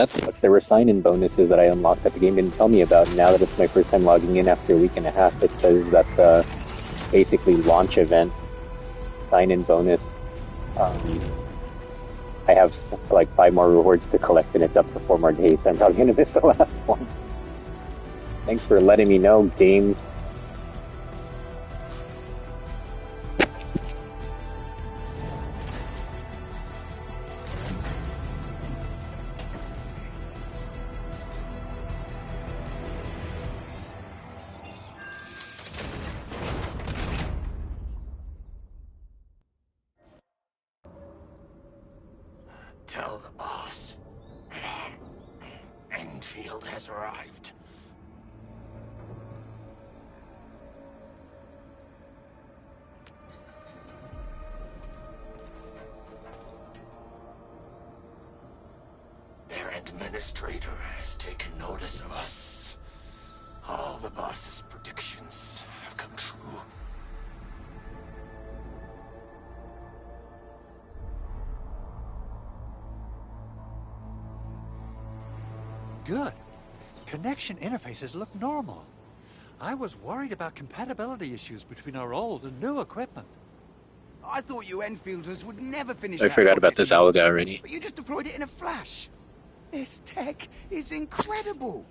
that sucks. There were sign-in bonuses that I unlocked that the game didn't tell me about. And now that it's my first time logging in after a week and a half, it says that the basically launch event sign-in bonus, I have like 5 more rewards to collect, and it's up for 4 more days. So I'm probably gonna miss the last one. Thanks for letting me know, game. Tell the boss. Endfield has arrived. Their administrator has taken notice of us. All the boss's predictions have come true. Good. Connection interfaces look normal. I was worried about compatibility issues between our old and new equipment. I thought you Enfielders would never finish I that forgot about project this of owl yours, guy already. But you just deployed it in a flash. This tech is incredible.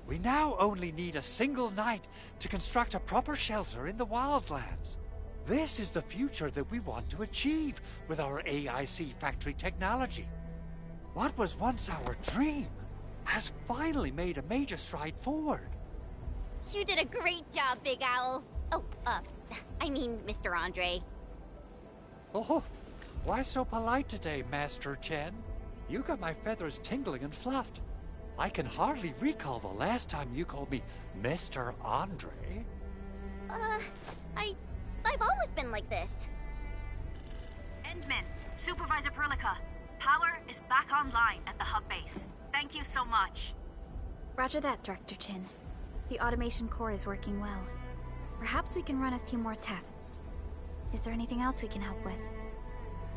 We now only need a single night to construct a proper shelter in the wildlands. This is the future that we want to achieve with our AIC factory technology. What was once our dream has finally made a major stride forward. You did a great job, Big Owl. Oh, I mean, Mr. Andre. Oh, why so polite today, Master Chen? You got my feathers tingling and fluffed. I can hardly recall the last time you called me Mr. Andre. I've always been like this. Endman, Supervisor Perlica, power is back online at the hub base. Thank you so much. Roger that, Director Chin. The automation core is working well. Perhaps we can run a few more tests. Is there anything else we can help with?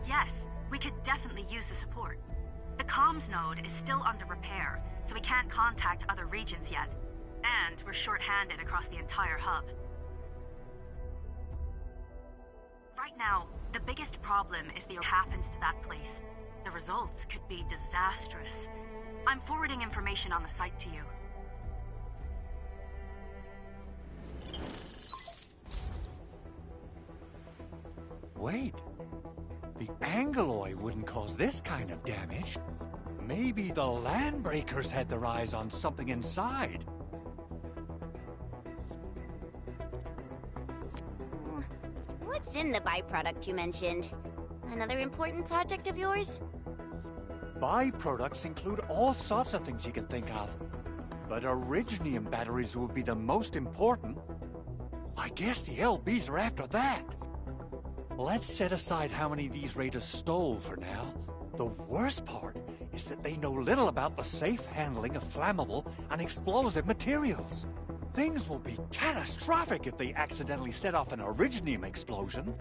Yes, we could definitely use the support. The comms node is still under repair, so we can't contact other regions yet. And we're short-handed across the entire hub. Right now, the biggest problem is what happens to that place. The results could be disastrous. I'm forwarding information on the site to you. Wait. The Angeloy wouldn't cause this kind of damage. Maybe the Landbreakers had their eyes on something inside. What's in the byproduct you mentioned? Another important project of yours? Byproducts include all sorts of things you can think of. But originium batteries would be the most important. I guess the LBs are after that. Let's set aside how many these raiders stole for now. The worst part is that they know little about the safe handling of flammable and explosive materials. Things will be catastrophic if they accidentally set off an originium explosion.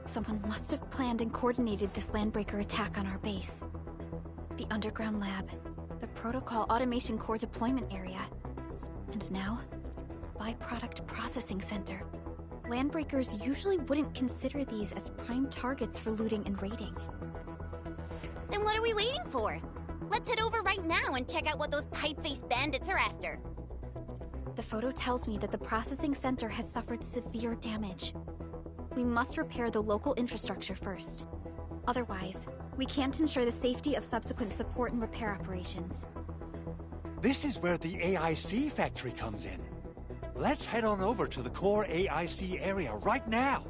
Someone must have planned and coordinated this Landbreaker attack on our base. The underground lab, the protocol automation core deployment area, and now, byproduct processing center. Landbreakers usually wouldn't consider these as prime targets for looting and raiding. Then what are we waiting for? Let's head over right now and check out what those pipe-faced bandits are after. The photo tells me that the processing center has suffered severe damage. We must repair the local infrastructure first. Otherwise, we can't ensure the safety of subsequent support and repair operations. This is where the AIC factory comes in. Let's head on over to the core AIC area right now.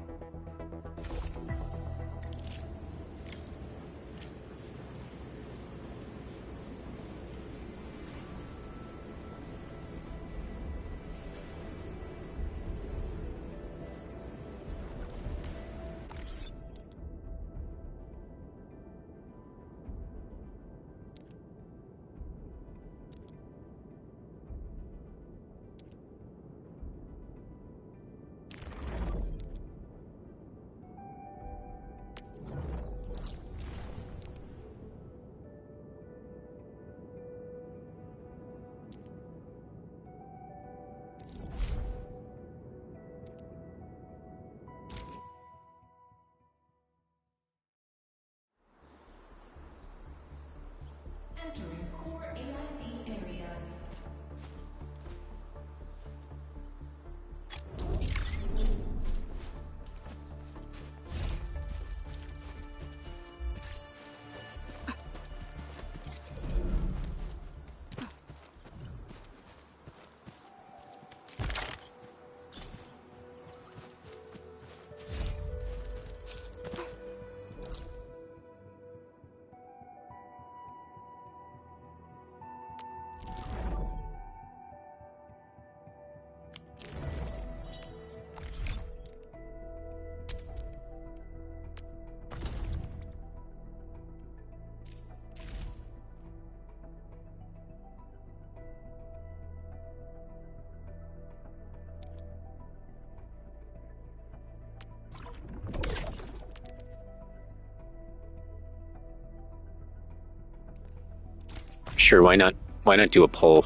Sure, why not? Why not do a poll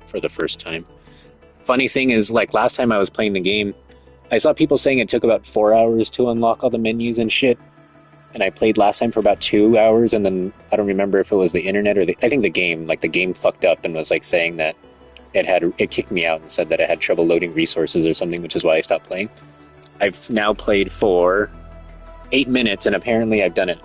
for the first time? Funny thing is, like, last time I was playing the game, I saw people saying it took about 4 hours to unlock all the menus and shit. And I played last time for about 2 hours, and then I don't remember if it was the internet or I think the game fucked up and was like saying that it kicked me out and said that I had trouble loading resources or something, which is why I stopped playing. I've now played for 8 minutes, and apparently I've done it.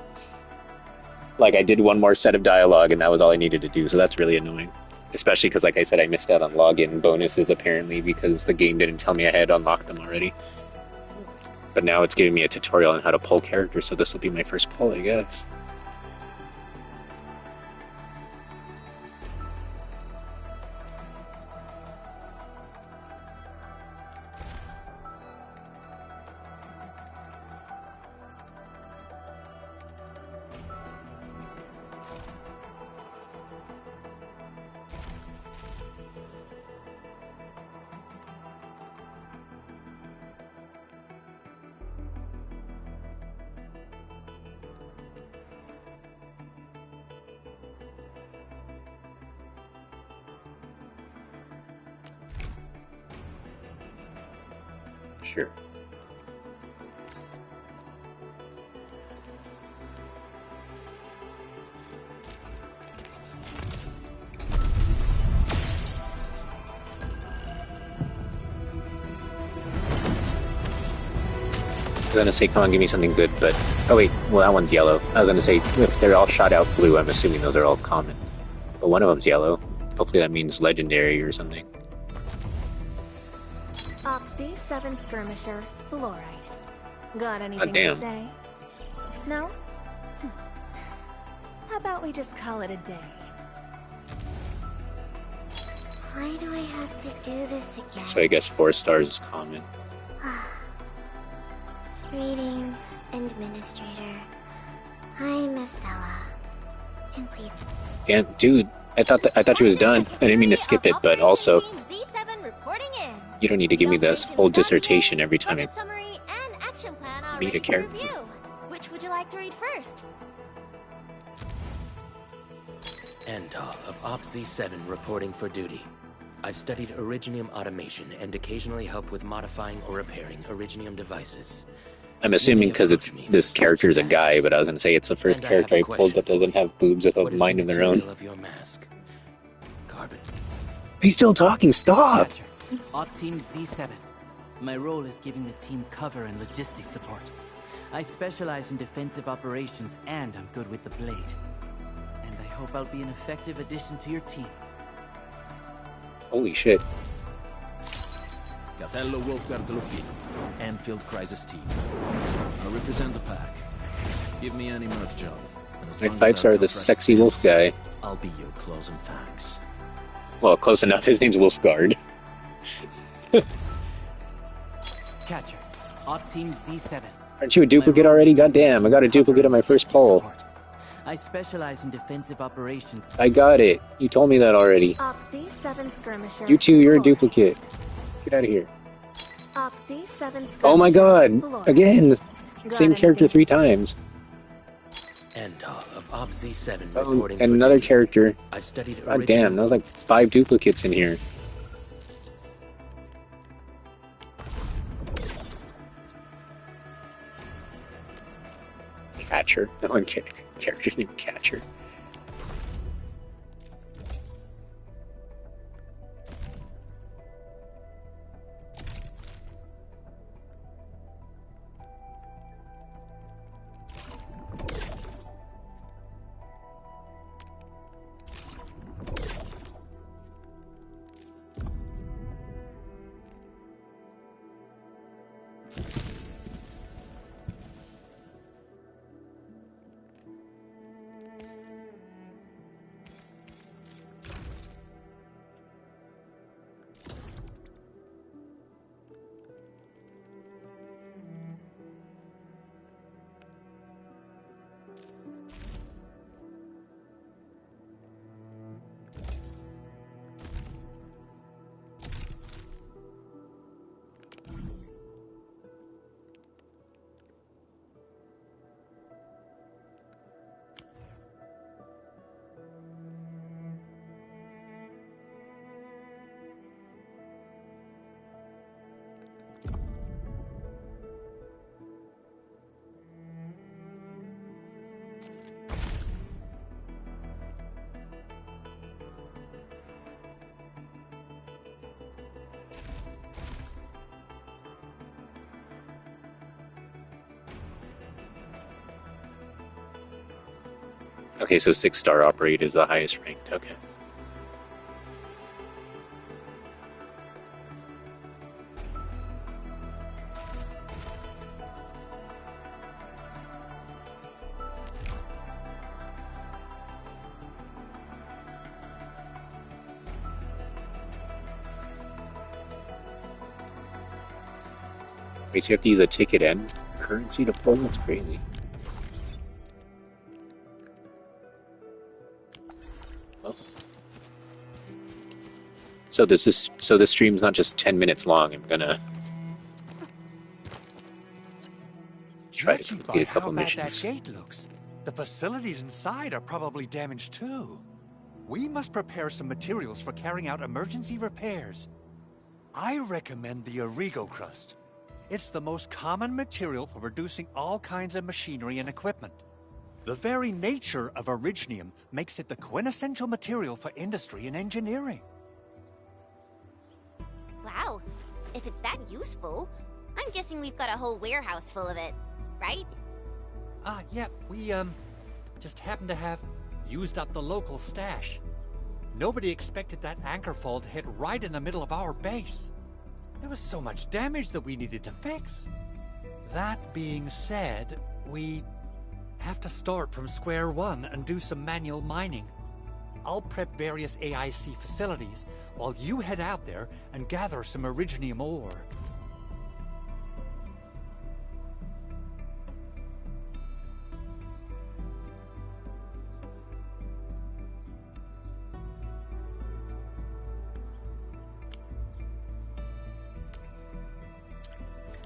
Like, I did one more set of dialogue, and that was all I needed to do, so that's really annoying. Especially because, like I said, I missed out on login bonuses, apparently, because the game didn't tell me I had unlocked them already. But now it's giving me a tutorial on how to pull characters, so this will be my first pull, I guess. Sure. I was gonna say, come on, give me something good, but... Oh wait, well that one's yellow. I was gonna say, if they're all shot out blue, I'm assuming those are all common. But one of them's yellow. Hopefully that means legendary or something. Oxy 7 Skirmisher, Fluorite. Got anything damn. to say? No? How about we just call it a day? Why do I have to do this again? So I guess 4 stars is common. Greetings, Administrator. I'm Estella. And please... Yeah, dude, I thought she was done. I didn't mean to skip it, but also... Z7 reporting in. You don't need to give me this whole dissertation every time I Summary and action plan are meet a ready for character. review. Which would you like to read first? Antal of Op Z7 reporting for duty. I've studied Originium automation and occasionally help with modifying or repairing Originium devices. I'm assuming because it's this character's a guy, but I was going to say it's the first character I pulled that doesn't have boobs with a mind of their own. Of your mask? Carbon. He's still talking, stop! Op Team Z7. My role is giving the team cover and logistics support. I specialize in defensive operations and I'm good with the blade. And I hope I'll be an effective addition to your team. Holy shit. Capello Wolfgard Lupin, Endfield Crisis Team. I'll represent the pack. Give me any merc job. My 5-star is the sexy wolf guy. I'll be your close and thanks. Well, close enough. His name's Wolfguard. Catcher. Op Team Z7. Aren't you a duplicate already? Goddamn, I got a duplicate on my first poll. I specialize in defensive operations. I got it. You told me that already. Oxy 7 Skirmisher. You too, you're a duplicate. Get out of here. Oxy 7 Skirmisher. Oh my god! Fluorite. Again! Same Got character anything 3 times. Antal of Op Z7 Oh, reporting and for another duty. character. I've studied God damn, that was like 5 duplicates in here. Catcher. No one character's named Catcher. Okay, so 6-star operate is the highest ranked. Okay. Wait, so you have to use a ticket and currency to pull? That's crazy. Well. So this stream's not just 10 minutes long. I'm gonna try to Judging complete a by couple how bad missions. that gate looks, the facilities inside are probably damaged too. We must prepare some materials for carrying out emergency repairs. I recommend the Origo crust. It's the most common material for producing all kinds of machinery and equipment. The very nature of originium makes it the quintessential material for industry and engineering. Wow, if it's that useful, I'm guessing we've got a whole warehouse full of it, right? Yeah, we, just happen to have used up the local stash. Nobody expected that anchor fall to hit right in the middle of our base. There was so much damage that we needed to fix. That being said, we have to start from square one and do some manual mining. I'll prep various AIC facilities while you head out there and gather some originium ore.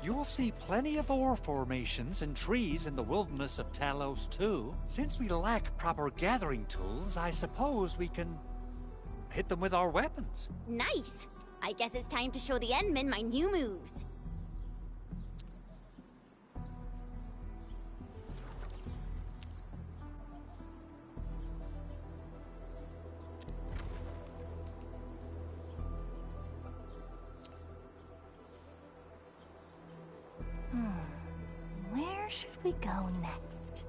You'll see plenty of ore formations and trees in the wilderness of Talos too. Since we lack proper gathering tools, I suppose we can hit them with our weapons. Nice! I guess it's time to show the Endmen my new moves. Where should we go next?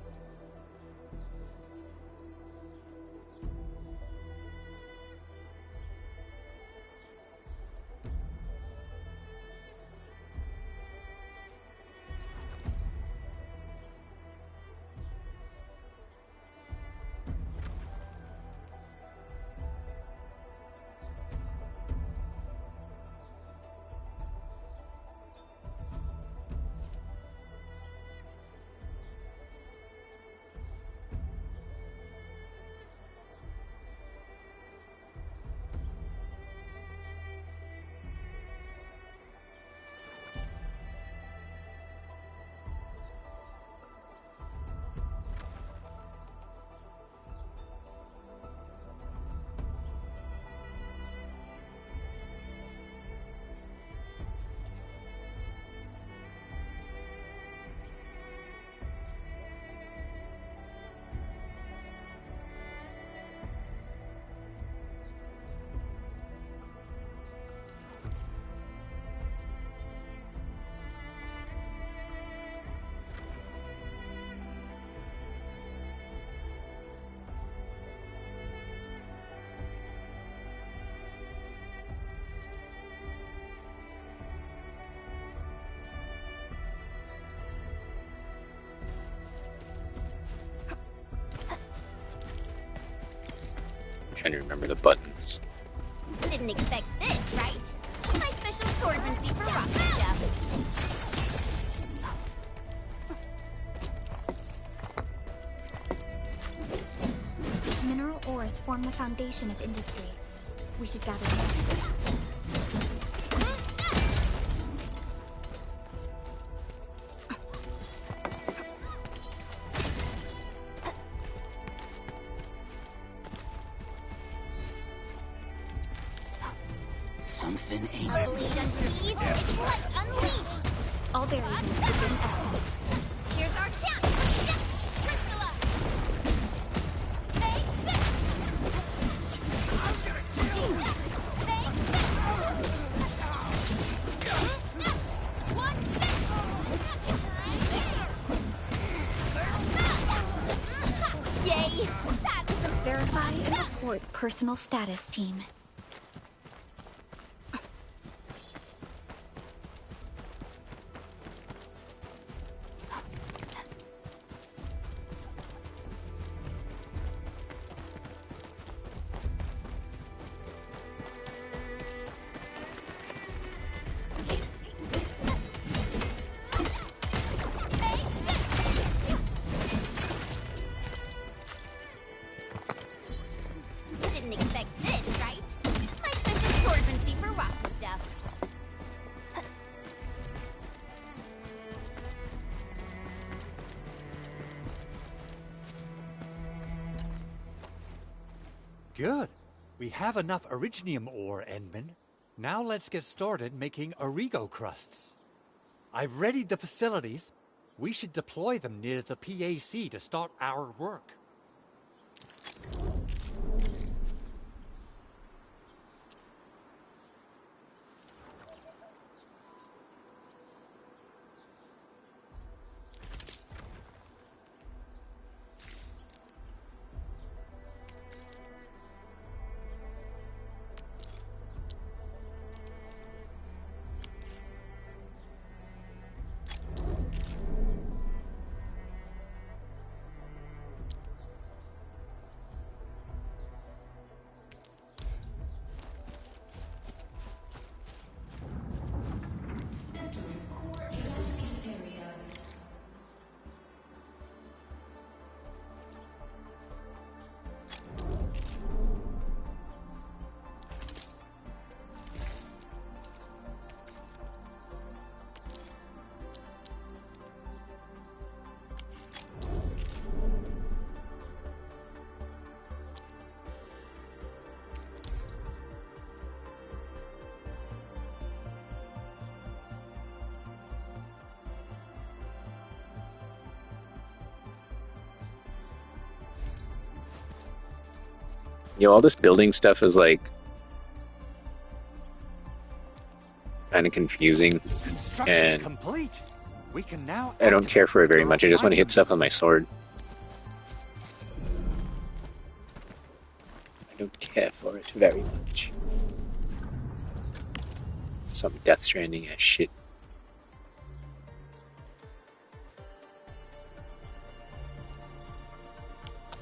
I'm trying to remember the buttons. Didn't expect this, right? My special swordsmancy for rocket stuff. Mineral ores form the foundation of industry. We should gather more. Something ain't. A bleed unsheathed, it's left unleashed. All variables within estimates. Here's our chance. Priscilla. Take this. Take this. What's this? Yay, Hey! That was a Verify and report personal status, team. Didn't expect this, right? My special absorbency for rocky stuff. Good. We have enough Originium ore, Endman. Now let's get started making Origo crusts. I've readied the facilities. We should deploy them near the PAC to start our work. You know, all this building stuff is like kind of confusing, Construction and complete. We can now I don't care for it very much. I just want to hit stuff with my sword. I don't care for it very much. Some Death Stranding ass shit.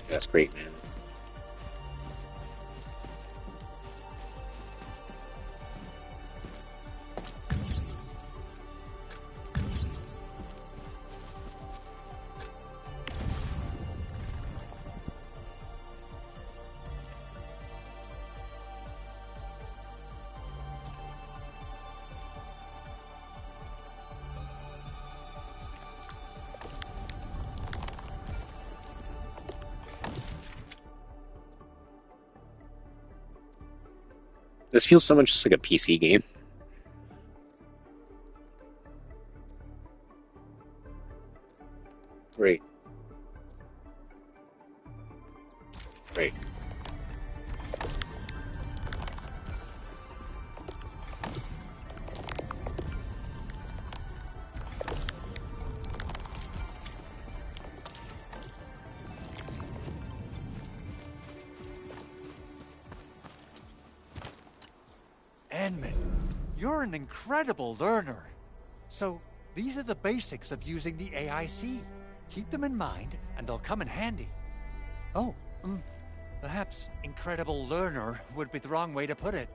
That's great, man. This feels so much just like a PC game. Great. Great. Endman, you're an incredible learner. So, these are the basics of using the AIC. Keep them in mind, and they'll come in handy. Oh, perhaps incredible learner would be the wrong way to put it.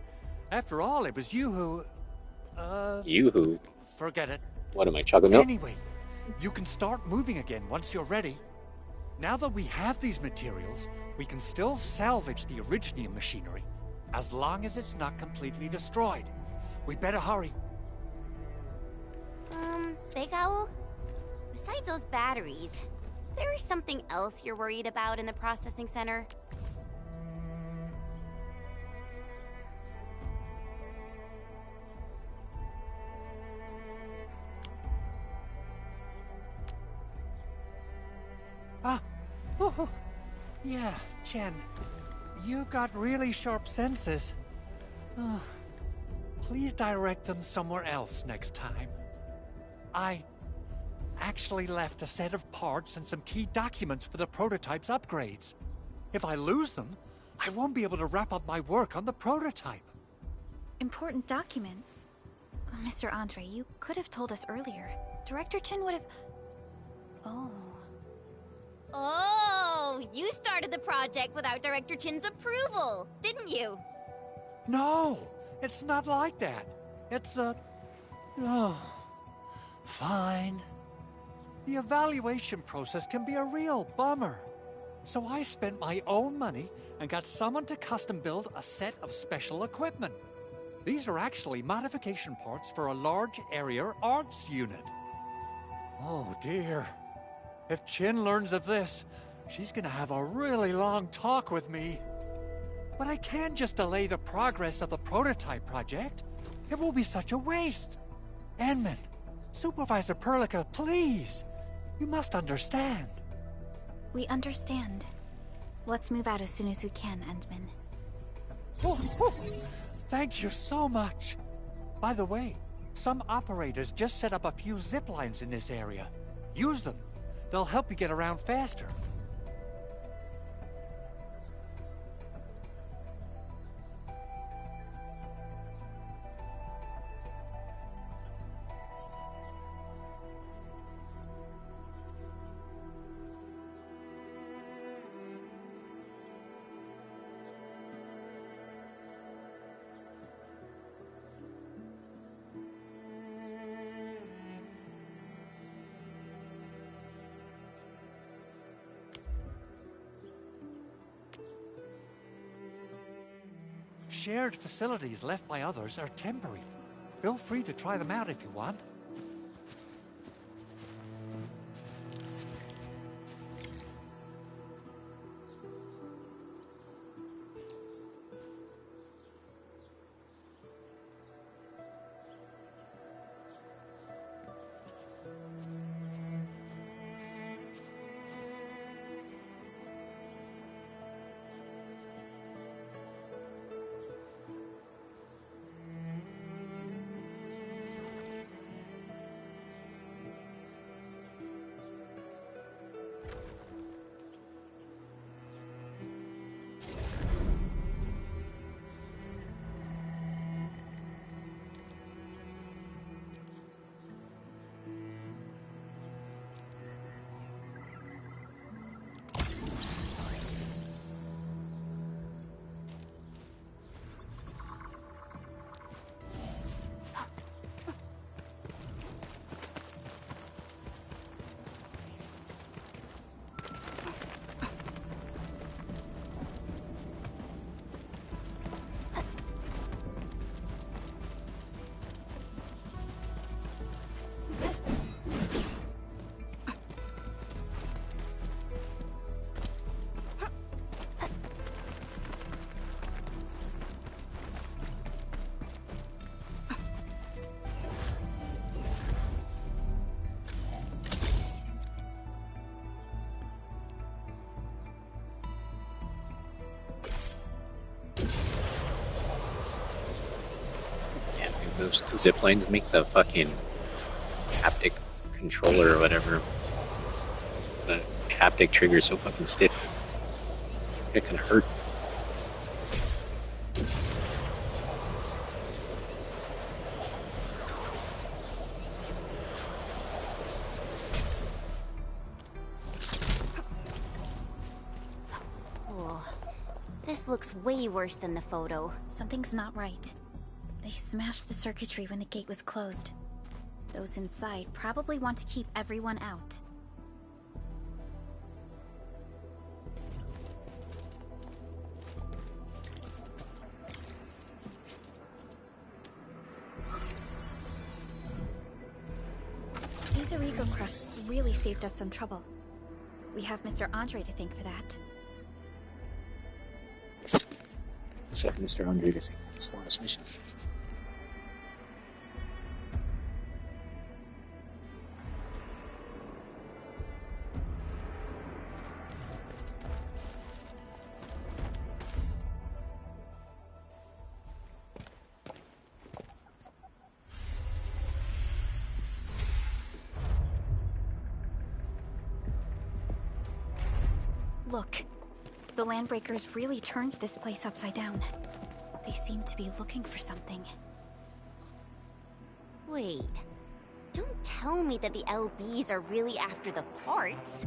After all, it was you who... You who? Forget it. What am I, chugging milk? Anyway, you can start moving again once you're ready. Now that we have these materials, we can still salvage the Originium machinery, as long as it's not completely destroyed. We better hurry. Big Owl? Besides those batteries, is there something else you're worried about in the processing center? Yeah, Chen. You got really sharp senses. Please direct them somewhere else next time. I actually left a set of parts and some key documents for the prototype's upgrades. If I lose them, I won't be able to wrap up my work on the prototype. Important documents? Mr. Andre, you could have told us earlier. Director Chin would have... Oh. Oh, you started the project without Director Chin's approval, didn't you? No, it's not like that. It's fine. The evaluation process can be a real bummer. So I spent my own money and got someone to custom build a set of special equipment. These are actually modification parts for a large area arts unit. Oh dear. If Chin learns of this, she's gonna have a really long talk with me. But I can't just delay the progress of the prototype project. It will be such a waste. Enman, Supervisor Perlica, please. You must understand. We understand. Let's move out as soon as we can, Endman. Oh, thank you so much. By the way, some operators just set up a few zip lines in this area. Use them. They'll help you get around faster. Shared facilities left by others are temporary. Feel free to try them out if you want. Those zip lines make the fucking haptic controller or whatever, the haptic trigger so fucking stiff. It can hurt. Oh, this looks way worse than the photo. Something's not right. They smashed the circuitry when the gate was closed. Those inside probably want to keep everyone out. These Origo crusts really saved us some trouble. We have Mr. Andre to thank for that. Let's have Mr. Andre to thank for this last mission. Look. The Landbreakers really turned this place upside down. They seem to be looking for something. Wait. Don't tell me that the LBs are really after the parts.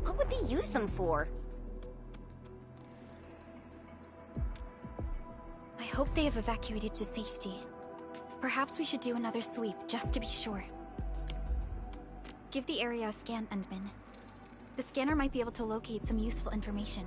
What would they use them for? I hope they have evacuated to safety. Perhaps we should do another sweep, just to be sure. Give the area a scan, Endman. The scanner might be able to locate some useful information.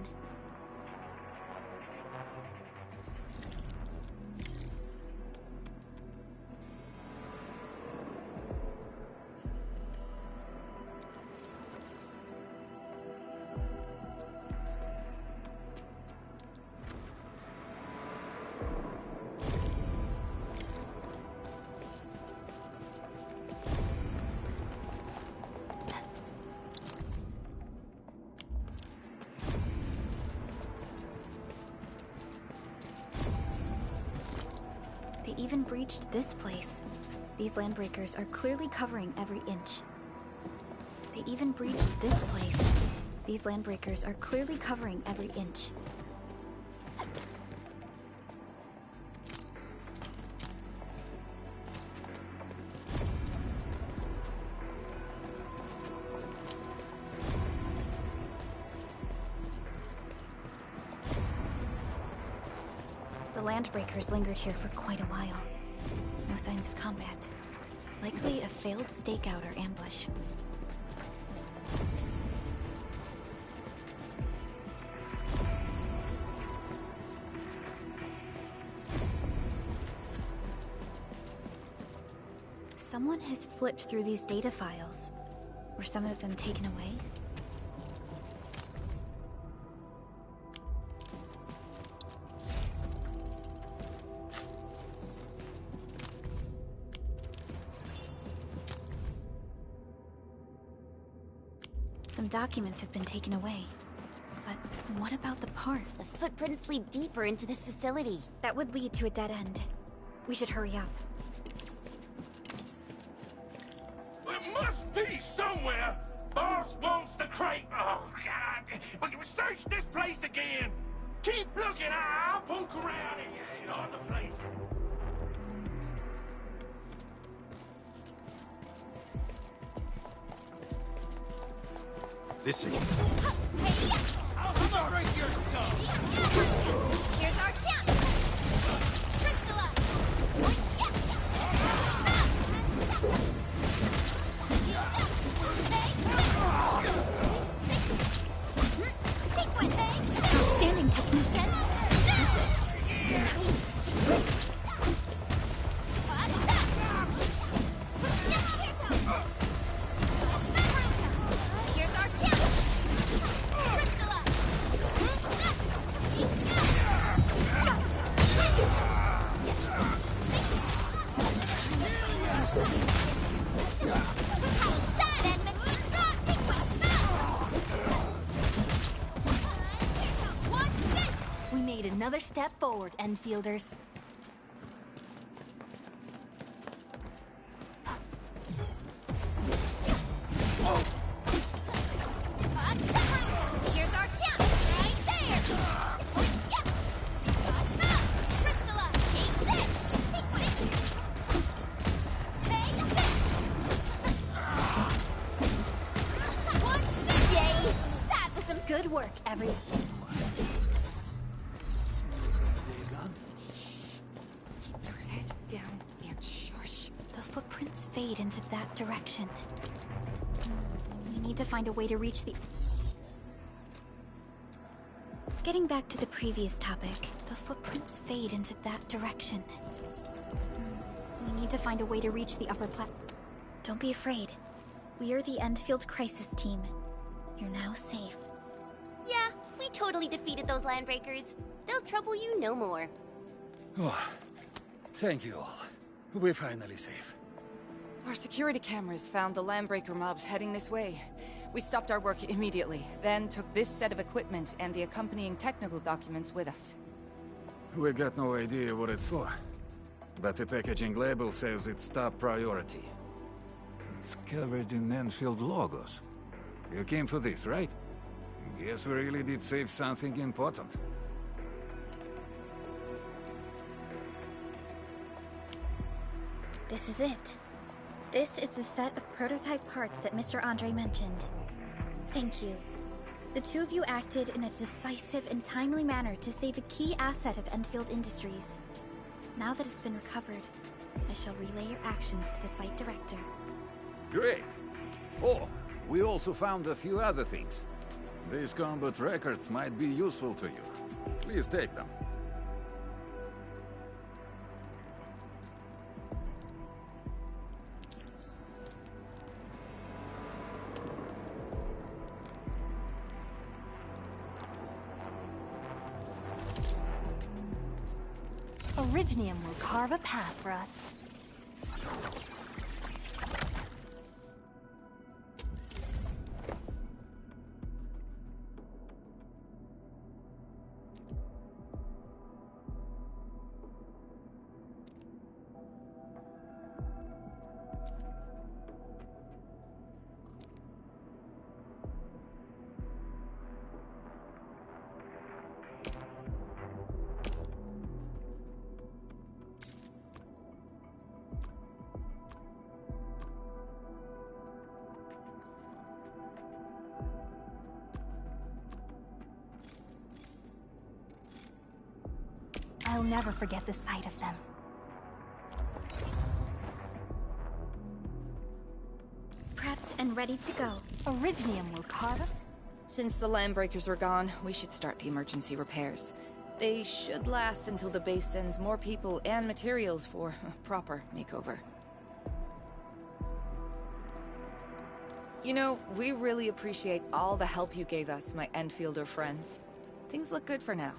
They even breached this place. These Landbreakers are clearly covering every inch. They even breached this place. These Landbreakers are clearly covering every inch. The Landbreakers lingered here for quite a while. No signs of combat. Likely a failed stakeout or ambush. Someone has flipped through these data files. Were some of them taken away? Some documents have been taken away. But what about the part? The footprints lead deeper into this facility. That would lead to a dead end. We should hurry up. It must be somewhere! Boss wants the crate! Oh, God! But search this place again! Keep looking! I'll poke around in other places. This is... I'll break your skull! Here's our chance! Crystallize! Sequence! Standing technique. Here's our chance! We made another step forward, Enfielders. Here's our chance, right there! Crystallize! Take this! Yay! That was some good work, everyone. Down and shush. The footprints fade into that direction. We need to find a way to reach the... Getting back to the previous topic, the footprints fade into that direction. We need to find a way to reach the upper Don't be afraid. We are the Endfield crisis team. You're now safe. Yeah, we totally defeated those Landbreakers. They'll trouble you no more. Oh, thank you all. We're finally safe. Our security cameras found the Landbreaker mobs heading this way. We stopped our work immediately, then took this set of equipment and the accompanying technical documents with us. We got no idea what it's for, but the packaging label says it's top priority. It's covered in Endfield logos. You came for this, right? Guess we really did save something important. This is it. This is the set of prototype parts that Mr. Andre mentioned. Thank you. The two of you acted in a decisive and timely manner to save a key asset of Endfield Industries. Now that it's been recovered, I shall relay your actions to the site director. Great. Oh, we also found a few other things. These combat records might be useful to you. Please take them. Originium will carve a path for us. I'll never forget the sight of them. Prepped and ready to go. Originium will carve it. Since the Landbreakers are gone, we should start the emergency repairs. They should last until the base sends more people and materials for a proper makeover. You know, we really appreciate all the help you gave us, my Endfielder friends. Things look good for now.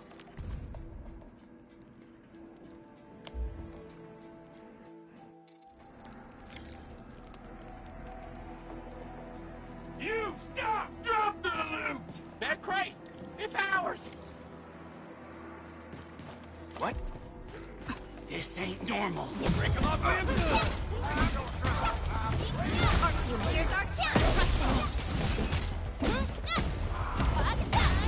You stop! Drop the loot! That crate! It's ours! What? This ain't normal. Break them up real good! Here's our chance! Right there!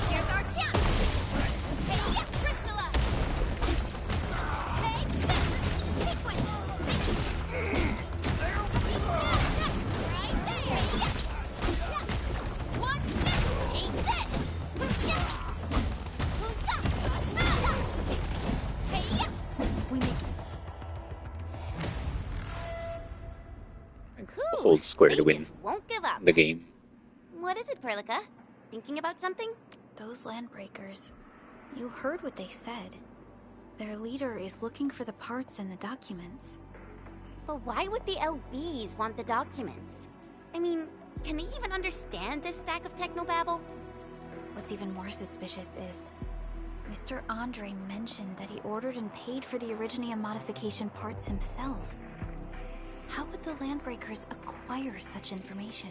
Here's our chance! Hey, yeah, Crystalla! Take this! Sequence! Right there! Watch this! Take this! Hey, yeah! We make Hold square to win Just won't give up. the game. What is it, Perlica? Thinking about something? Those Landbreakers. You heard what they said. Their leader is looking for the parts and the documents. But why would the LBs want the documents? I mean, can they even understand this stack of technobabble? What's even more suspicious is Mr. Andre mentioned that he ordered and paid for the Originium modification parts himself. How would the Landbreakers acquire such information?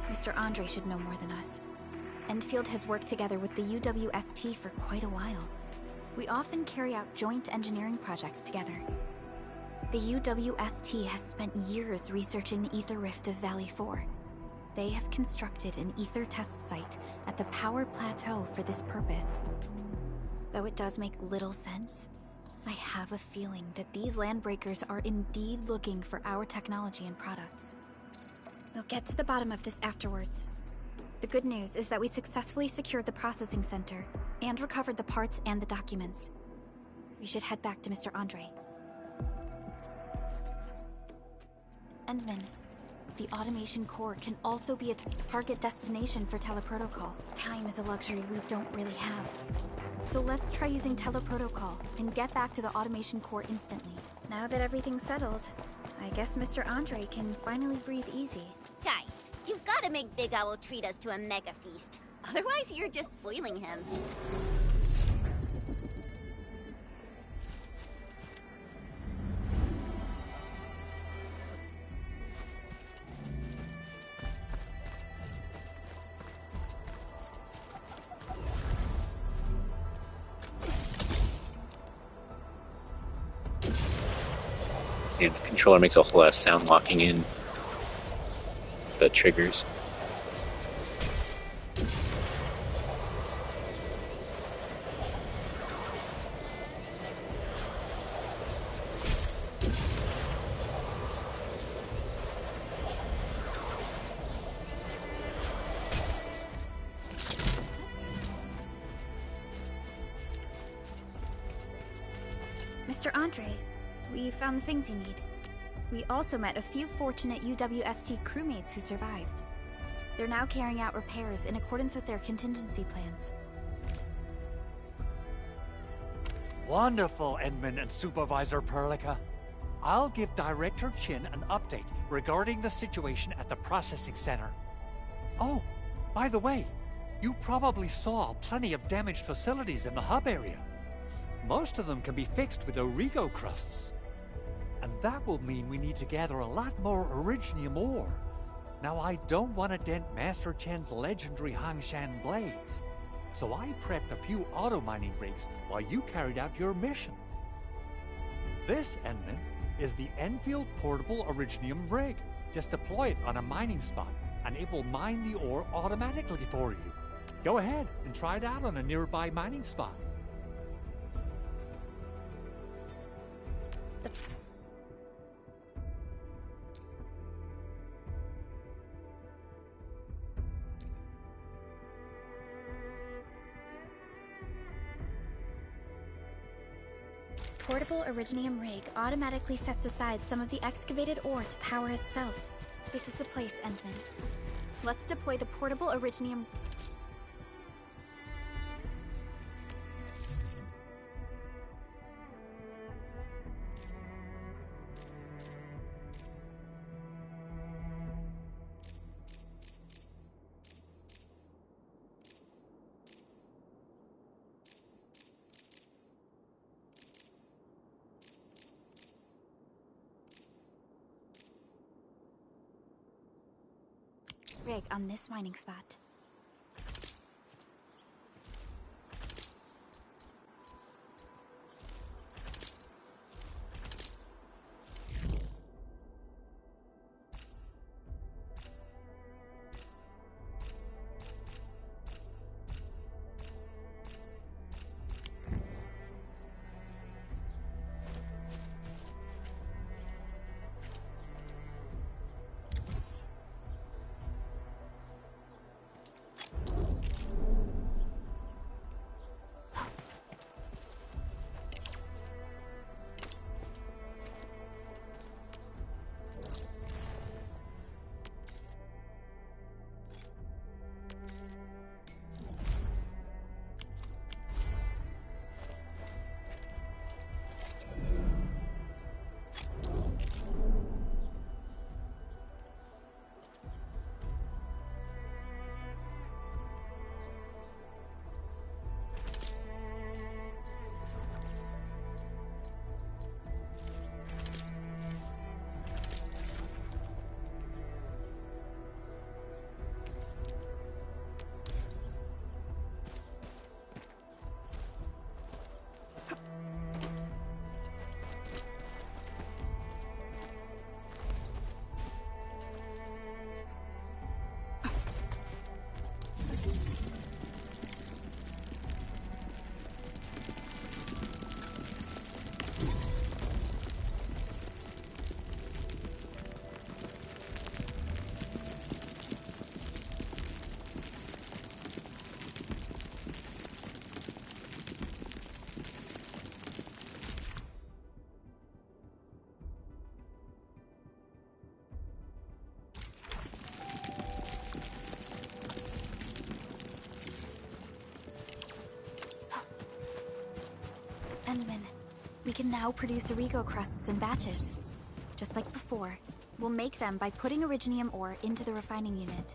Mr. Andre should know more than us. Endfield has worked together with the UWST for quite a while. We often carry out joint engineering projects together. The UWST has spent years researching the ether rift of Valley 4. They have constructed an ether test site at the power plateau for this purpose. Though it does make little sense, I have a feeling that these Landbreakers are indeed looking for our technology and products. We'll get to the bottom of this afterwards. The good news is that we successfully secured the processing center and recovered the parts and the documents. We should head back to Mr. Andre. Endman, the automation core can also be a target destination for teleprotocol. Time is a luxury we don't really have. So let's try using teleprotocol and get back to the automation core instantly. Now that everything's settled, I guess Mr. Andre can finally breathe easy. Guys, you've got to make Big Owl treat us to a mega feast. Otherwise, you're just spoiling him. And the controller makes a whole lot of sound locking in the triggers. Mr. Andre, we found the things you need. We also met a few fortunate UWST crewmates who survived. They're now carrying out repairs in accordance with their contingency plans. Wonderful, Edmund and Supervisor Perlica. I'll give Director Chin an update regarding the situation at the processing center. Oh, by the way, you probably saw plenty of damaged facilities in the hub area. Most of them can be fixed with Origo crusts. And that will mean we need to gather a lot more Originium ore. Now, I don't want to dent Master Chen's legendary Hangshan blades, so I prepped a few auto-mining rigs while you carried out your mission. This, Edmund, is the Endfield Portable Originium rig. Just deploy it on a mining spot, and it will mine the ore automatically for you. Go ahead and try it out on a nearby mining spot. Portable Originium rig automatically sets aside some of the excavated ore to power itself. This is the place, Endman. Let's deploy the portable Originium... rig on this mining spot. Endman, we can now produce Origo crusts in batches. Just like before, we'll make them by putting Originium ore into the refining unit.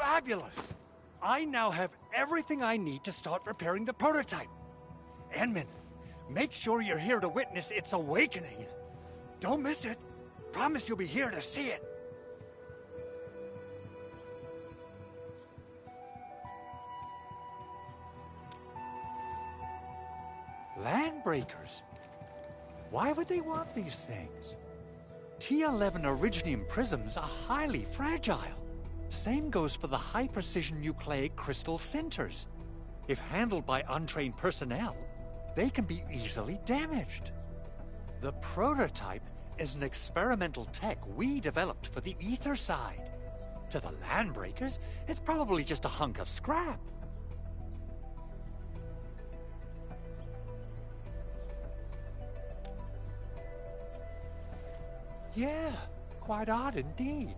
Fabulous! I now have everything I need to start repairing the prototype. Enman, make sure you're here to witness its awakening. Don't miss it. Promise you'll be here to see it. Landbreakers? Why would they want these things? T11 Originium prisms are highly fragile. Same goes for the high-precision nucleic crystal centers. If handled by untrained personnel, they can be easily damaged. The prototype is an experimental tech we developed for the ether side. To the Landbreakers, it's probably just a hunk of scrap. Yeah, quite odd indeed.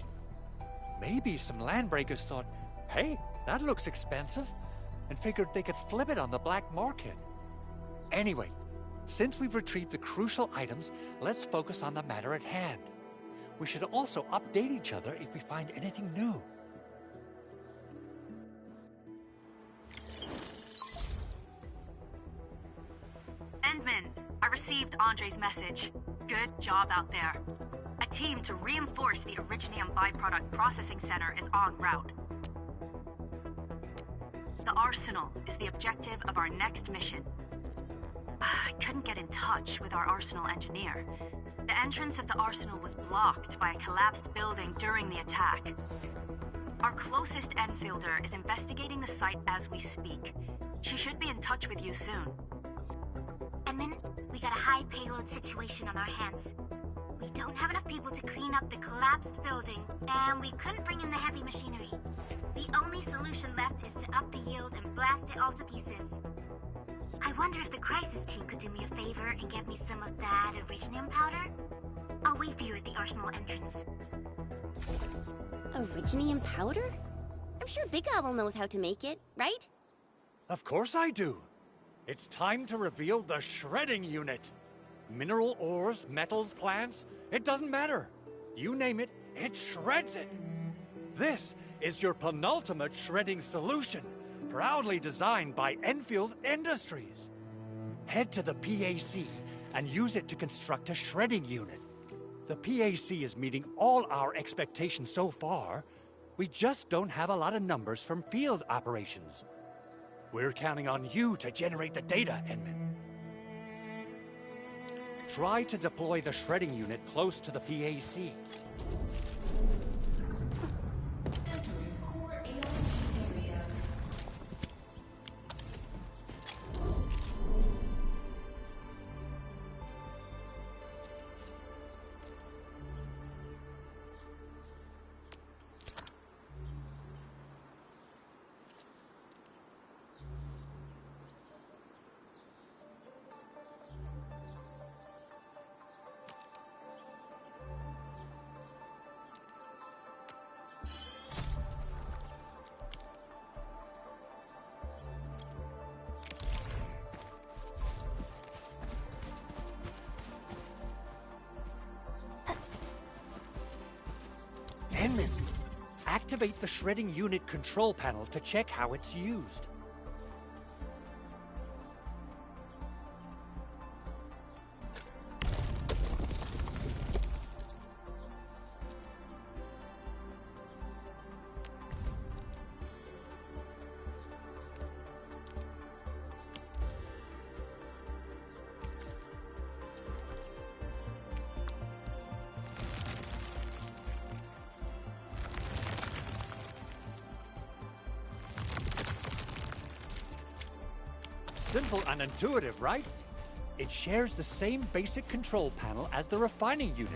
Maybe some Landbreakers thought, hey, that looks expensive, and figured they could flip it on the black market. Anyway, since we've retrieved the crucial items, let's focus on the matter at hand. We should also update each other if we find anything new. Endman, I received Andre's message. Good job out there. A team to reinforce the Originium byproduct processing center is en route. The Arsenal is the objective of our next mission. I couldn't get in touch with our Arsenal engineer. The entrance of the Arsenal was blocked by a collapsed building during the attack. Our closest Enfielder is investigating the site as we speak. She should be in touch with you soon. Edmund, we got a high payload situation on our hands. We don't have enough people to clean up the collapsed building, and we couldn't bring in the heavy machinery. The only solution left is to up the yield and blast it all to pieces. I wonder if the crisis team could do me a favor and get me some of that Originium powder? I'll wait for you at the Arsenal entrance. Originium powder? I'm sure Big Owl knows how to make it, right? Of course I do. It's time to reveal the shredding unit. Mineral ores, metals, plants, it doesn't matter. You name it, it shreds it. This is your penultimate shredding solution, proudly designed by Endfield Industries. Head to the PAC and use it to construct a shredding unit. The PAC is meeting all our expectations so far. We just don't have a lot of numbers from field operations. We're counting on you to generate the data, Edmund. Try to deploy the shredding unit close to the PAC. Enman, activate the shredding unit control panel to check how it's used. Simple and intuitive, right? It shares the same basic control panel as the refining unit.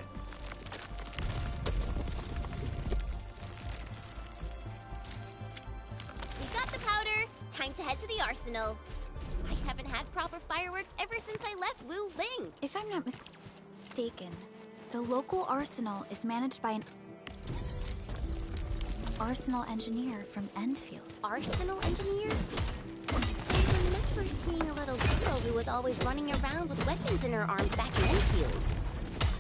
We got the powder. Time to head to the Arsenal. I haven't had proper fireworks ever since I left Wu Ling. If I'm not mistaken, the local arsenal is managed by an arsenal engineer from Endfield. Arsenal engineer? I remember seeing a little girl who was always running around with weapons in her arms back in Endfield.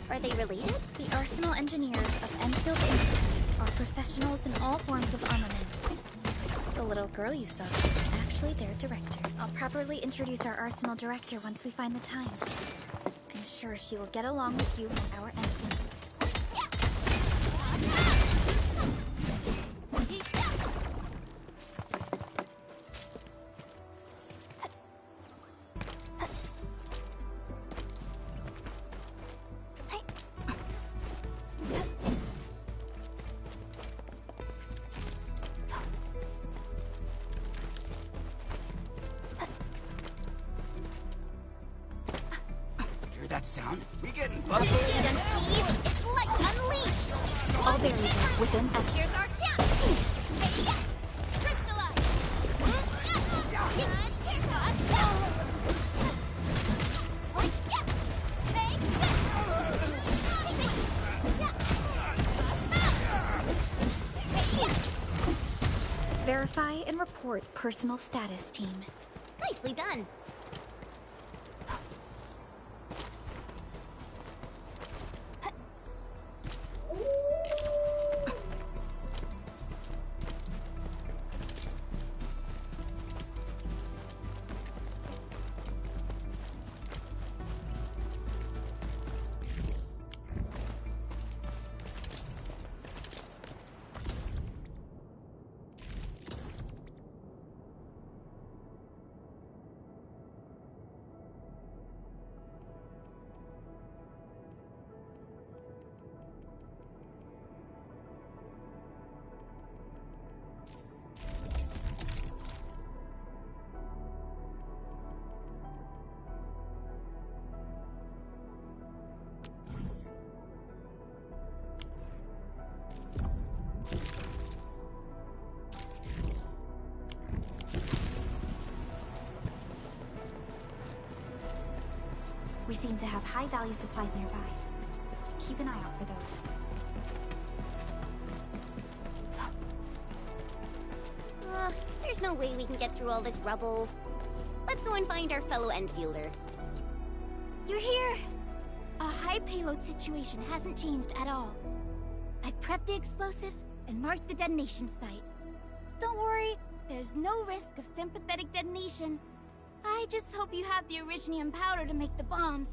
Are they related? The arsenal engineers of Endfield Industries are professionals in all forms of armaments. The little girl you saw is actually their director. I'll properly introduce our Arsenal director once we find the time. I'm sure she will get along with you and our Endfield. That sound? We getting bugged? It's light unleashed! All variables within us. Here's our chance! Crystallize! Verify and report personal status, team. Nicely done. We seem to have high-value supplies nearby. Keep an eye out for those. There's no way we can get through all this rubble. Let's go and find our fellow Endfielder. You're here! Our high payload situation hasn't changed at all. I've prepped the explosives and marked the detonation site. Don't worry, there's no risk of sympathetic detonation. I just hope you have the Originium powder to make the bombs.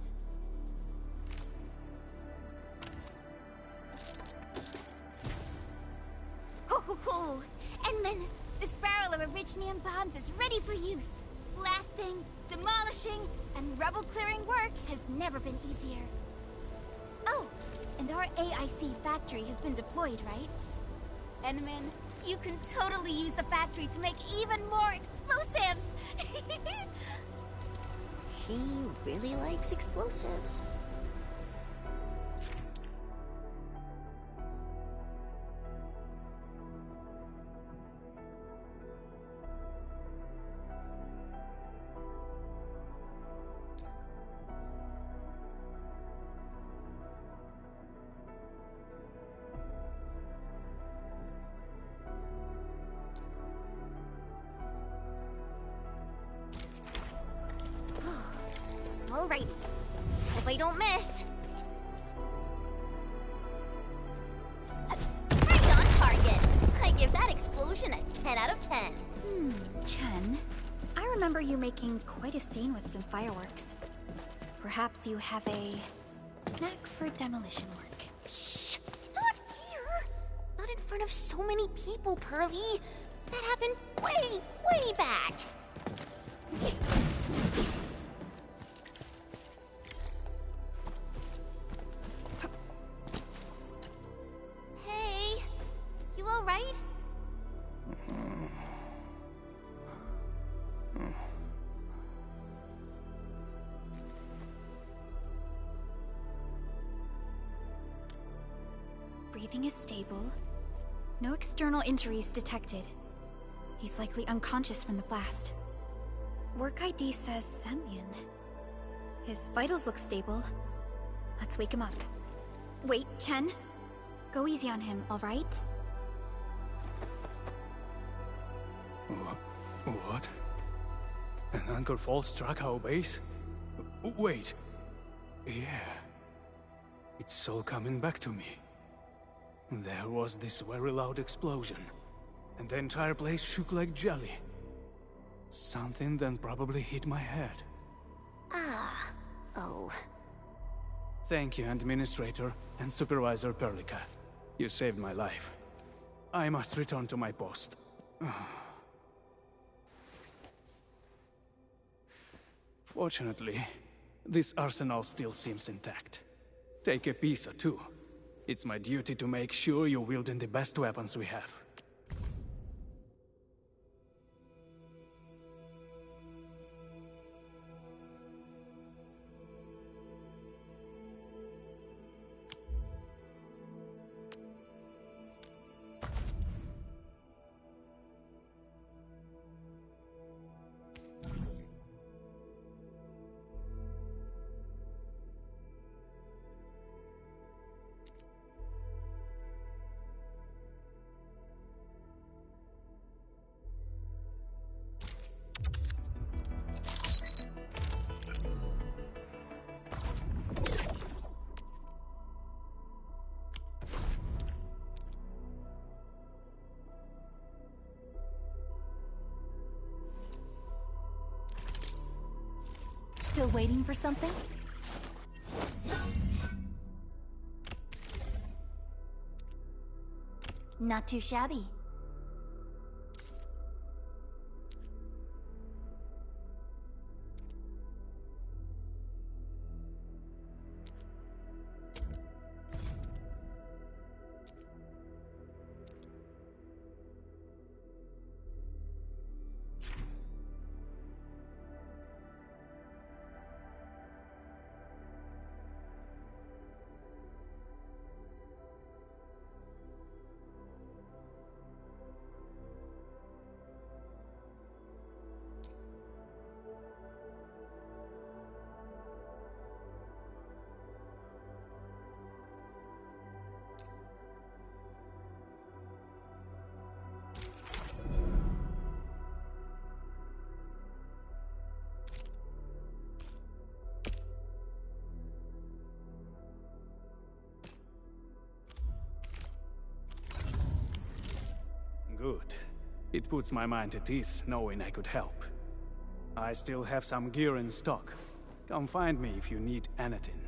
Ho ho ho! And then, this barrel of Originium bombs is ready for use. Blasting, demolishing, and rubble-clearing work has never been easier. Oh, and our AIC factory has been deployed, right? Enman, you can totally use the factory to make even more explosives! She really likes explosives. Alrighty. Hope I don't miss. Right on target. I give that explosion a 10 out of 10. Chen, I remember you making quite a scene with some fireworks. Perhaps you have a knack for demolition work. Shh! Not here! Not in front of so many people, Pearly. That happened way, way back. Hey, you alright? Breathing is stable. No external injuries detected. He's likely unconscious from the blast. Work ID says Semyon. His vitals look stable. Let's wake him up. Wait, Chen. Go easy on him, alright? What? An anchor fall struck our base? Wait. Yeah. It's all coming back to me. There was this very loud explosion. and the entire place shook like jelly. Something then probably hit my head. Ah. Oh. Thank you, Administrator and Supervisor Perlica. You saved my life. I must return to my post. Fortunately, this arsenal still seems intact. Take a piece or two. It's my duty to make sure you're wielding the best weapons we have. Still waiting for something? Not too shabby. Good. It puts my mind at ease knowing I could help. I still have some gear in stock. Come find me if you need anything.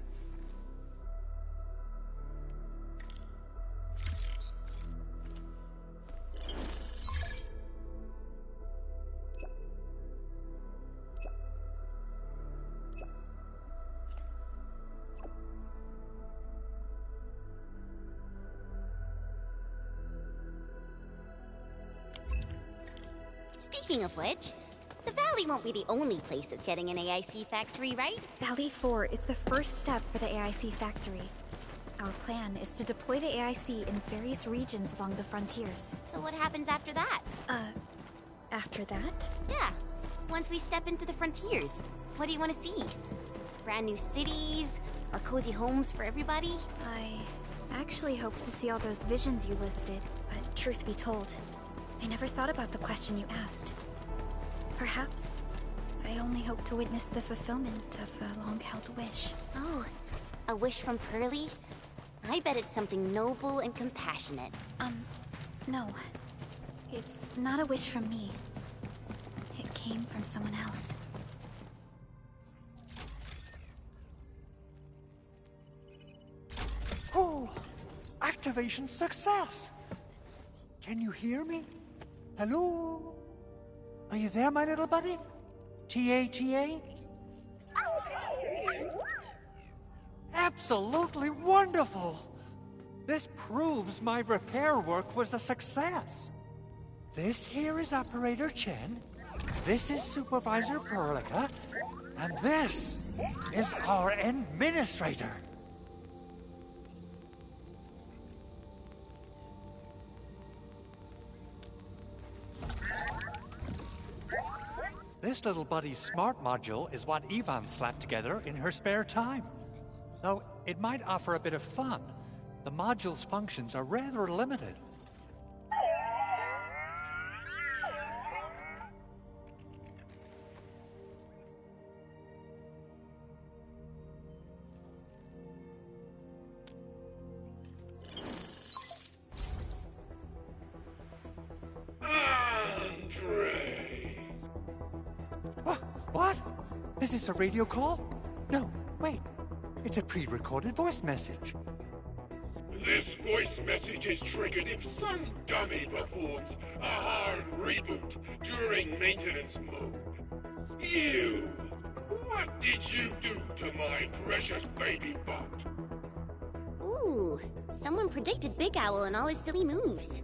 Speaking of which, the Valley won't be the only place that's getting an AIC factory, right? Valley 4 is the first step for the AIC factory. Our plan is to deploy the AIC in various regions along the frontiers. So what happens after that? After that? Yeah. Once we step into the frontiers, what do you want to see? Brand new cities? Or cozy homes for everybody? I actually hope to see all those visions you listed, but truth be told, I never thought about the question you asked. Perhaps I only hope to witness the fulfillment of a long-held wish. Oh, a wish from Pearly? I bet it's something noble and compassionate. No. It's not a wish from me. It came from someone else. Oh, activation success! Can you hear me? Hello? Are you there, my little buddy? T-A-T-A? Absolutely wonderful! This proves my repair work was a success. This here is Operator Chen, this is Supervisor Perlica, and this is our Administrator. This little buddy's smart module is what Ivan slapped together in her spare time. Though it might offer a bit of fun, the module's functions are rather limited. Is this a radio call? No, wait. It's a pre-recorded voice message. This voice message is triggered if some dummy performs a hard reboot during maintenance mode. You! What did you do to my precious baby bot? Ooh, someone predicted Big Owl and all his silly moves.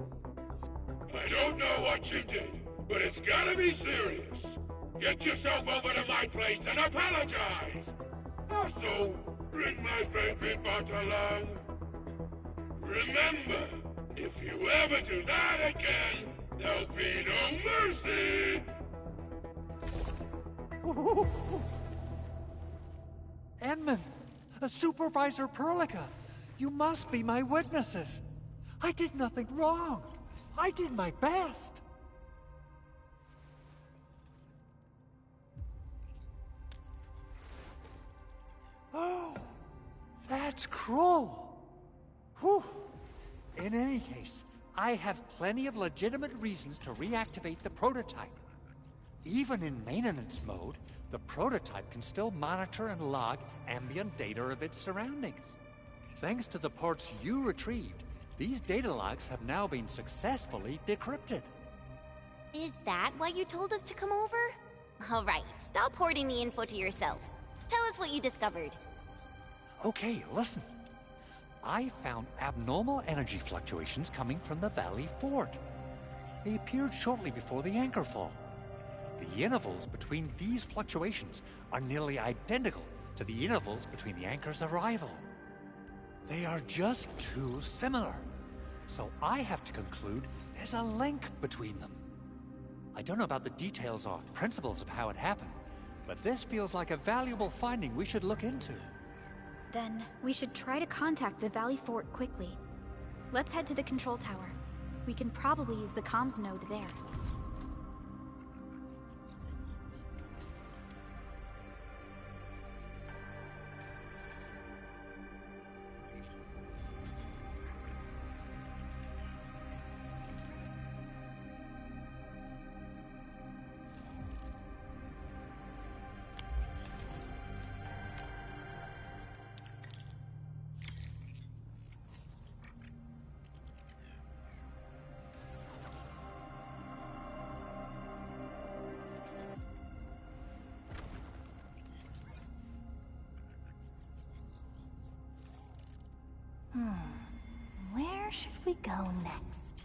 I don't know what you did, but it's gotta be serious. Get yourself over to my place and apologize! Also, bring my baby bot along. Remember, if you ever do that again, there'll be no mercy! Edmund, Supervisor Perlica, you must be my witnesses. I did nothing wrong. I did my best. Oh, that's cruel. Whew. In any case, I have plenty of legitimate reasons to reactivate the prototype. Even in maintenance mode, the prototype can still monitor and log ambient data of its surroundings. Thanks to the parts you retrieved, these data logs have now been successfully decrypted. Is that why you told us to come over? All right, stop hoarding the info to yourself. Tell us what you discovered. Okay, listen. I found abnormal energy fluctuations coming from the Valley Fort. They appeared shortly before the anchor fall. The intervals between these fluctuations are nearly identical to the intervals between the anchor's arrival. They are just too similar, so I have to conclude there's a link between them. I don't know about the details or principles of how it happened, but this feels like a valuable finding we should look into. Then, we should try to contact the Valley Fort quickly. Let's head to the control tower. We can probably use the comms node there. Where should we go next?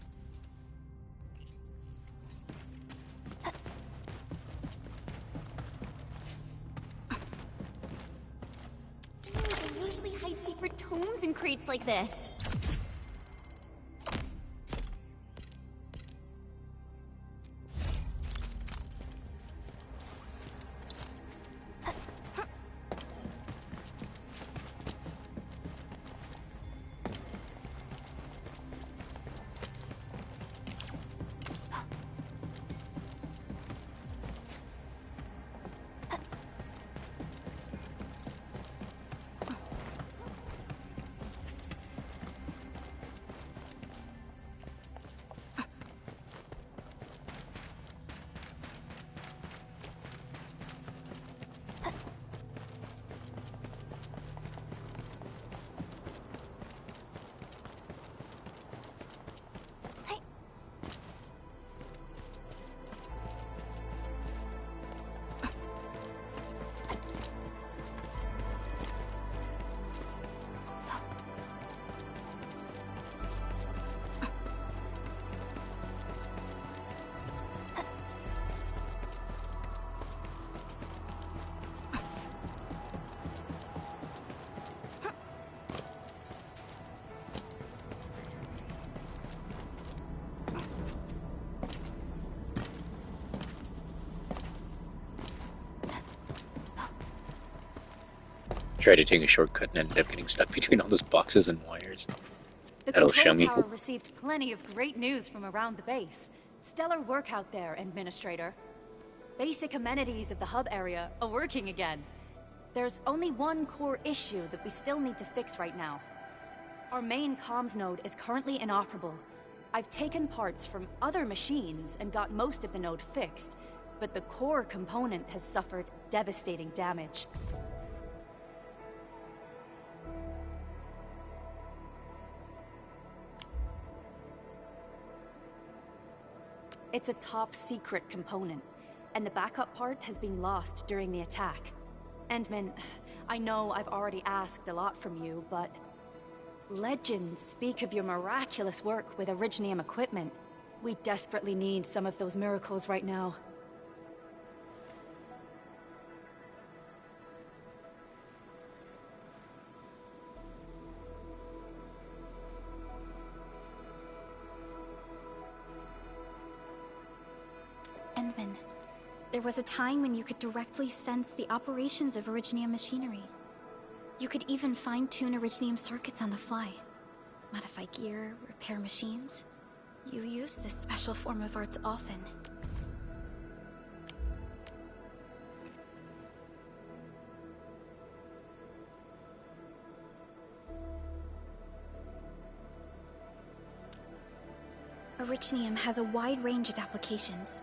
They usually hide secret tomes in crates like this. Try to take a shortcut and ended up getting stuck between all those boxes and wires. The That'll show control me. tower received plenty of great news from around the base. Stellar work out there, Administrator. Basic amenities of the hub area are working again. There's only one core issue that we still need to fix right now. Our main comms node is currently inoperable. I've taken parts from other machines and got most of the node fixed, but the core component has suffered devastating damage. It's a top-secret component, and the backup part has been lost during the attack. Endman, I know I've already asked a lot from you, but legends speak of your miraculous work with Originium equipment. We desperately need some of those miracles right now. Endman, there was a time when you could directly sense the operations of Originium machinery. You could even fine-tune Originium circuits on the fly. Modify gear, repair machines. You use this special form of arts often. Originium has a wide range of applications.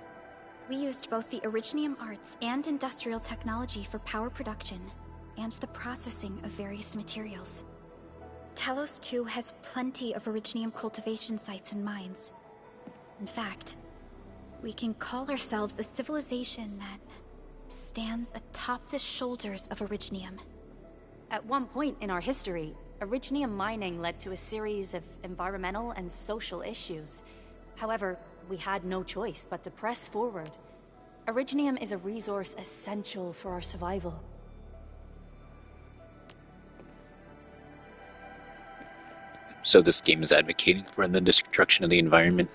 We used both the Originium arts and industrial technology for power production and the processing of various materials. Talos 2 has plenty of Originium cultivation sites and mines. In fact, we can call ourselves a civilization that stands atop the shoulders of Originium. At one point in our history, Originium mining led to a series of environmental and social issues. However, we had no choice but to press forward. Originium is a resource essential for our survival. So this game is advocating for the destruction of the environment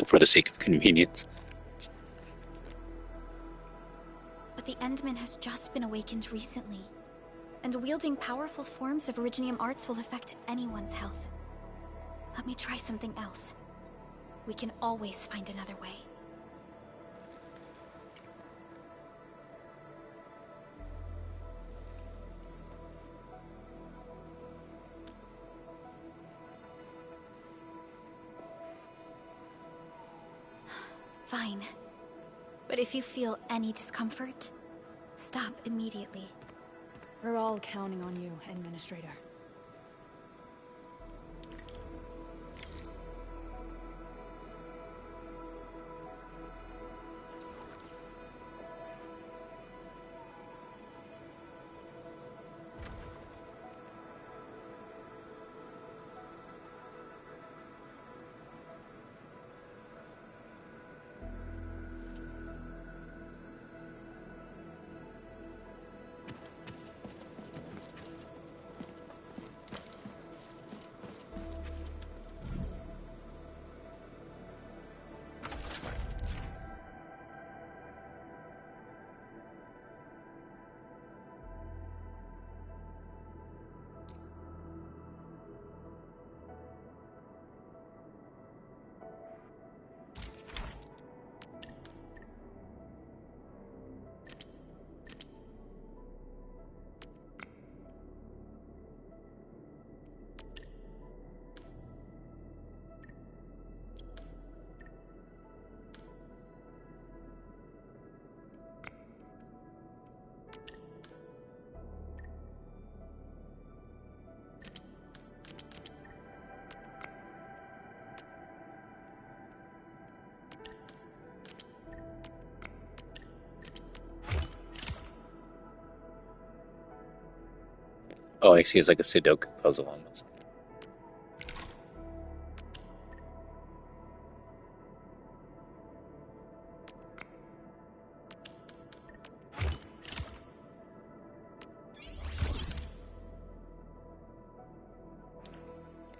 for the sake of convenience. But the Endman has just been awakened recently, and wielding powerful forms of Originium arts will affect anyone's health. Let me try something else. We can always find another way. Fine. But if you feel any discomfort, stop immediately. We're all counting on you, Administrator. Oh, I see. It's like a Sudoku puzzle almost.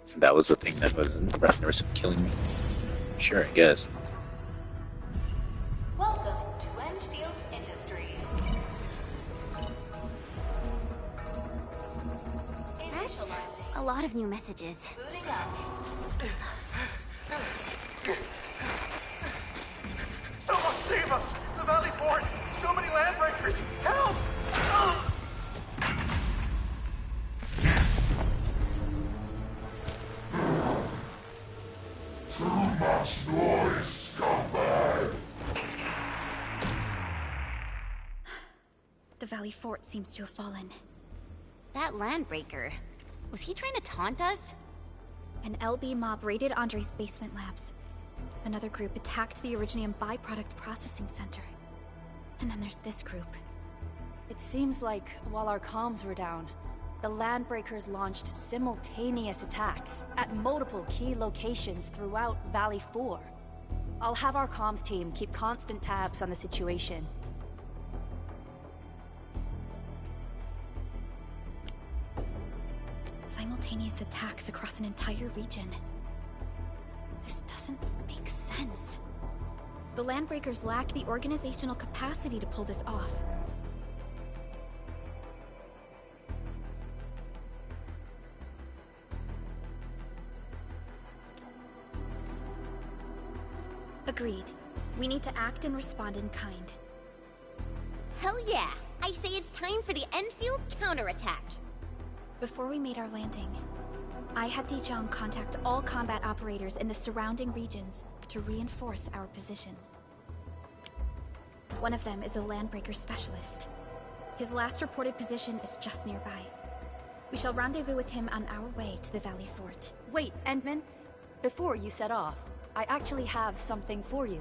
So that was the thing that was in the risk of killing me. Sure, I guess. Welcome to Endfield Industries. That's a lot of new messages. Booting up. Someone save us! The Valley Fort! So many landbreakers! Help! Too much noise, scumbag! Valley Fort seems to have fallen. That landbreaker. Was he trying to taunt us? An LB mob raided Andre's basement labs. Another group attacked the Originium byproduct processing center. And then there's this group. It seems like while our comms were down, the Landbreakers launched simultaneous attacks at multiple key locations throughout Valley 4. I'll have our comms team keep constant tabs on the situation. Simultaneous attacks across an entire region. This doesn't make sense. The Landbreakers lack the organizational capacity to pull this off. Agreed. We need to act and respond in kind. Hell yeah! I say it's time for the Endfield counterattack. Before we made our landing, I had Dijong contact all combat operators in the surrounding regions to reinforce our position. One of them is a Landbreaker specialist. His last reported position is just nearby. We shall rendezvous with him on our way to the Valley Fort. Wait, Endman. Before you set off, I actually have something for you.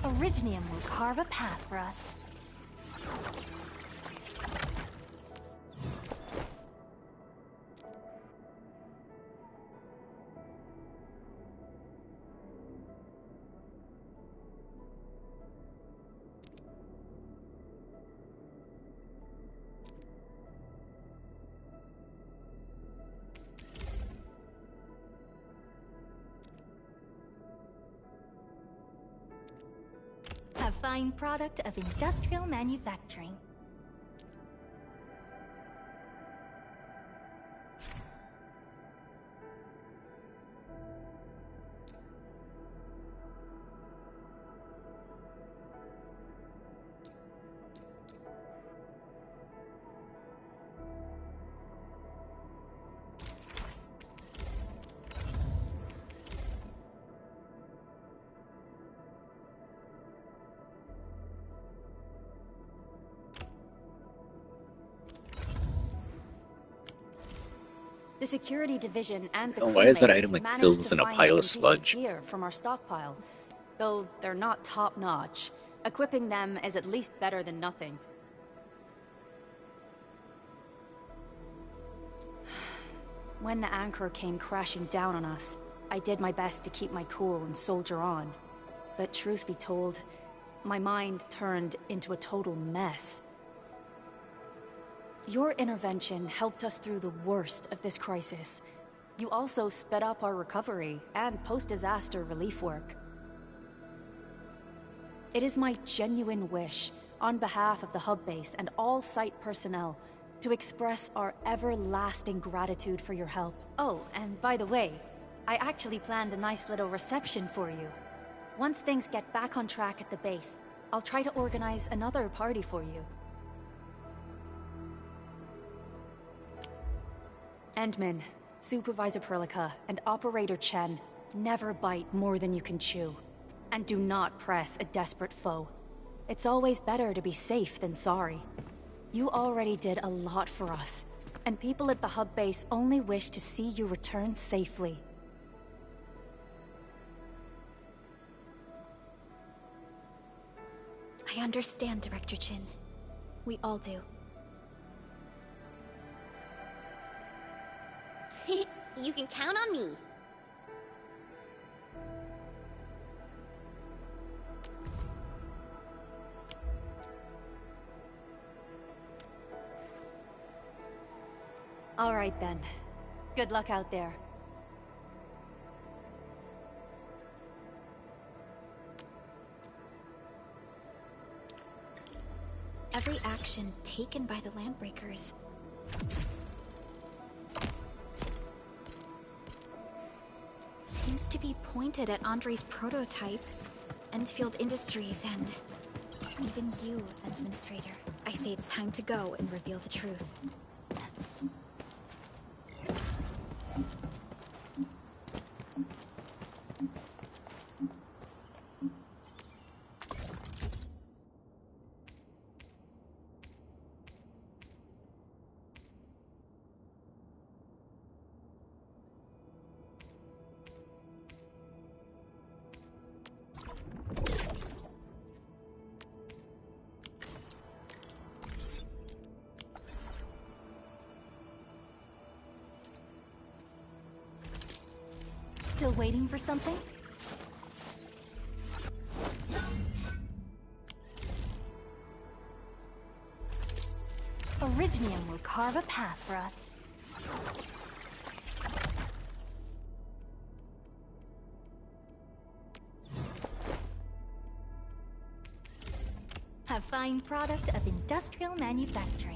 Originium will carve a path for us. A fine product of industrial manufacturing. The security division and the Why is that crewmates item like managed pills to in a find pile some of pieces sludge? gear from our stockpile, though they're not top-notch. Equipping them is at least better than nothing. When the anchor came crashing down on us, I did my best to keep my cool and soldier on. But truth be told, my mind turned into a total mess. Your intervention helped us through the worst of this crisis. You also sped up our recovery and post-disaster relief work. It is my genuine wish, on behalf of the hub base and all site personnel, to express our everlasting gratitude for your help. Oh, and by the way, I actually planned a nice little reception for you. Once things get back on track at the base, I'll try to organize another party for you. Endman, Supervisor Perlica, and Operator Chen, never bite more than you can chew. And do not press a desperate foe. It's always better to be safe than sorry. You already did a lot for us, and people at the hub base only wish to see you return safely. I understand, Director Chin. We all do. You can count on me. All right then. Good luck out there. Every action taken by the Landbreakers seems to be pointed at Andre's prototype, Endfield Industries, and even you, Administrator. I say it's time to go and reveal the truth. Still waiting for something? Originium will carve a path for us. A fine product of industrial manufacturing.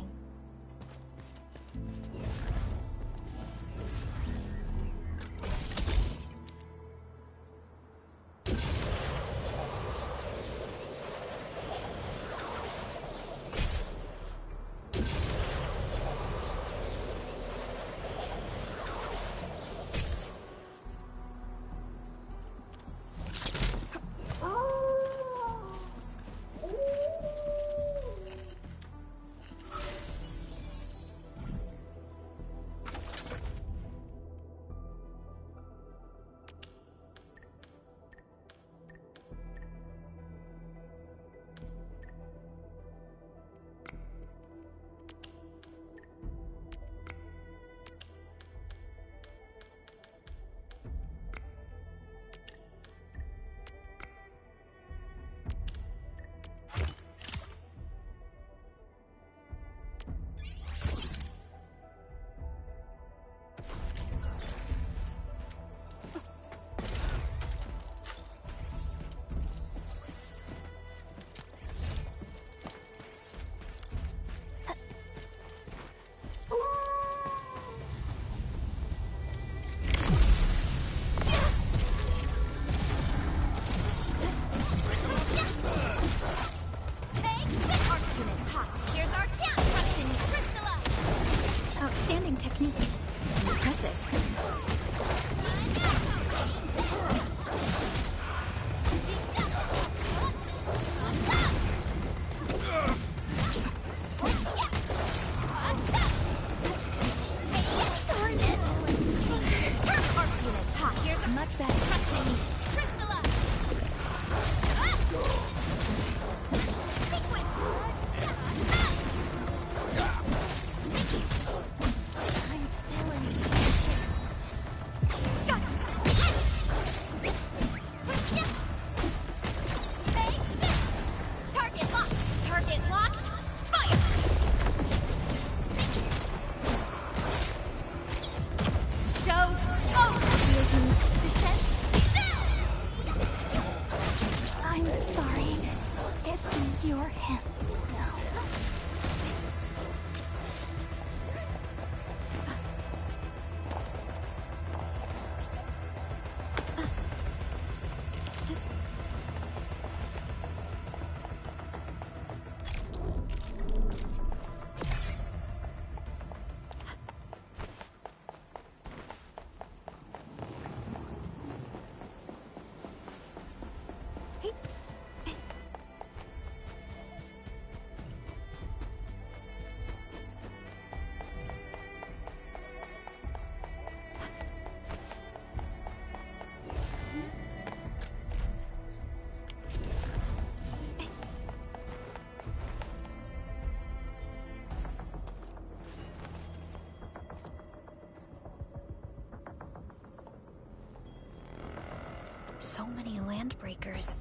So many landbreakers.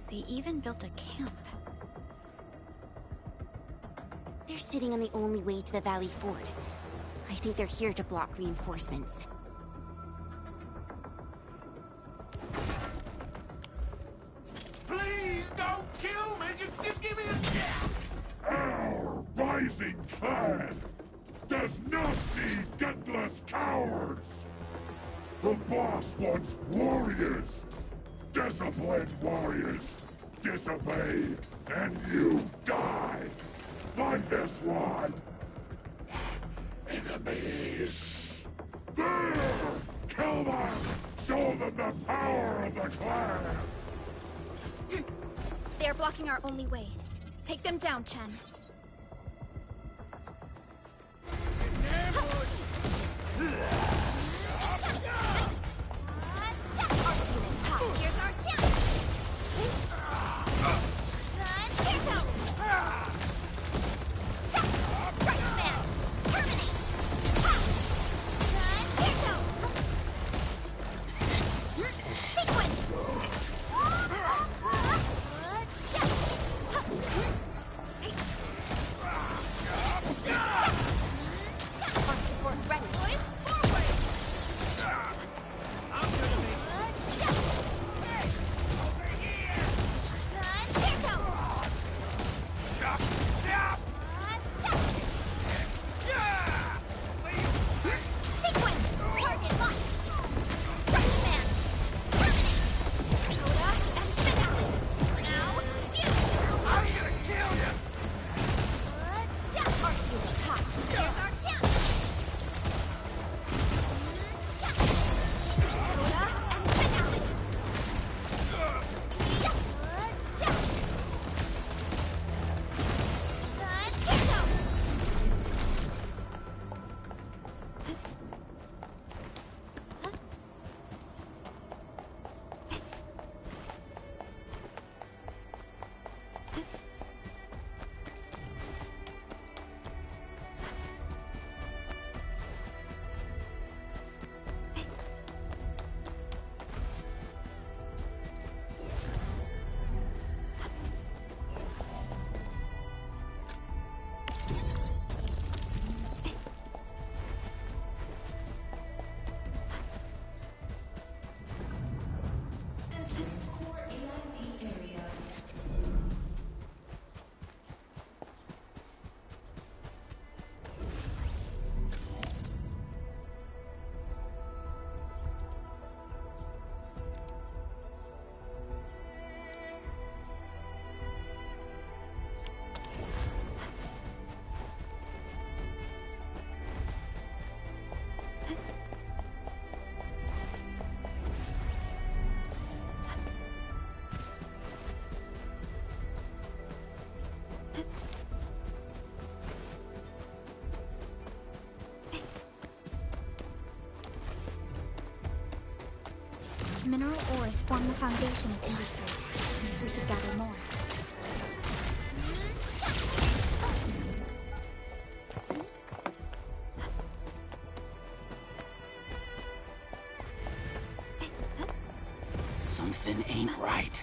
They even built a camp. They're sitting on the only way to the Valley Ford. I think they're here to block reinforcements. Please don't kill me! Just give me a chance! Our rising clan does not need gutless cowards! The boss wants warriors! Disciplined warriors! Disobey, and you die! Like this one! Enemies! There! Kill them! Show them the power of the clan! They are blocking our only way. Take them down, Chen. Here's our chance! Spider-Man! Terminate! Sequence! Mineral ores form the foundation of industry. We should gather more. Something ain't right.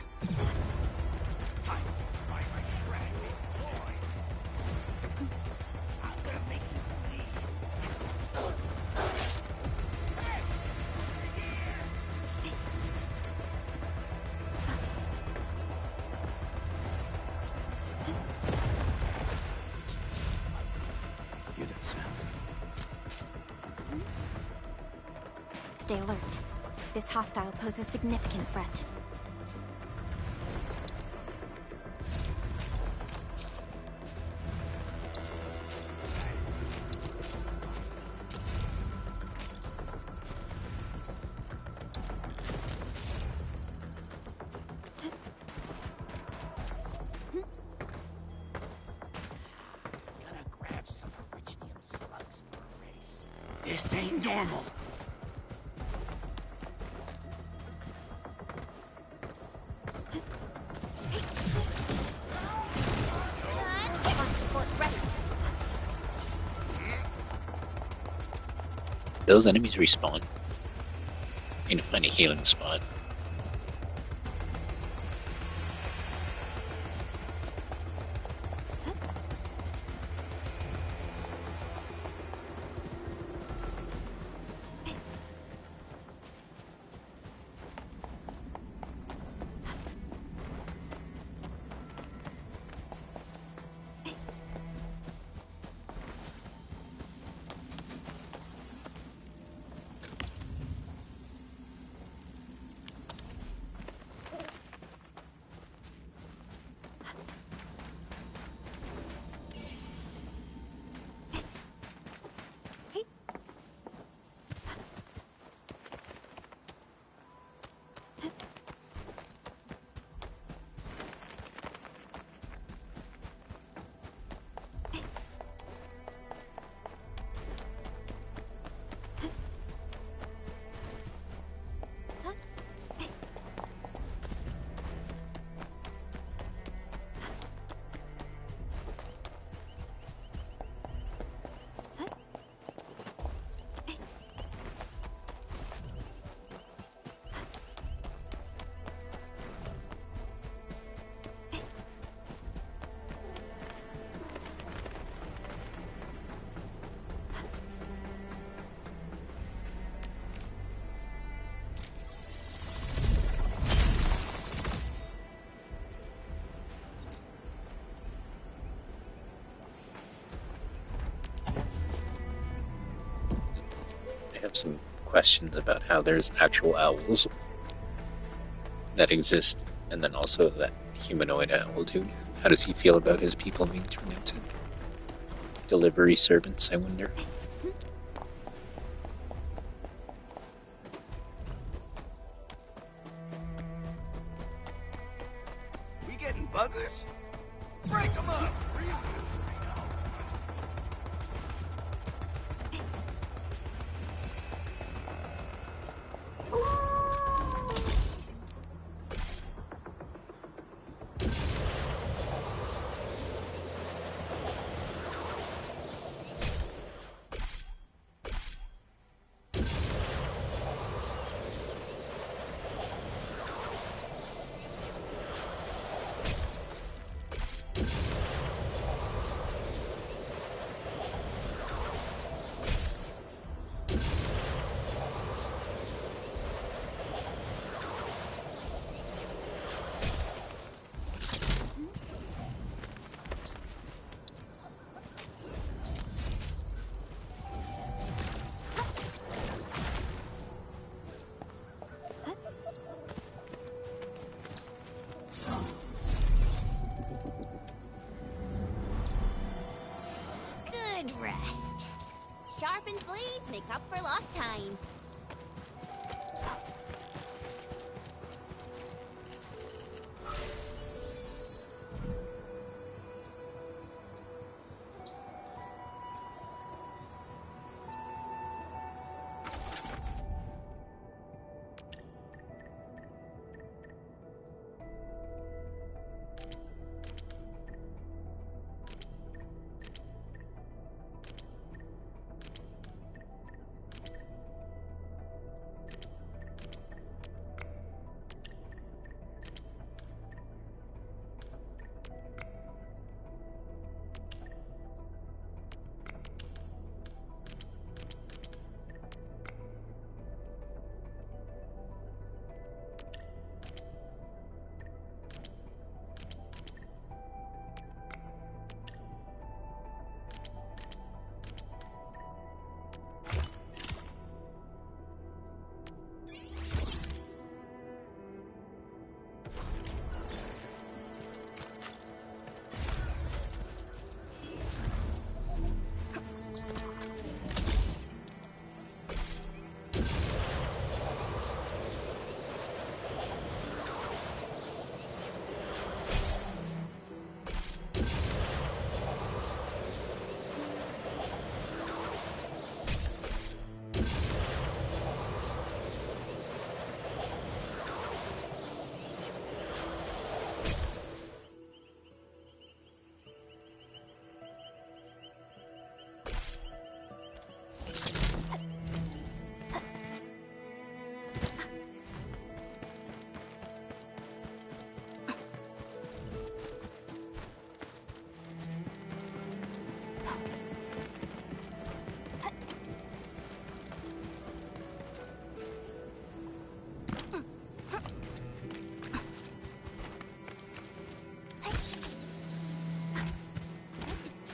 Stay alert. This hostile poses significant threat. Gonna grab some originium slugs for a race. This ain't normal. Those enemies respawn. Need to find a healing spot. have some questions about how there's actual owls that exist, and then also that humanoid owl dude. How does he feel about his people being turned into delivery servants, I wonder? We getting buggers? Break them up! Good rest. Sharpened blades make up for lost time.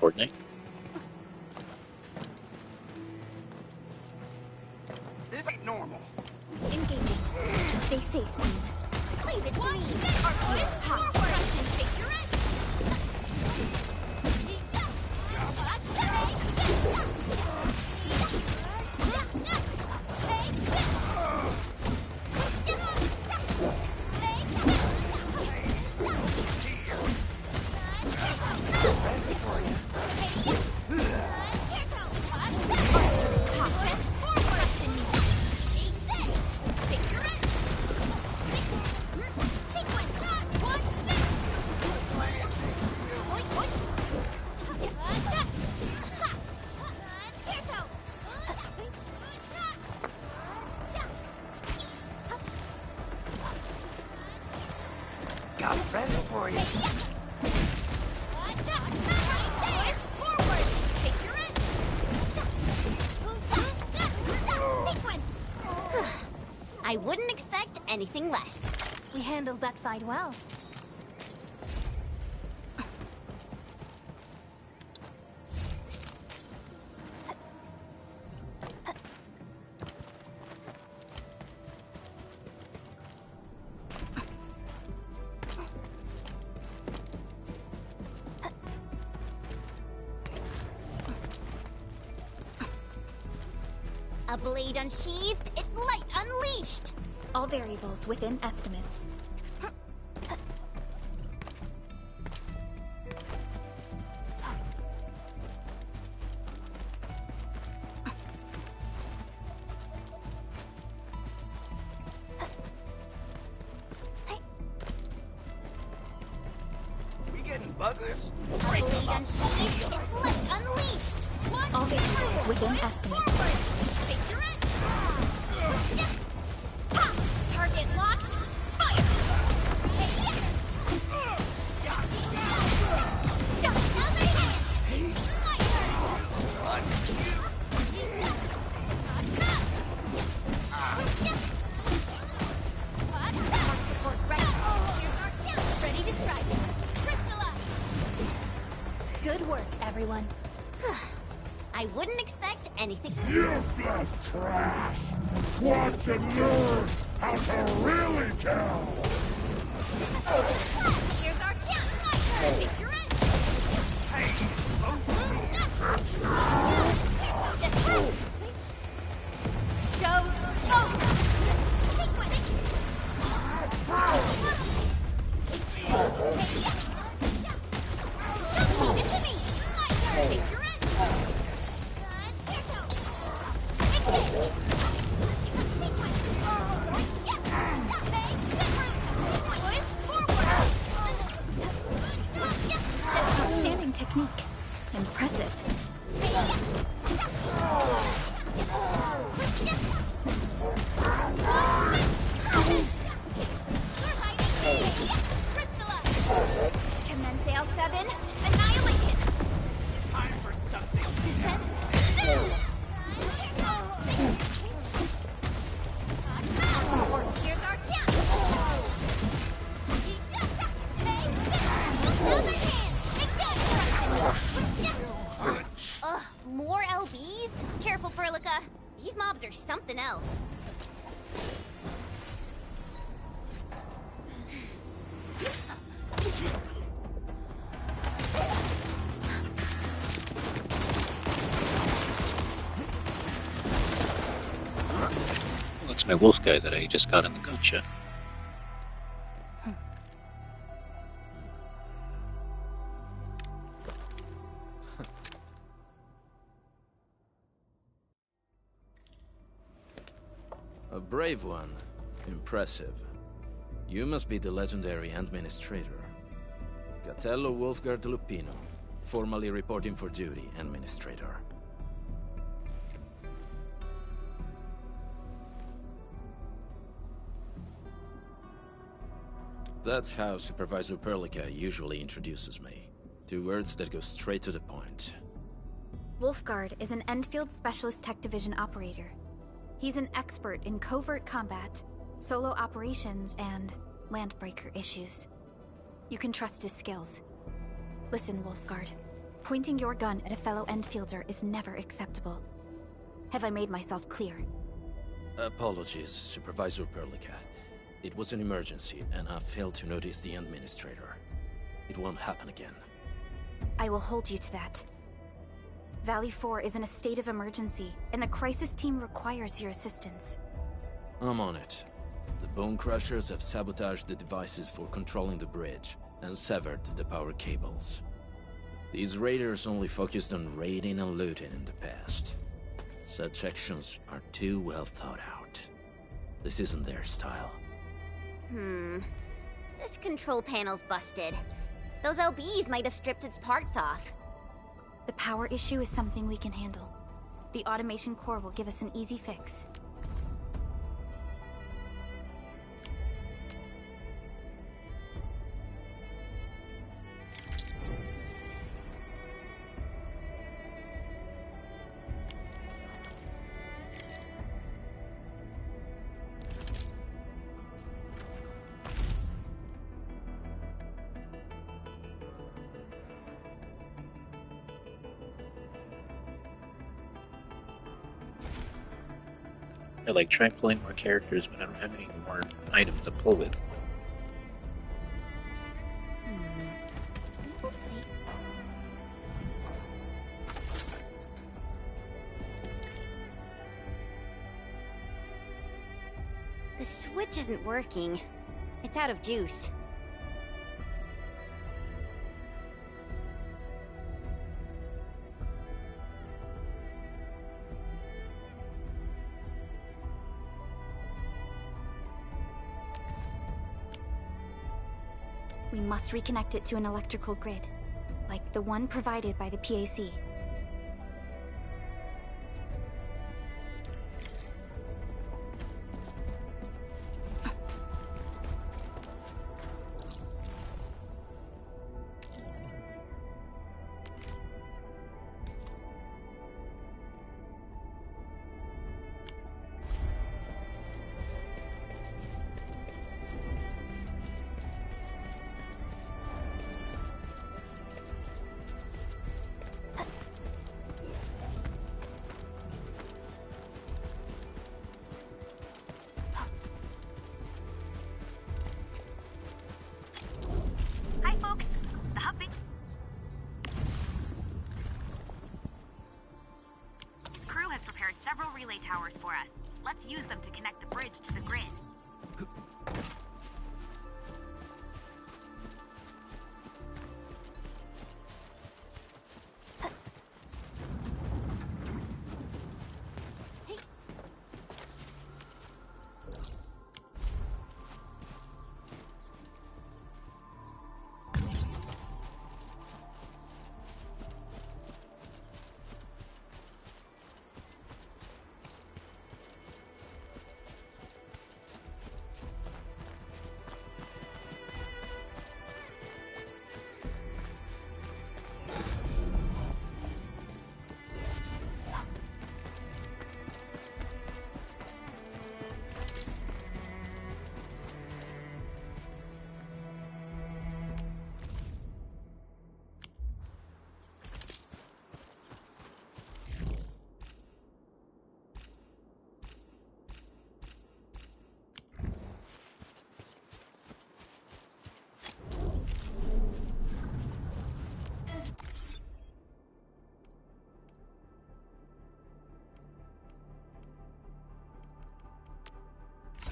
Fortnite? This ain't normal. Engaging. Stay safe, team. Leave it to me. Arknight, hot. Preston, take your rest. Got a present for you. I wouldn't expect anything less. We handled that fight well. A blade unsheathed, its light unleashed! All variables within estimates. We getting buggers? A blade unsheathed, its light unleashed! All variables within estimates. Target locked. Fire! Ready to strike. Crystallize. Good work, everyone. I wouldn't expect anything. Useless trash! Watch and learn how to really kill! Here's our chance. Take your end. Show over. Leave it to me. Take your end. Outstanding technique. Impressive. Commence L7. Annihilation. Time for something. Descent. Here's our chance. Ugh, more LBs? Careful, Furlica. These mobs are something else. That's my wolf guy that I just got in the gotcha. A brave one. Impressive. You must be the legendary administrator. Catello Wolfgard Lupino, formally reporting for duty, administrator. That's how Supervisor Perlica usually introduces me. 2 words that go straight to the point. Wolfgard is an Endfield Specialist Tech Division operator. He's an expert in covert combat, solo operations, and landbreaker issues. You can trust his skills. Listen, Wolfgard. Pointing your gun at a fellow Endfielder is never acceptable. Have I made myself clear? Apologies, Supervisor Perlica. It was an emergency, and I failed to notice the administrator. It won't happen again. I will hold you to that. Valley 4 is in a state of emergency, and the crisis team requires your assistance. I'm on it. The Bone Crushers have sabotaged the devices for controlling the bridge, and severed the power cables. These raiders only focused on raiding and looting in the past. Such actions are too well thought out. This isn't their style. This control panel's busted. Those LBs might have stripped its parts off. The power issue is something we can handle. The automation core will give us an easy fix. I like try pulling more characters, but I don't have any more items to pull with. People see. The switch isn't working. It's out of juice. We must reconnect it to an electrical grid, like the one provided by the PAC. Hi, folks. The hub. Crew has prepared several relay towers for us. Let's use them to connect the bridge to the grid.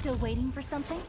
Still waiting for something?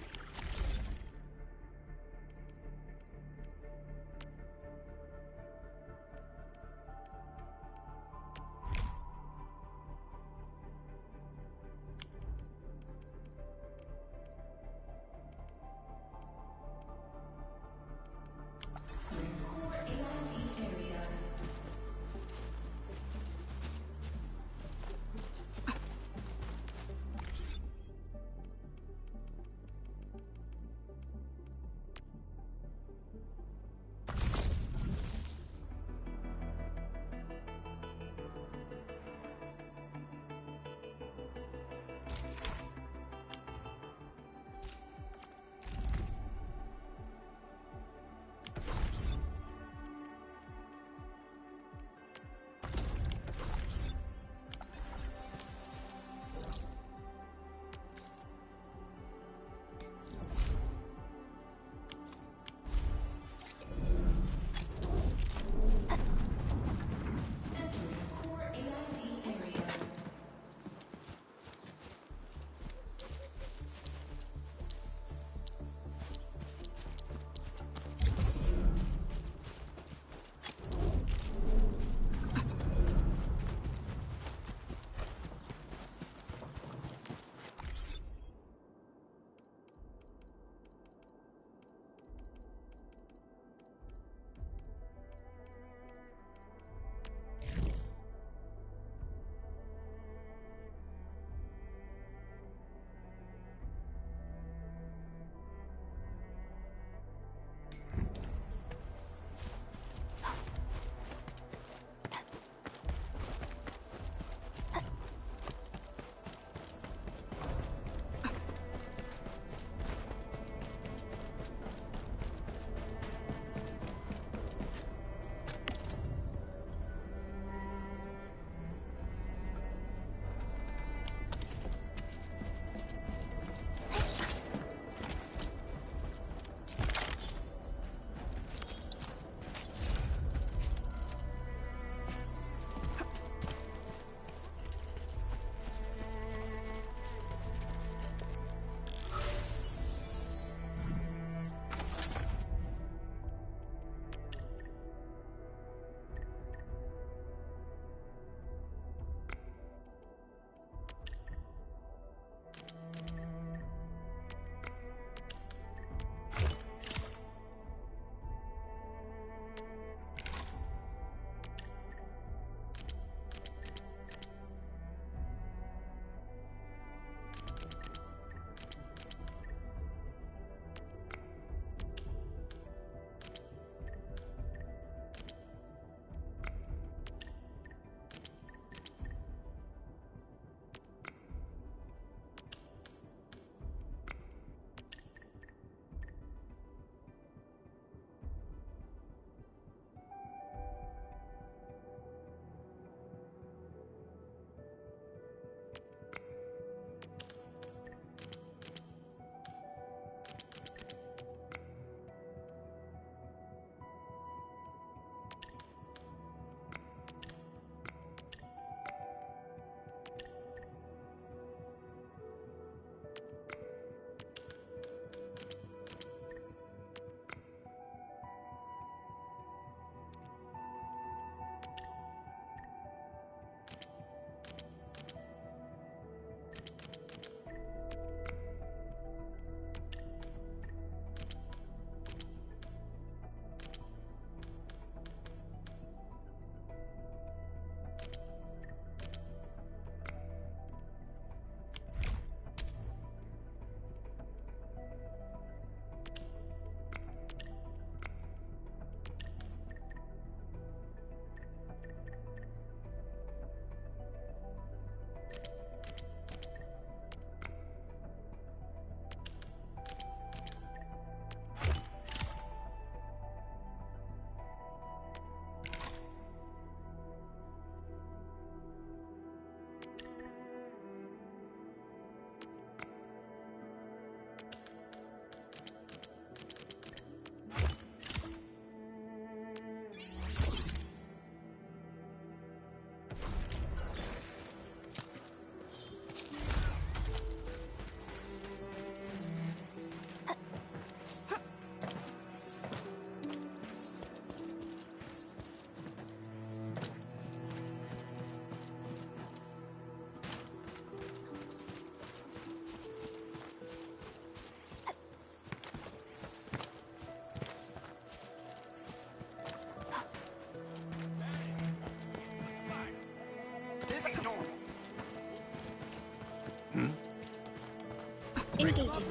Engaging.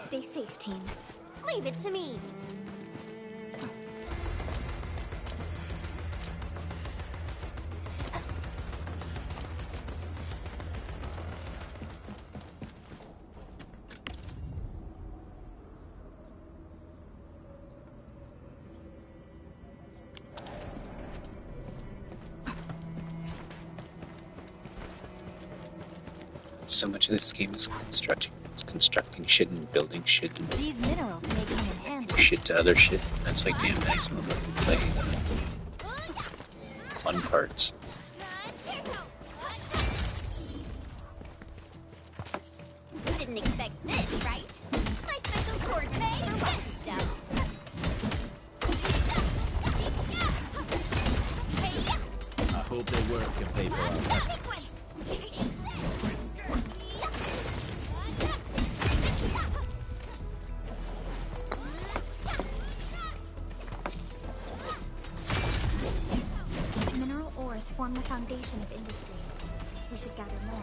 Stay safe, team. Leave it to me. So much of this game is constructing shit and building shit and These minerals make them enhanced. shit to other shit. That's like the maximum of play. Fun parts. Didn't expect this, right? My special sword made this stuff. I hope their work can pay for our efforts. Mineral ores form the foundation of industry. We should gather more.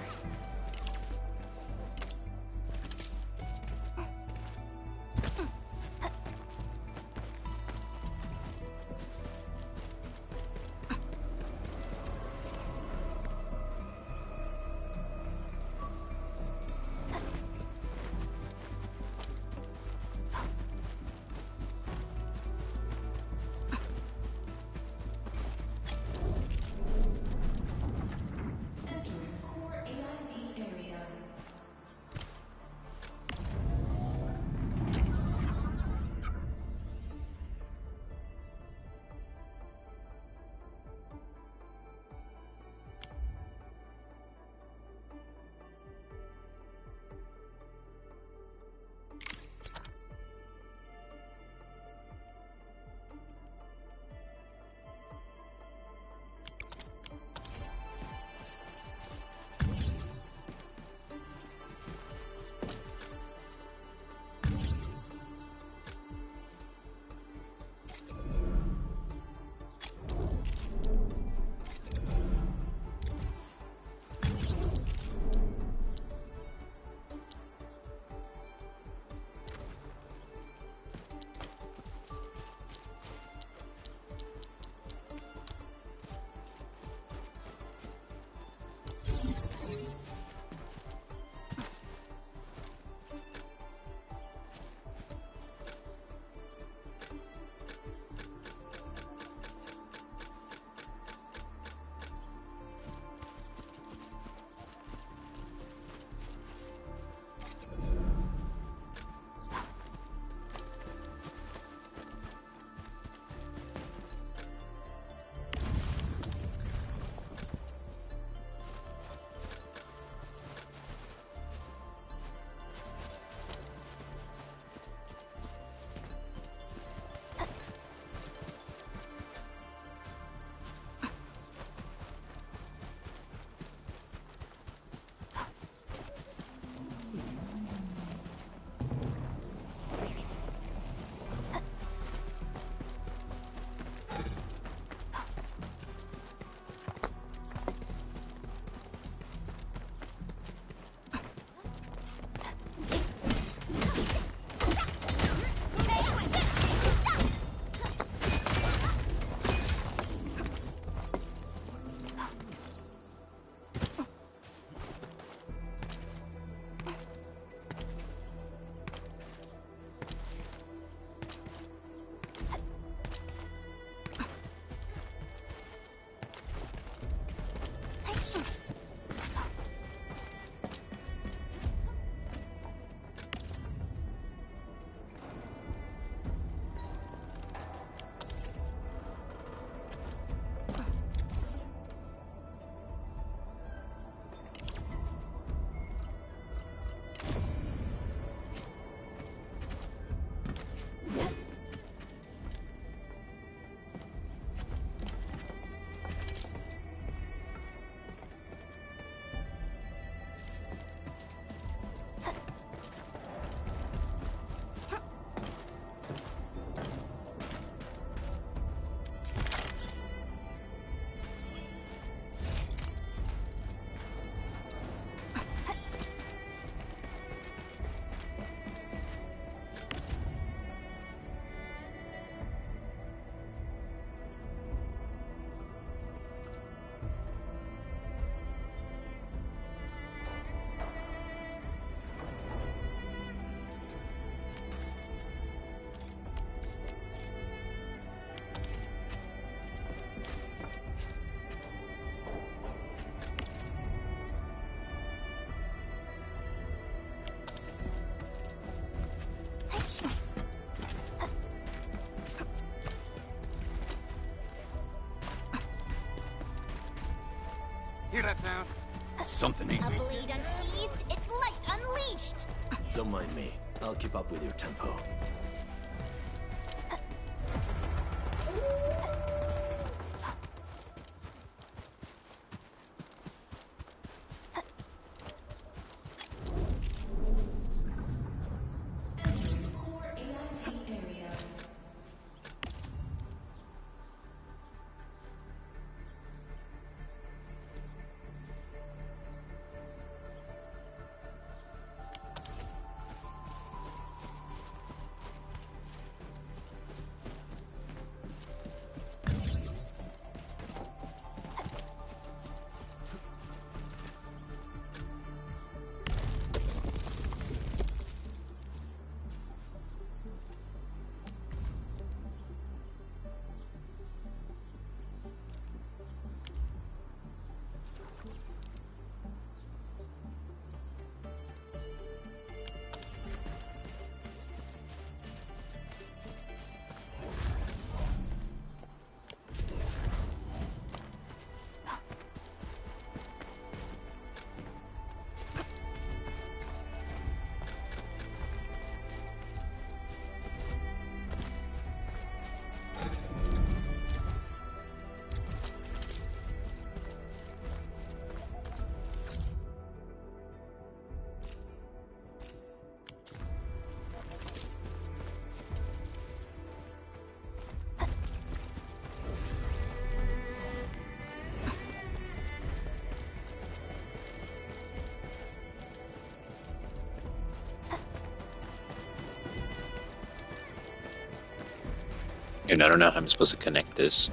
Hear that sound? Something ain't A me. blade unsheathed, it's light unleashed! Don't mind me. I'll keep up with your tempo. And I don't know how I'm supposed to connect this.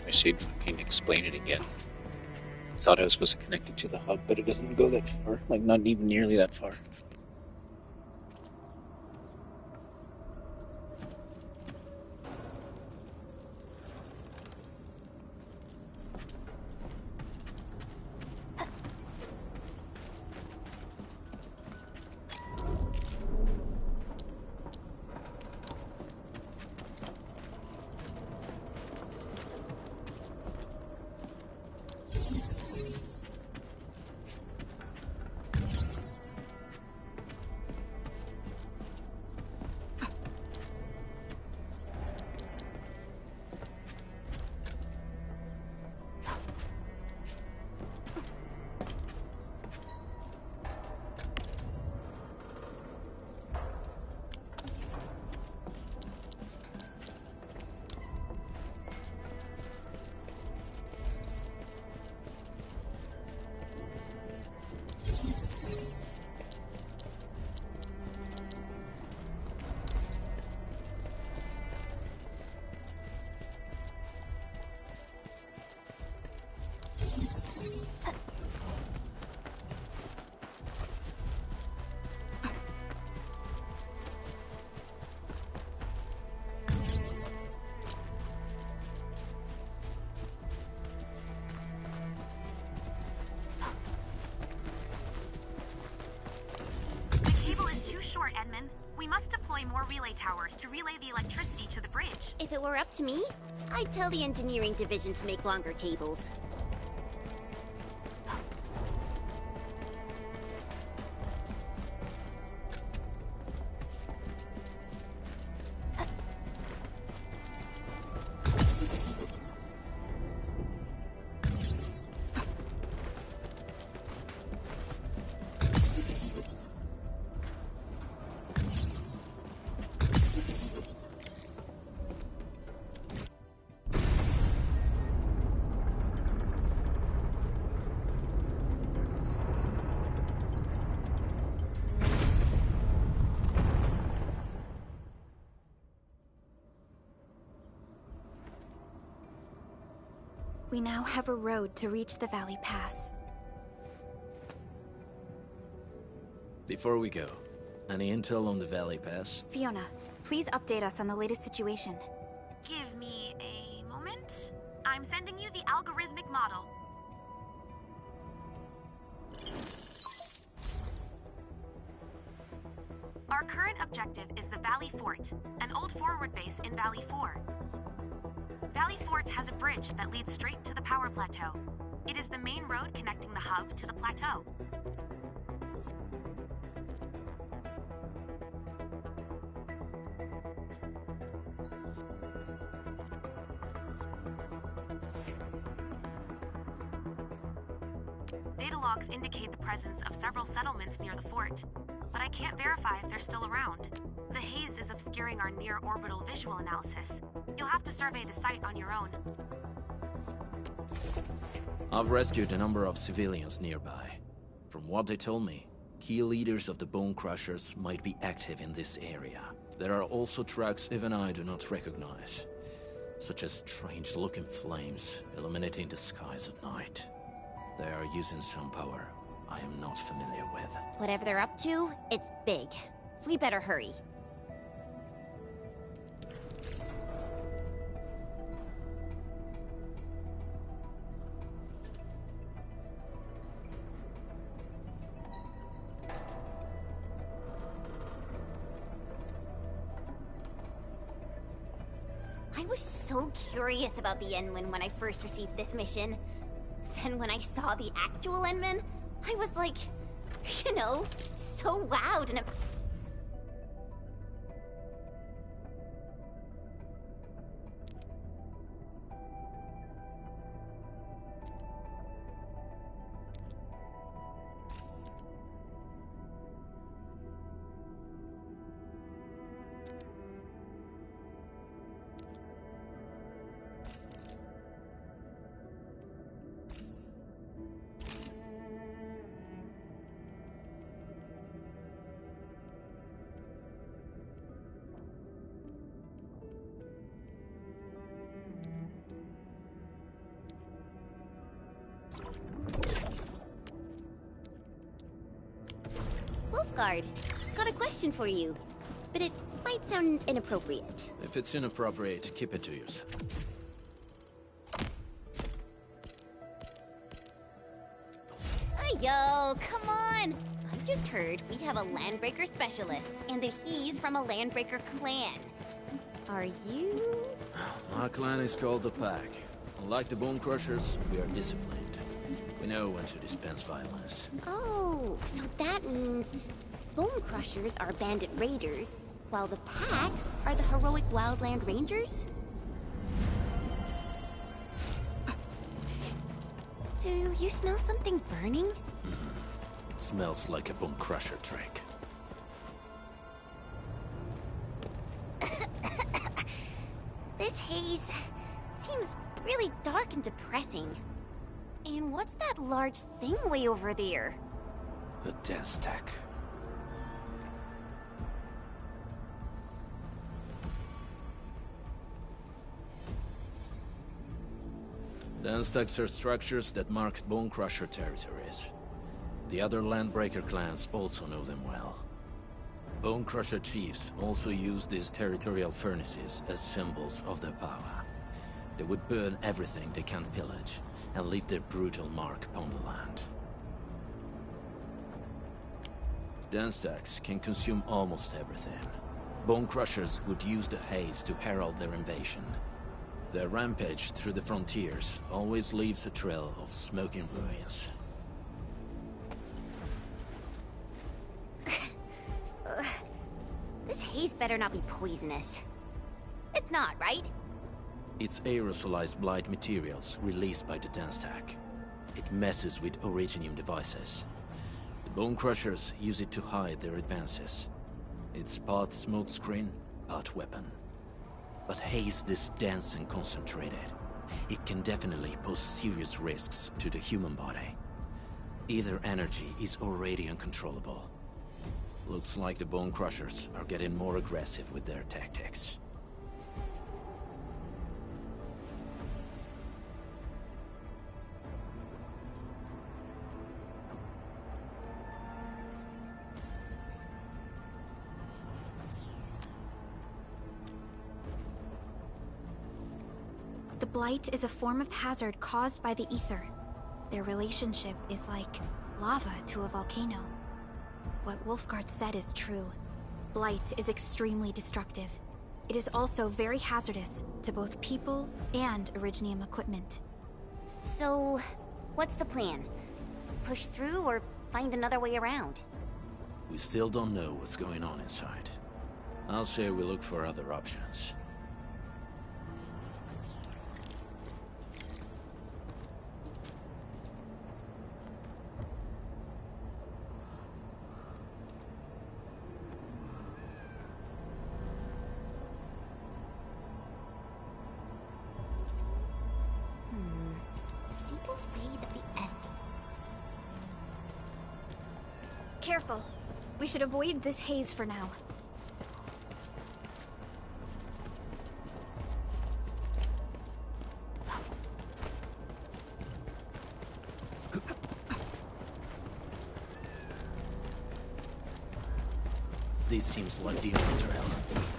I should fucking explain it again. I thought I was supposed to connect it to the hub, but it doesn't go that far. Like, not even nearly that far. We must deploy more relay towers to relay the electricity to the bridge. If it were up to me, I'd tell the engineering division to make longer cables. We now have a road to reach the Valley Pass. Before we go, any intel on the Valley Pass? Fiona, please update us on the latest situation. Give me a moment. I'm sending you the algorithmic model. Our current objective is the Valley Fort, an old fort forward base in Valley 4. Valley Fort has a bridge that leads straight to the power plateau. It is the main road connecting the hub to the plateau. Data logs indicate the presence of several settlements near the fort, but I can't verify if they're still around. The haze is obscuring our near-orbital visual analysis. You'll have to survey the site on your own. I've rescued a number of civilians nearby. From what they told me, key leaders of the Bone Crushers might be active in this area. There are also tracks even I do not recognize, such as strange-looking flames illuminating the skies at night. They are using some power I am not familiar with. Whatever they're up to, it's big. We better hurry. I was so curious about the Endman when I first received this mission. Then when I saw the actual Endman, I was like, you know, so wowed and... Wolfguard, got a question for you, but it might sound inappropriate. If it's inappropriate, keep it to yourself. Yo, come on! I just heard we have a Landbreaker specialist, and that he's from a Landbreaker clan. Are you? My clan is called the Pack. Unlike the Bone Crushers, we are disciplined. We know when to dispense violence. Oh, so that means Bone Crushers are bandit raiders, while the Pack are the heroic Wildland Rangers? Do you smell something burning? Smells like a Bone Crusher trick. This haze seems really dark and depressing. And what's that large thing way over there? A death stack. Death stacks are structures that mark Bone Crusher territories. The other Landbreaker clans also know them well. Bone Crusher chiefs also use these territorial furnaces as symbols of their power. They would burn everything they can pillage, and leave their brutal mark upon the land. Dance stacks can consume almost everything. Bone Crushers would use the haze to herald their invasion. Their rampage through the frontiers always leaves a trail of smoking ruins. This haze better not be poisonous. It's not, right? It's aerosolized blight materials released by the dance stack. It messes with Originium devices. The Bone Crushers use it to hide their advances. It's part smokescreen, part weapon. But haze this dense and concentrated. It can definitely pose serious risks to the human body. Either energy is already uncontrollable. Looks like the Bone Crushers are getting more aggressive with their tactics. The Blight is a form of hazard caused by the ether. Their relationship is like lava to a volcano. What Wolfguard said is true. Blight is extremely destructive. It is also very hazardous to both people and Originium equipment. So, what's the plan? Push through or find another way around? We still don't know what's going on inside. I'll say we look for other options. People say that the S... Careful. We should avoid this haze for now. This seems like the only trail.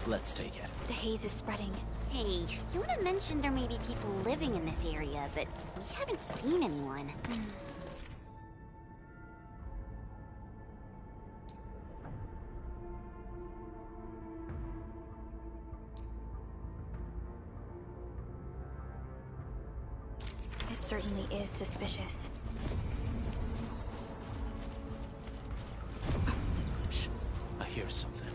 Let's take it. The haze is spreading. Hey, Fiona mentioned there may be people living in this area, but we haven't seen anyone. It certainly is suspicious. Shh. I hear something.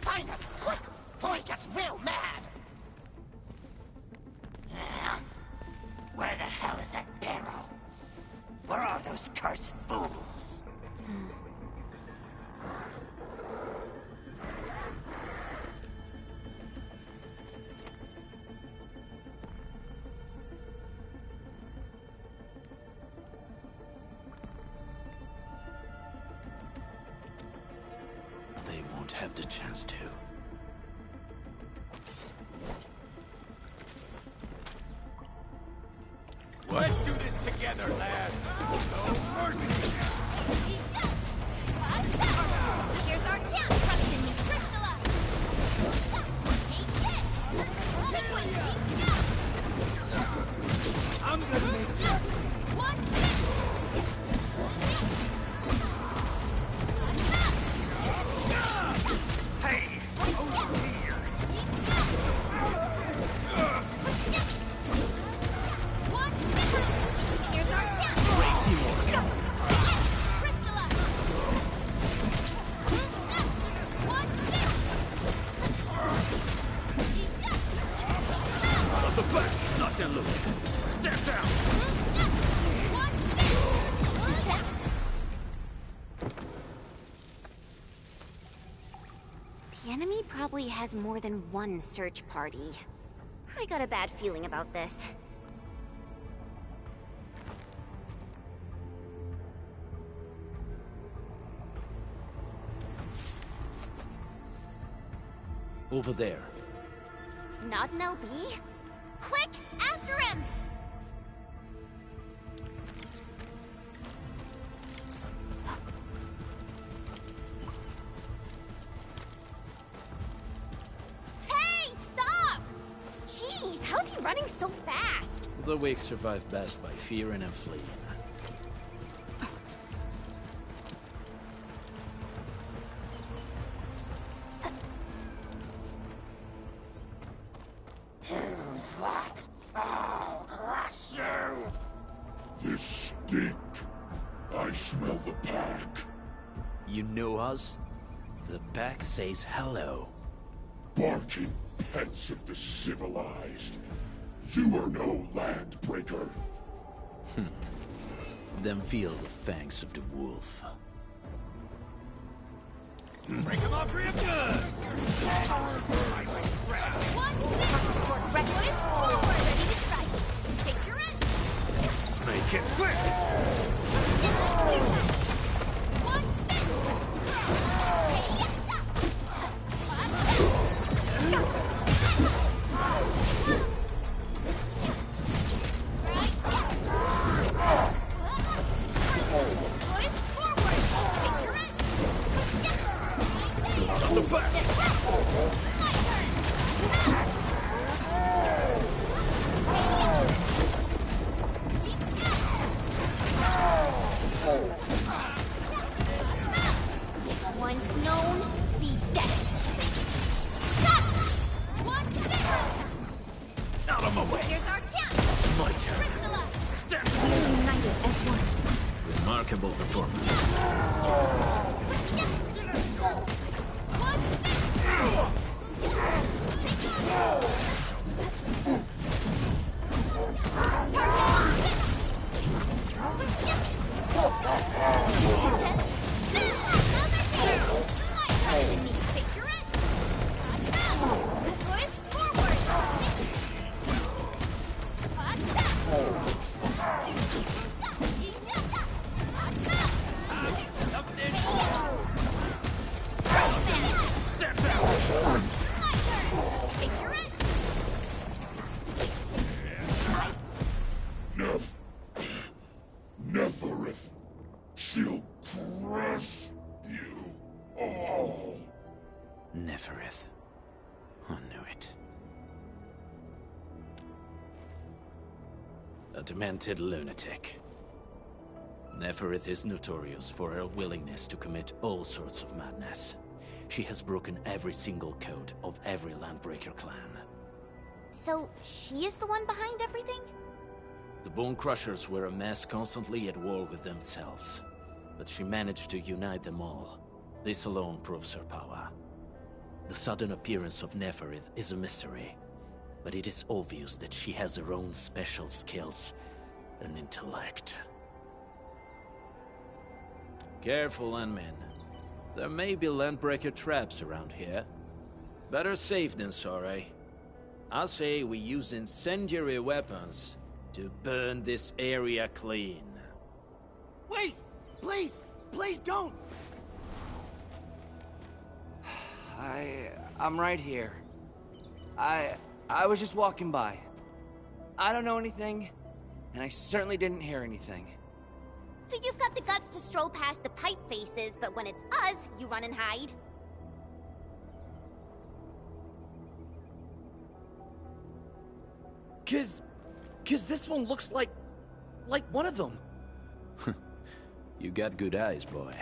Find him, quick, before he gets real mad! Where the hell is that barrel? Where are those cursed fools? They won't have the chance to. Let's do this together, lads! No mercy! Here's our chance, trust in me, crystallize! Take this! Liquid! I'm gonna make Hey! Over here! Here's our chance! Great teamwork! Out of the back! Not that look! Step down! The enemy probably has more than one search party. I got a bad feeling about this. Over there. Not an LB? Quick, after him! Hey, stop! Jeez, how's he running so fast? The weak survive best by fearing and fleeing. Who's that? I'll crush you! This stink. I smell the pack. You know us? The pack says hello. Barking pets of the civilized. You are no landbreaker. Then feel the fangs of the wolf. Break him up real good! Support reckless, forward, ready to strike. Take your end. Make it quick! Out of the back! Once known, Neferith. I knew it. A demented lunatic. Neferith is notorious for her willingness to commit all sorts of madness. She has broken every single code of every Landbreaker clan. So, she is the one behind everything? The Bone Crushers were a mess constantly at war with themselves. But she managed to unite them all. This alone proves her power. The sudden appearance of Neferith is a mystery. But it is obvious that she has her own special skills and intellect. Careful, Landmen. There may be Landbreaker traps around here. Better safe than sorry. I say we use incendiary weapons to burn this area clean. Wait! Please! Please don't! I'm right here. I was just walking by. I don't know anything, and I certainly didn't hear anything. So you've got the guts to stroll past the pipe faces, but when it's us, you run and hide? Cause this one looks like one of them. You got good eyes, boy.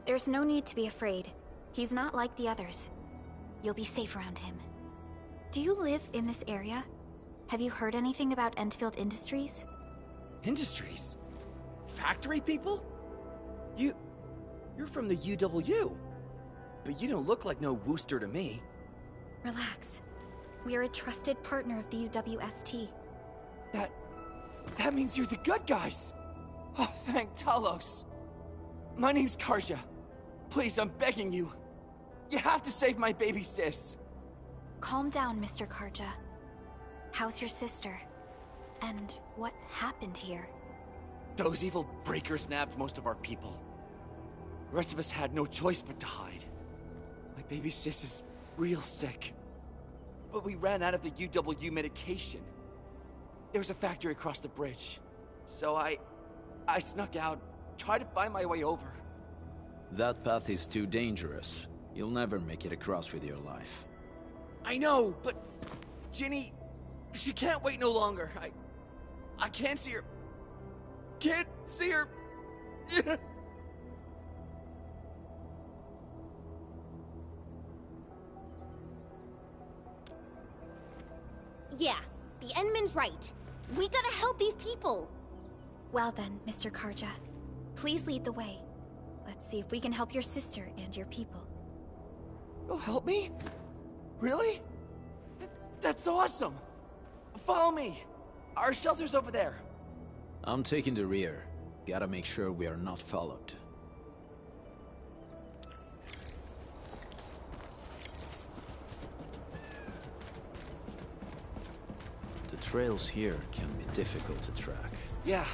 There's no need to be afraid. He's not like the others. You'll be safe around him. Do you live in this area? Have you heard anything about Endfield Industries? Industries? Factory people? You're from the UW. But you don't look like no Wooster to me. Relax. We are a trusted partner of the UWST. That means you're the good guys! Oh, thank Talos. My name's Karja. Please, I'm begging you. You have to save my baby sis. Calm down, Mr. Karja. How's your sister? And what happened here? Those evil breakers nabbed most of our people. The rest of us had no choice but to hide. My baby sis is real sick. But we ran out of the UW medication. There was a factory across the bridge. So I snuck out, tried to find my way over. That path is too dangerous. You'll never make it across with your life. I know, but Ginny, she can't wait no longer. I can't see her. Can't see her. Yeah, the Endman's right. We gotta help these people. Well then, Mr. Karja. Please lead the way. Let's see if we can help your sister and your people. You'll help me? Really? That's awesome! Follow me! Our shelter's over there. I'm taking the rear. Gotta make sure we are not followed. The trails here can be difficult to track. Yeah.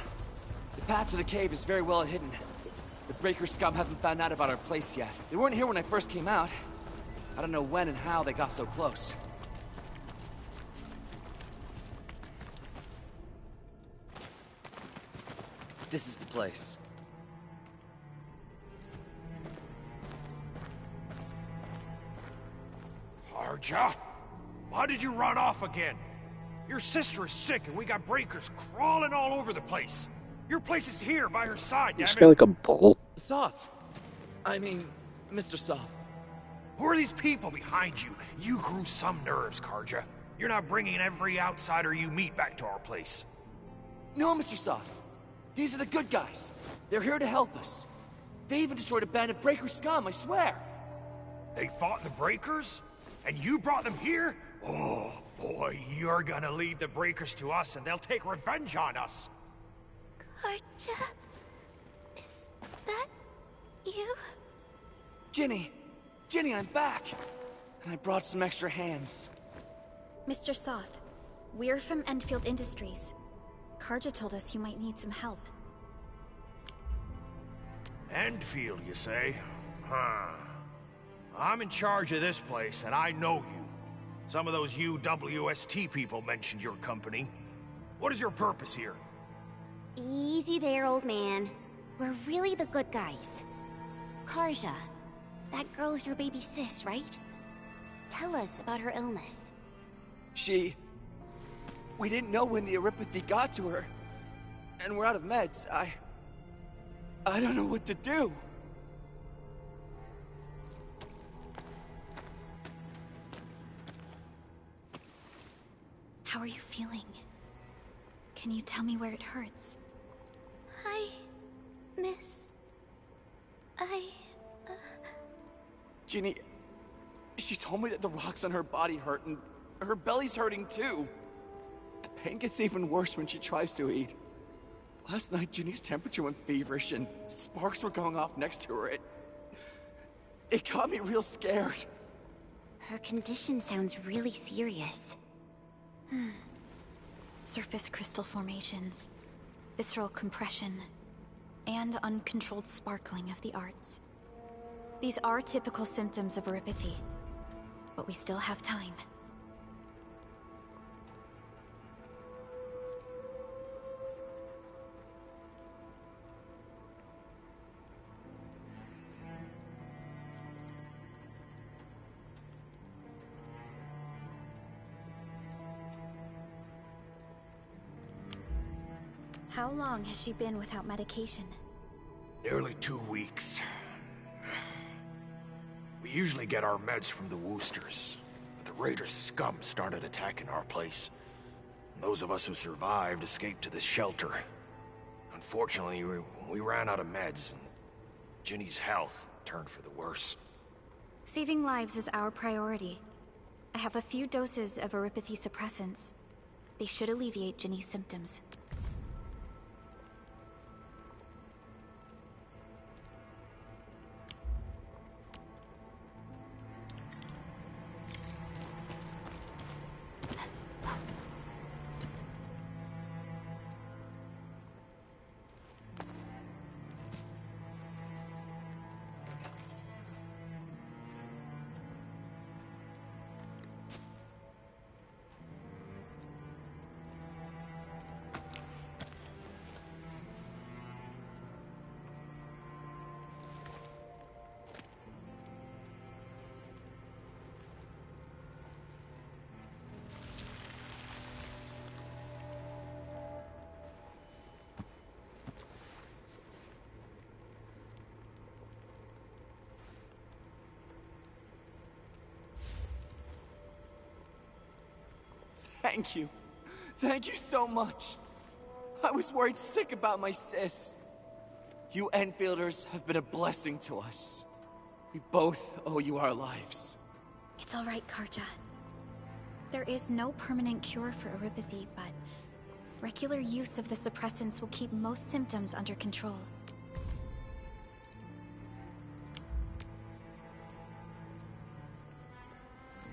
The path to the cave is very well hidden. The Breaker scum haven't found out about our place yet. They weren't here when I first came out. I don't know when and how they got so close. This is the place. Karja? Why did you run off again? Your sister is sick and we got breakers crawling all over the place. Your place is here by her side, damn You it. smell like a bull. Soth. I mean, Mr. Soth. Who are these people behind you? You grew some nerves, Karja. You're not bringing every outsider you meet back to our place. No, Mr. Soth. These are the good guys. They're here to help us. They even destroyed a band of Breaker scum, I swear. They fought the breakers? And you brought them here? Oh, boy, you're gonna lead the breakers to us and they'll take revenge on us. Karja? Is that you? Ginny! Ginny, I'm back! And I brought some extra hands. Mr. Soth, we're from Endfield Industries. Karja told us you might need some help. Endfield, you say? Huh. I'm in charge of this place, and I know you. Some of those UWST people mentioned your company. What is your purpose here? Easy there, old man. We're really the good guys. Karja, that girl's your baby sis, right? Tell us about her illness. We didn't know when the Eurypathy got to her. And we're out of meds. I don't know what to do. How are you feeling? Can you tell me where it hurts? Hi, miss. Ginny, she told me that the rocks on her body hurt and her belly's hurting too. The pain gets even worse when she tries to eat. Last night, Ginny's temperature went feverish and sparks were going off next to her. It got me real scared. Her condition sounds really serious. Surface crystal formations, visceral compression, and uncontrolled sparkling of the arts. These are typical symptoms of Eurypathy, but we still have time. How long has she been without medication? Nearly 2 weeks. We usually get our meds from the Woosters, but the Raiders' scum started attacking our place. And those of us who survived escaped to this shelter. Unfortunately, we ran out of meds, and Ginny's health turned for the worse. Saving lives is our priority. I have a few doses of Eurypathy suppressants. They should alleviate Ginny's symptoms. Thank you. Thank you so much. I was worried sick about my sis. You Enfielders have been a blessing to us. We both owe you our lives. It's all right, Karja. There is no permanent cure for Eurypathy, but regular use of the suppressants will keep most symptoms under control.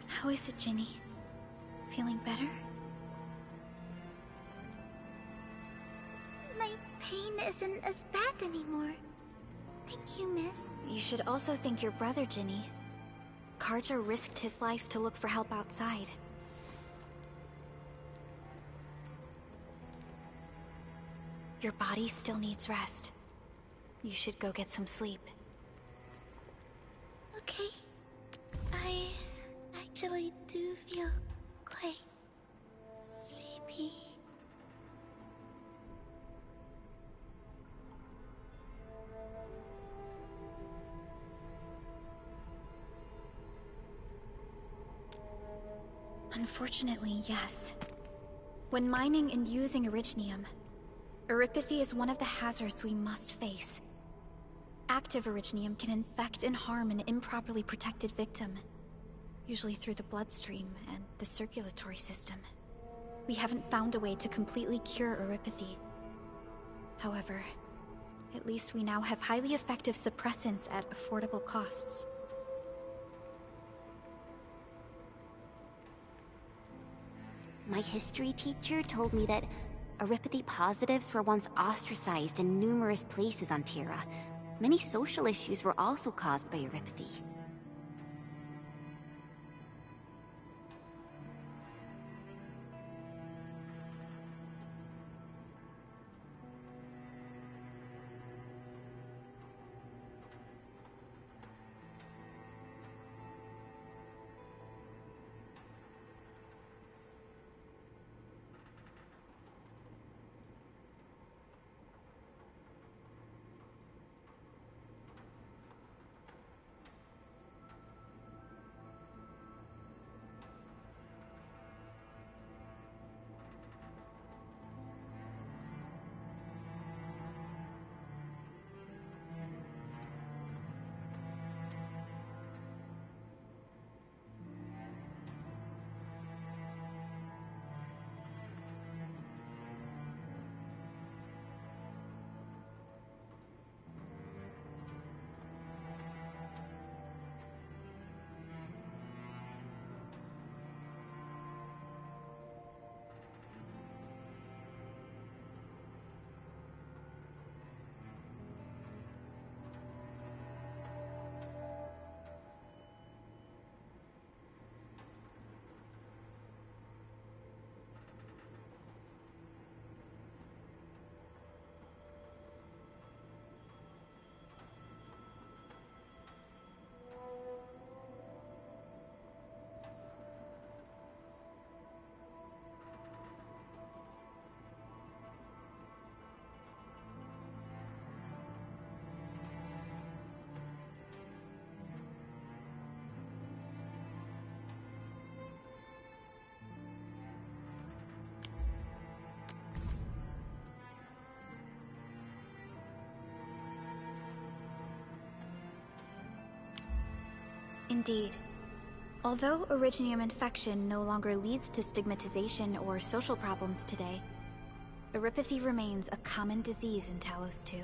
How is it, Ginny? Feeling better? My pain isn't as bad anymore. Thank you, miss. You should also thank your brother, Ginny. Karja risked his life to look for help outside. Your body still needs rest. You should go get some sleep. Okay. I actually do feel quite sleepy. Unfortunately, yes. When mining and using Originium, Eurypathy is one of the hazards we must face. Active Originium can infect and harm an improperly protected victim, usually through the bloodstream and the circulatory system. We haven't found a way to completely cure Eurypathy. However, at least we now have highly effective suppressants at affordable costs. My history teacher told me that Eurypathy positives were once ostracized in numerous places on Terra. Many social issues were also caused by Eurypathy. Indeed. Although Originium infection no longer leads to stigmatization or social problems today, Eripathy remains a common disease in Talos 2.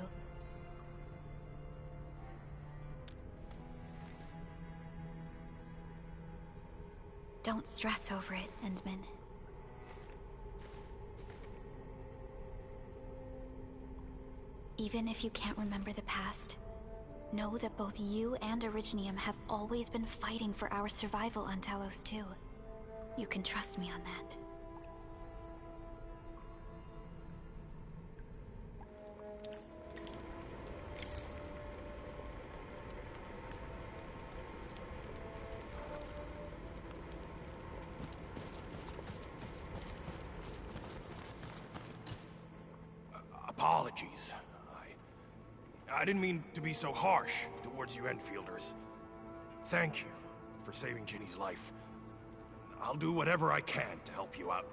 Don't stress over it, Endman. Even if you can't remember the past, know that both you and Originium have always been fighting for our survival on Talos 2. You can trust me on that. Apologies. I didn't mean to be so harsh towards you Enfielders. Thank you for saving Ginny's life. I'll do whatever I can to help you out.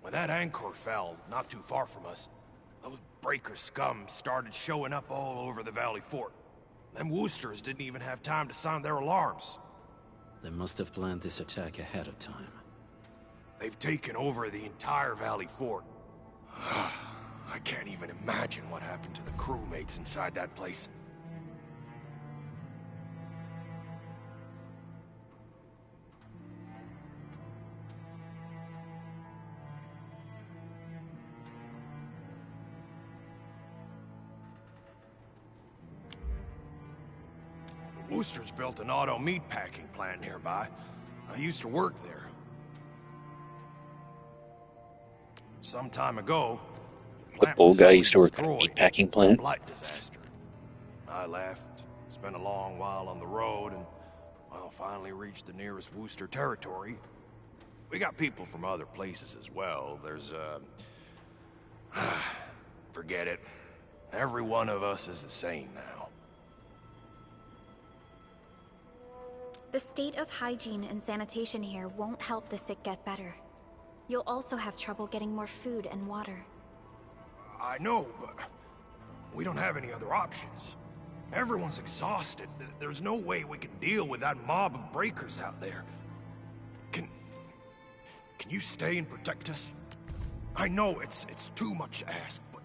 When that anchor fell, not too far from us, those breaker scum started showing up all over the Valley Fort. Them Woosters didn't even have time to sound their alarms. They must have planned this attack ahead of time. They've taken over the entire Valley Fort. I can't even imagine what happened to the crewmates inside that place. The Woosters built an auto meat packing plant nearby. I used to work there. Some time ago, The bull guy used to work at a meatpacking plant. Blight disaster. I left, spent a long while on the road, and well, finally reached the nearest Wooster territory. We got people from other places as well. There's forget it. Every one of us is the same now. The state of hygiene and sanitation here won't help the sick get better. You'll also have trouble getting more food and water. I know, but we don't have any other options. Everyone's exhausted. There's no way we can deal with that mob of breakers out there. Can you stay and protect us? I know it's too much to ask, but...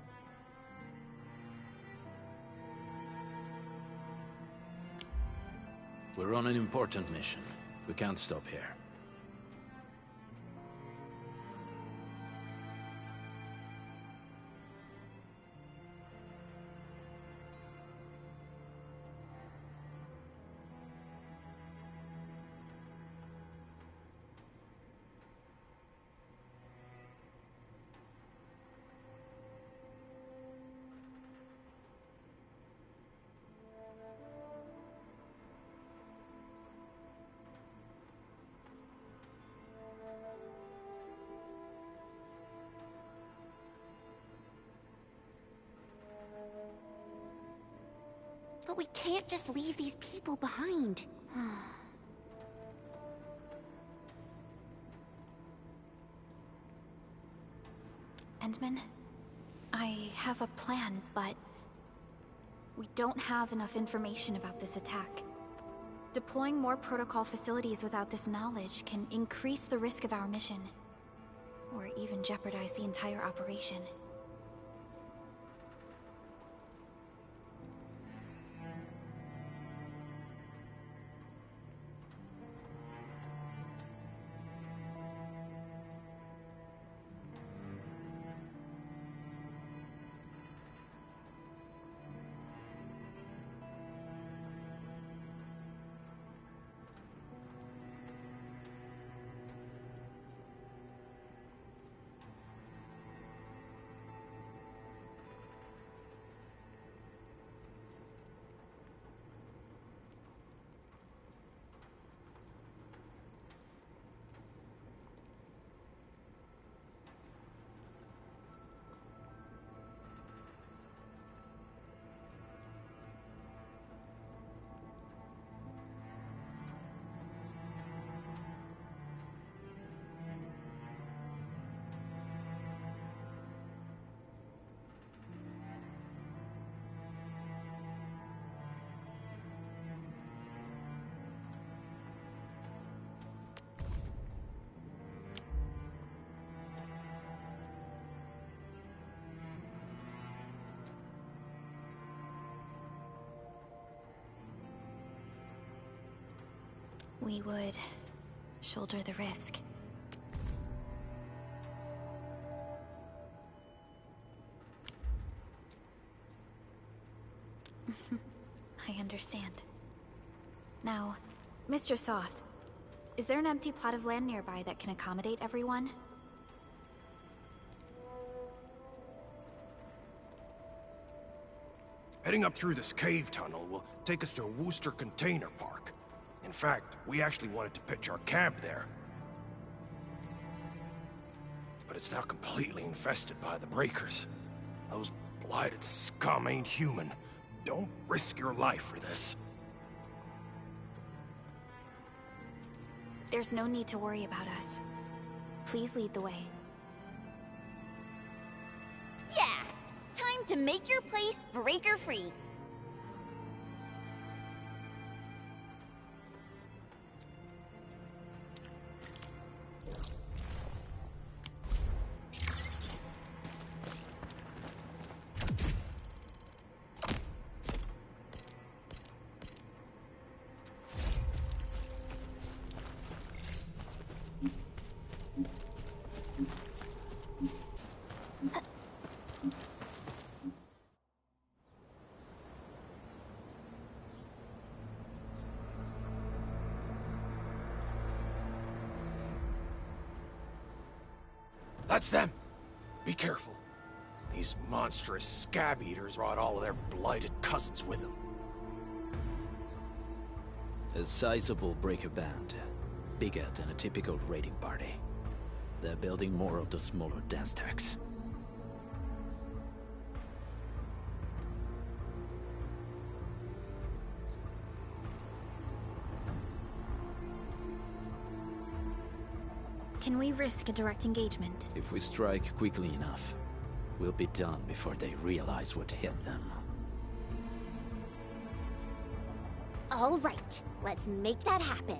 We're on an important mission. We can't stop here. But we can't just leave these people behind. Endman, I have a plan, but we don't have enough information about this attack. Deploying more protocol facilities without this knowledge can increase the risk of our mission, or even jeopardize the entire operation. We would shoulder the risk. I understand. Now, Mr. Soth, is there an empty plot of land nearby that can accommodate everyone? Heading up through this cave tunnel will take us to a Wooster container park. In fact, we actually wanted to pitch our camp there. But it's now completely infested by the breakers. Those blighted scum ain't human. Don't risk your life for this. There's no need to worry about us. Please lead the way. Yeah, time to make your place breaker-free. That's them! Be careful. These monstrous scab eaters brought all of their blighted cousins with them. A sizable breaker band. Bigger than a typical raiding party. They're building more of the smaller dance tags. Can we risk a direct engagement? If we strike quickly enough, we'll be done before they realize what hit them. All right, let's make that happen.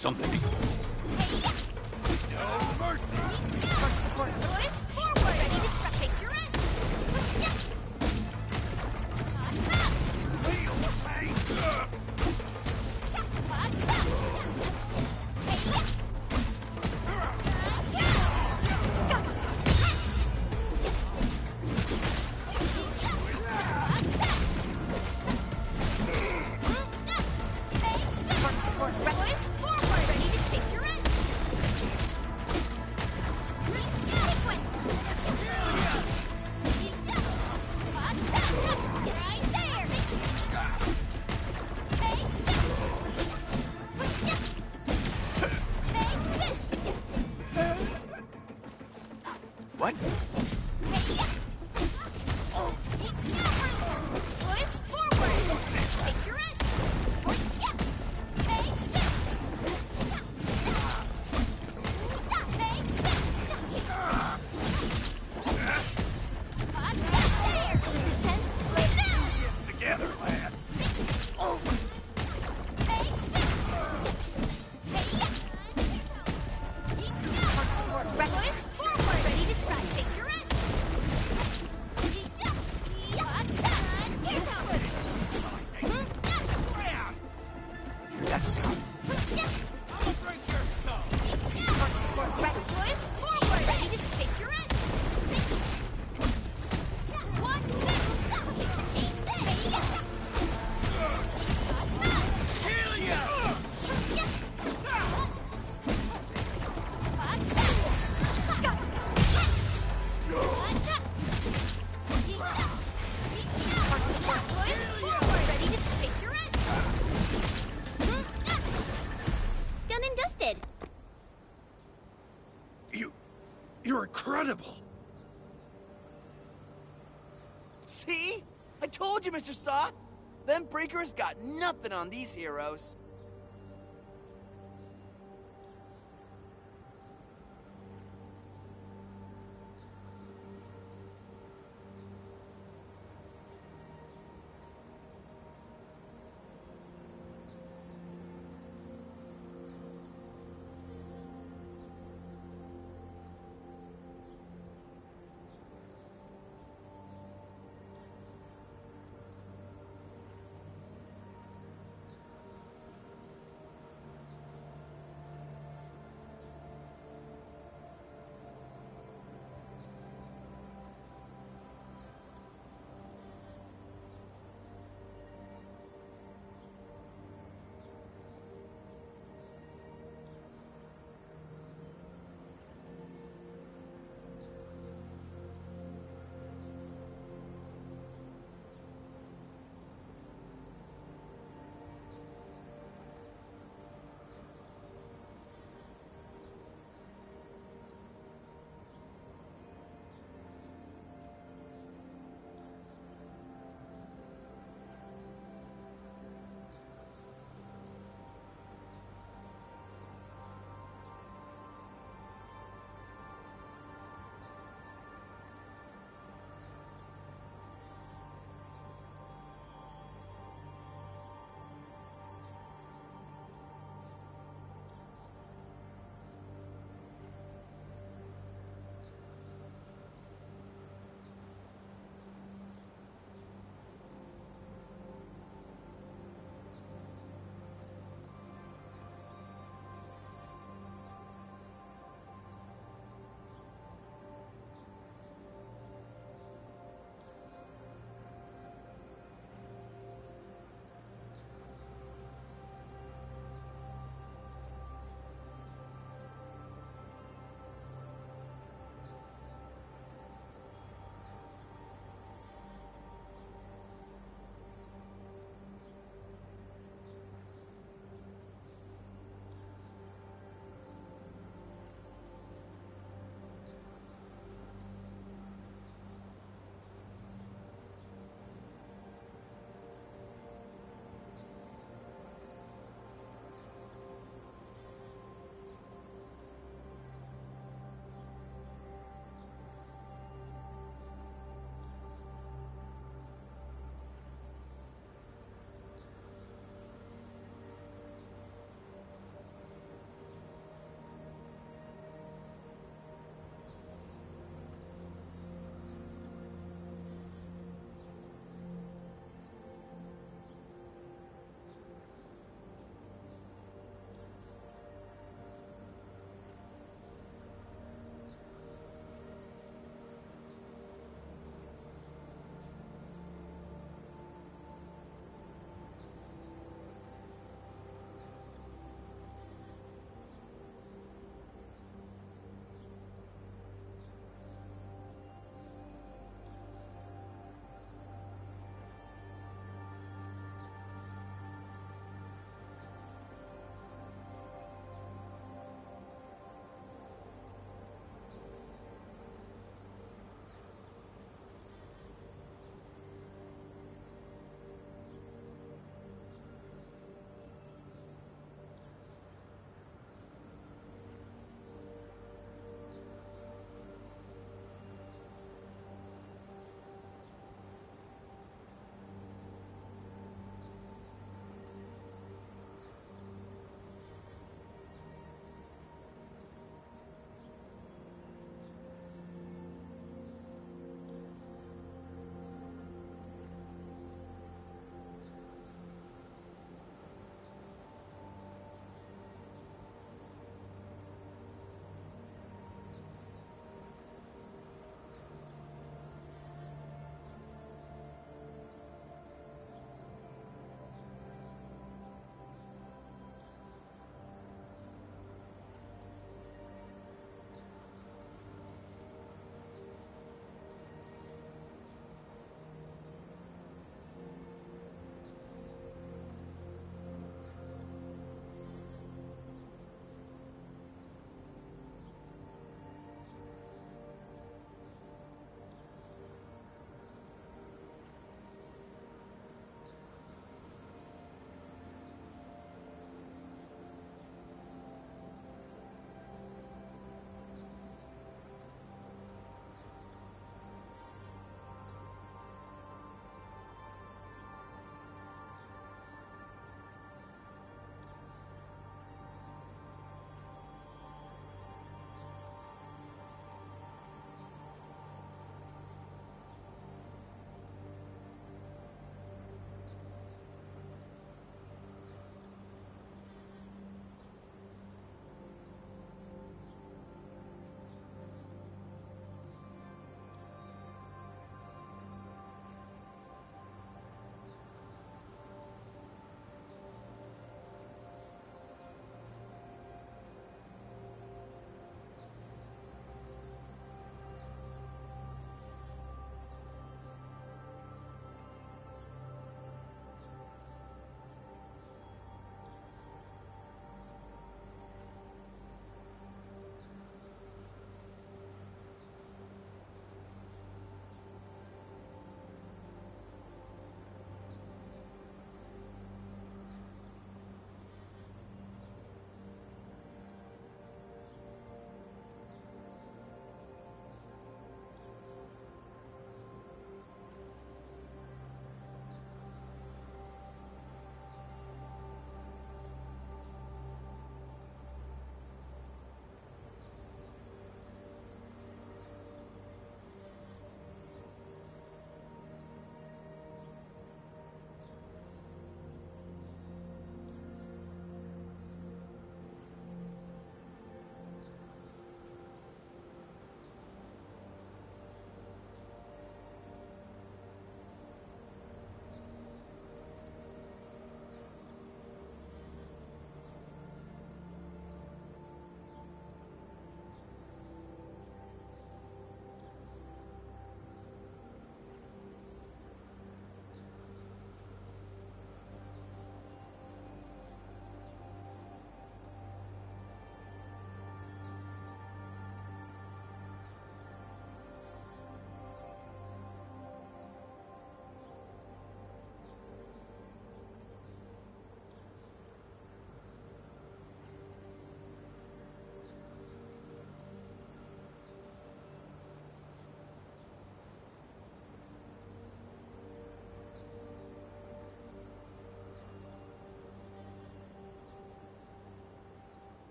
something. No mercy! Support boys, forward! Ready to take your end! Feel the pain! What? Together, lads! Hear that sound? I'll break your skull! Done and dusted. You're incredible! See? I told you, Mr. Sock! Them breakers got nothing on these heroes.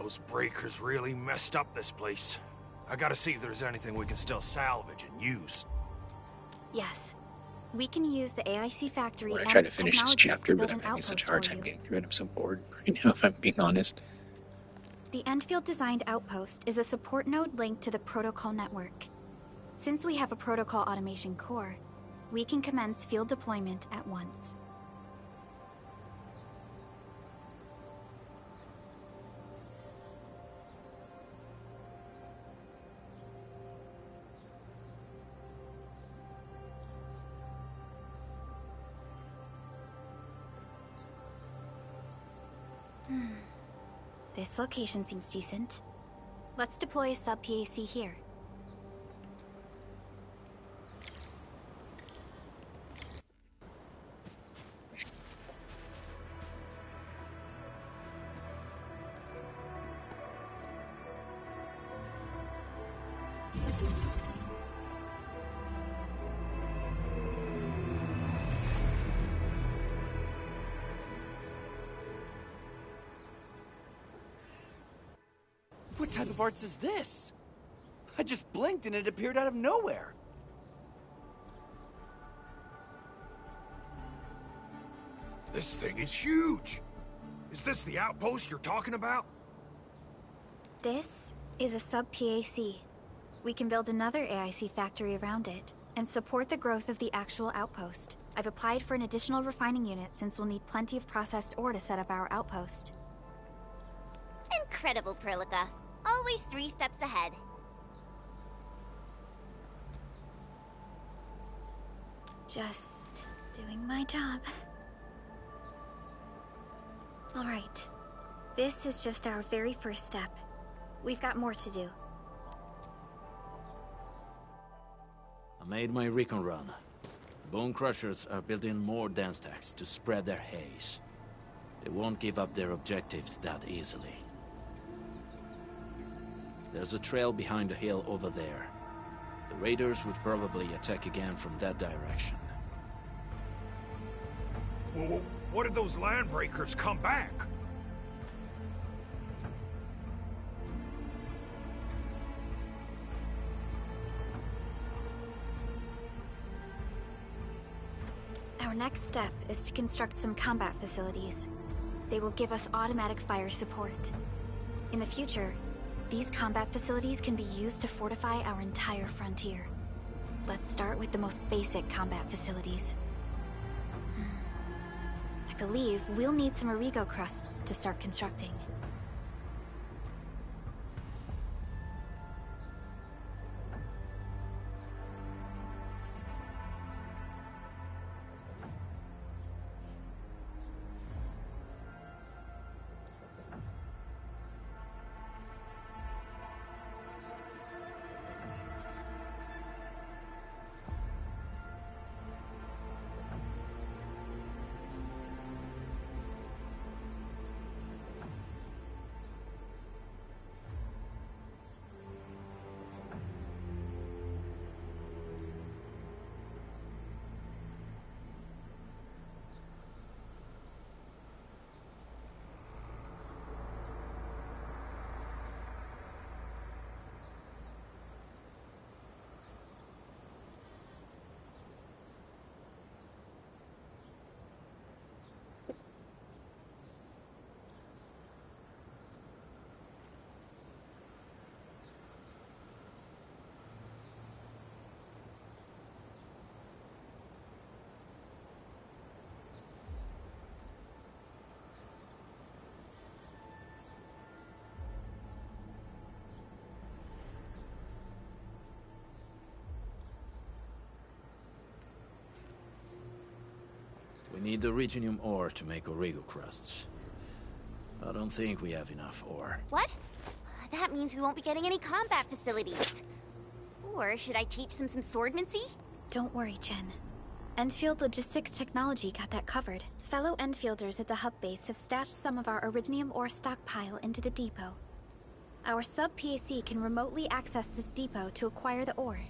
Those breakers really messed up this place. I gotta see if there's anything we can still salvage and use. Yes. We can use the AIC factory I and try to its finish this technologies chapter, to but build I'm an having such outpost a hard for time you. getting through it. I'm so bored right now, if I'm being honest. The Endfield designed outpost is a support node linked to the protocol network. Since we have a protocol automation core, we can commence field deployment at once. This location seems decent. Let's deploy a sub-PAC here. What type of arts is this? I just blinked and it appeared out of nowhere. This thing is huge! Is this the outpost you're talking about? This is a sub-PAC. We can build another AIC factory around it and support the growth of the actual outpost. I've applied for an additional refining unit since we'll need plenty of processed ore to set up our outpost. Incredible, Perlica. Always 3 steps ahead. Just doing my job. All right. This is just our very first step. We've got more to do. I made my recon run. Bone Crushers are building more dance stacks to spread their haze. They won't give up their objectives that easily. There's a trail behind the hill over there. The raiders would probably attack again from that direction. Well, what if those landbreakers come back? Our next step is to construct some combat facilities. They will give us automatic fire support. In the future, these combat facilities can be used to fortify our entire frontier. Let's start with the most basic combat facilities. I believe we'll need some Origo crusts to start constructing. We need the Originium ore to make Origo crusts. I don't think we have enough ore. What? That means we won't be getting any combat facilities. Or should I teach them some swordmancy? Don't worry, Jen. Endfield Logistics Technology got that covered. Fellow Endfielders at the hub base have stashed some of our Originium ore stockpile into the depot. Our sub-PAC can remotely access this depot to acquire the ore.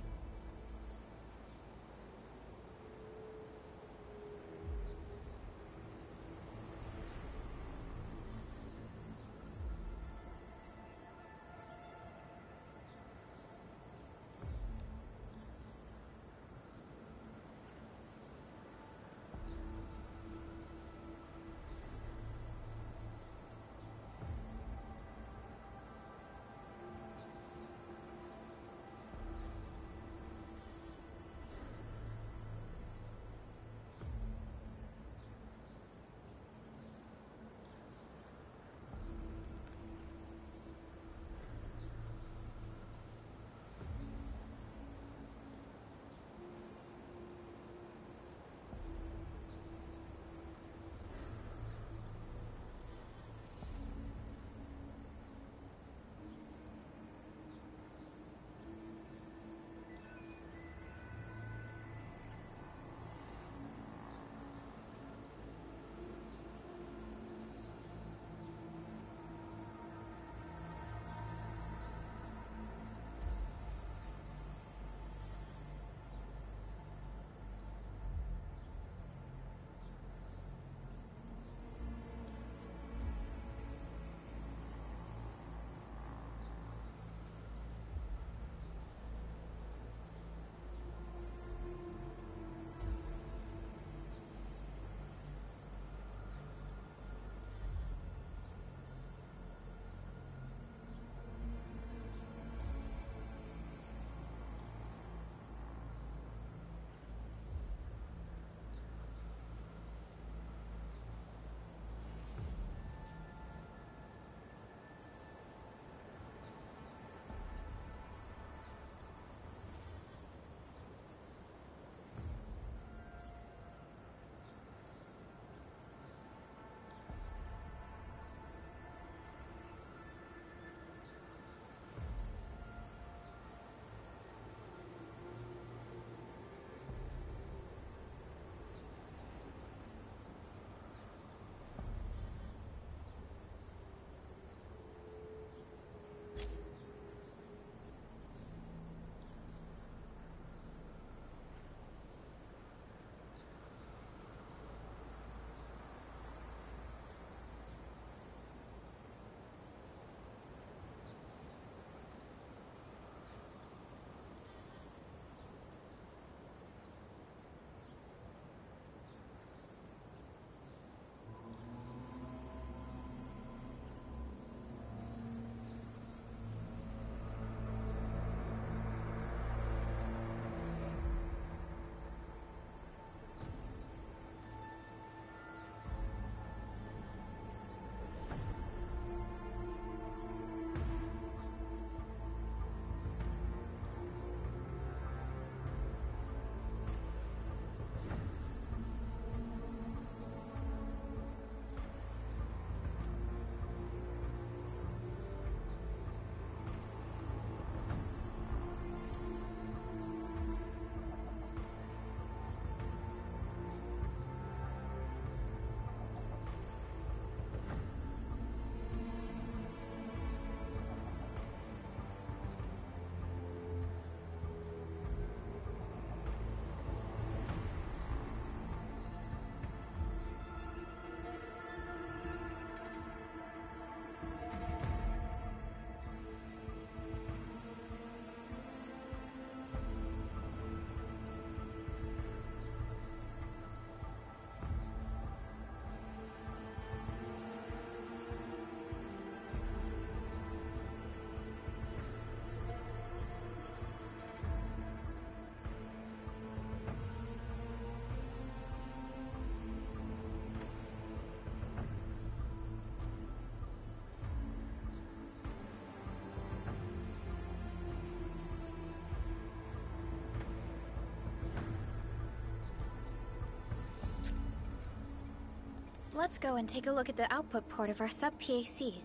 Let's go and take a look at the output port of our sub-PAC.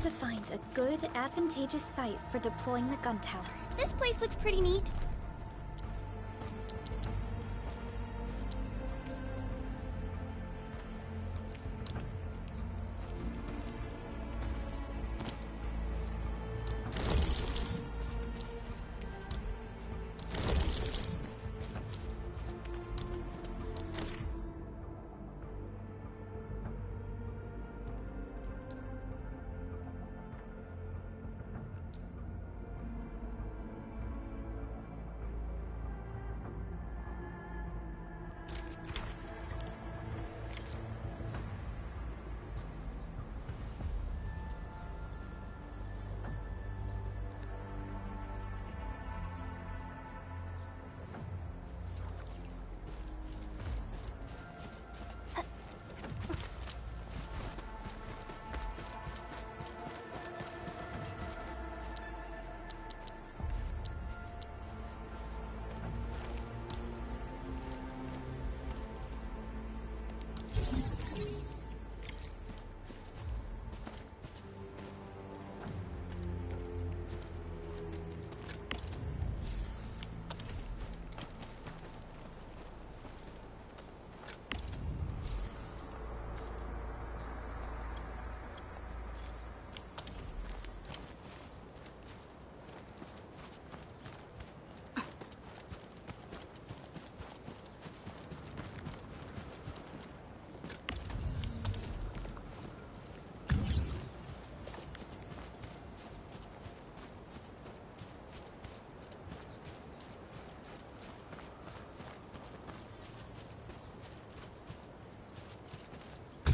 to find a good, advantageous site for deploying the gun tower. This place looks pretty neat.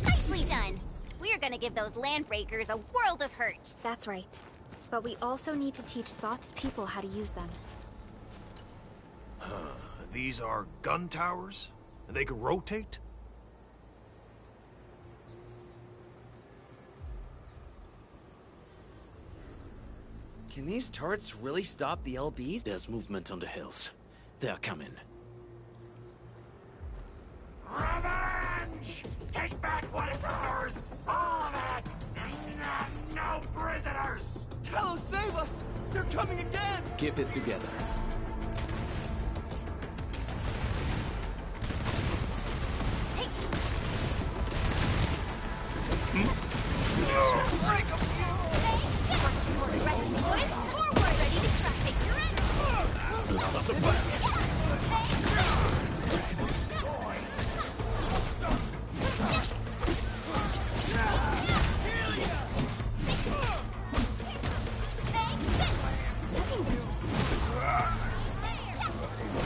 Nicely done. We're gonna give those landbreakers a world of hurt. That's right. But we also need to teach Soth's people how to use them. These are gun towers? And they can rotate? Can these turrets really stop the LBs? There's movement on the hills. They're coming. Revenge! Take back what is ours! All of it! No prisoners! Talos, save us! They're coming again! Keep it together. Break them!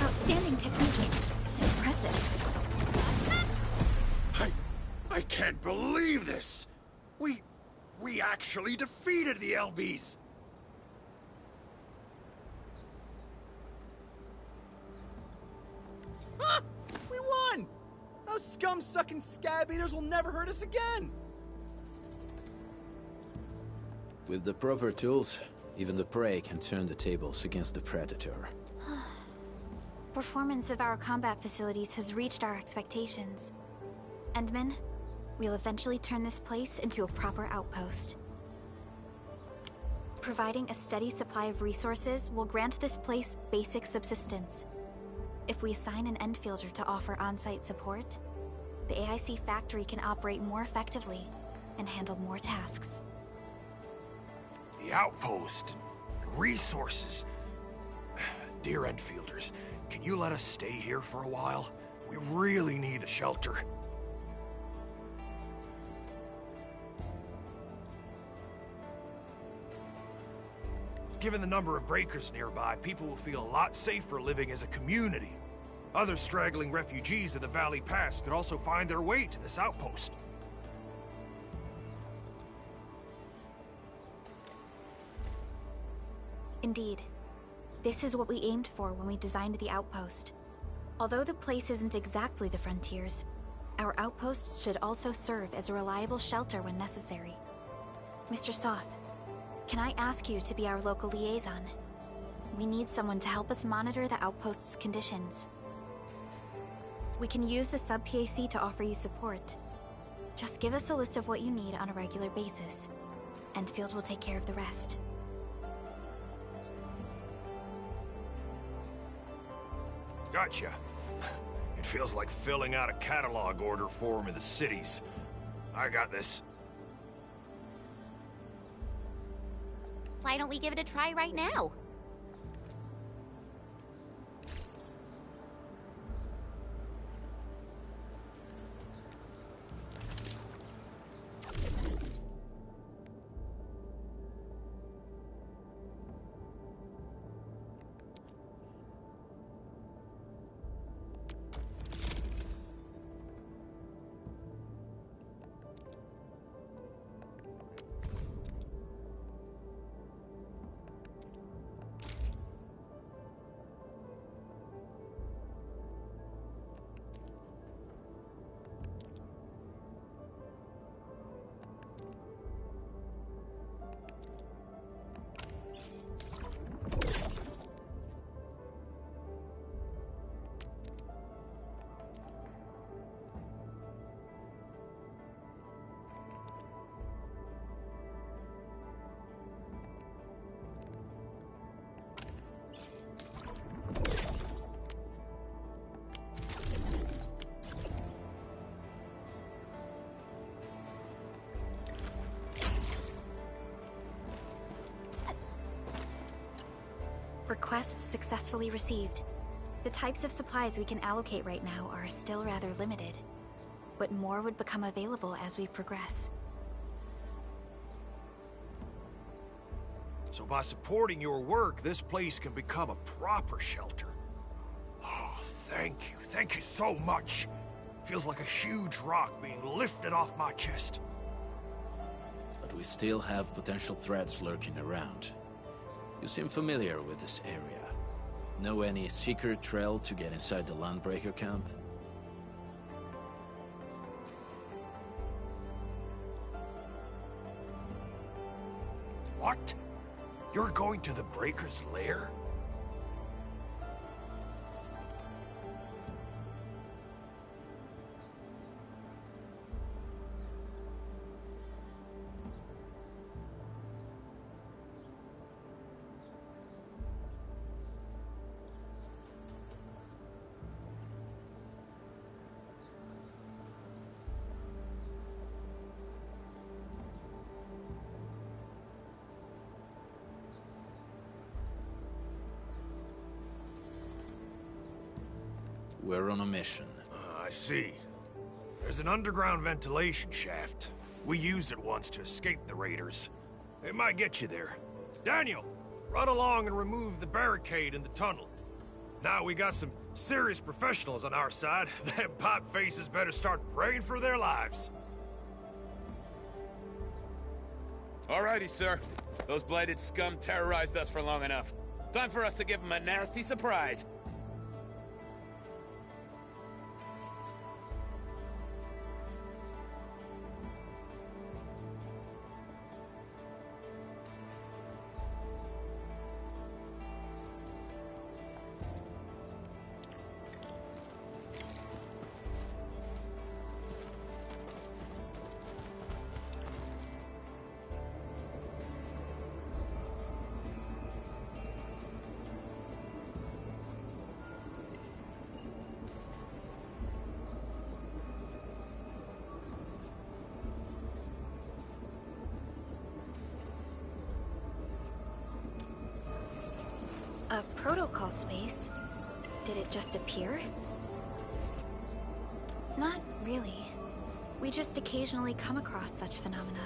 Outstanding technique. Impressive. I can't believe this! We actually defeated the LBs! Ah! We won! Those scum-sucking scab eaters will never hurt us again! With the proper tools, even the prey can turn the tables against the predator. Performance of our combat facilities has reached our expectations. Endman, we'll eventually turn this place into a proper outpost. Providing a steady supply of resources will grant this place basic subsistence. If we assign an Endfielder to offer on-site support, the AIC factory can operate more effectively and handle more tasks. The outpost, resources. Dear Endfielders, can you let us stay here for a while? We really need a shelter. Given the number of breakers nearby, people will feel a lot safer living as a community. Other straggling refugees in the Valley Pass could also find their way to this outpost. Indeed. This is what we aimed for when we designed the outpost. Although the place isn't exactly the frontiers, our outposts should also serve as a reliable shelter when necessary. Mr. Soth, can I ask you to be our local liaison? We need someone to help us monitor the outpost's conditions. We can use the sub-PAC to offer you support. Just give us a list of what you need on a regular basis. Endfield will take care of the rest. Gotcha. It feels like filling out a catalog order form in the cities. I got this. Why don't we give it a try right now? Request successfully received. The types of supplies we can allocate right now are still rather limited, but more would become available as we progress. So by supporting your work, this place can become a proper shelter. Oh, thank you. Thank you so much. Feels like a huge rock being lifted off my chest. But we still have potential threats lurking around. You seem familiar with this area. Know any secret trail to get inside the Landbreaker camp? What? You're going to the Breaker's lair? We're on a mission. I see. There's an underground ventilation shaft. We used it once to escape the raiders. It might get you there. Daniel, run along and remove the barricade in the tunnel. Now we got some serious professionals on our side. Them pipe faces better start praying for their lives. Alrighty, sir. Those blighted scum terrorized us for long enough. Time for us to give them a nasty surprise. A protocol space? Did it just appear? Not really. We just occasionally come across such phenomena.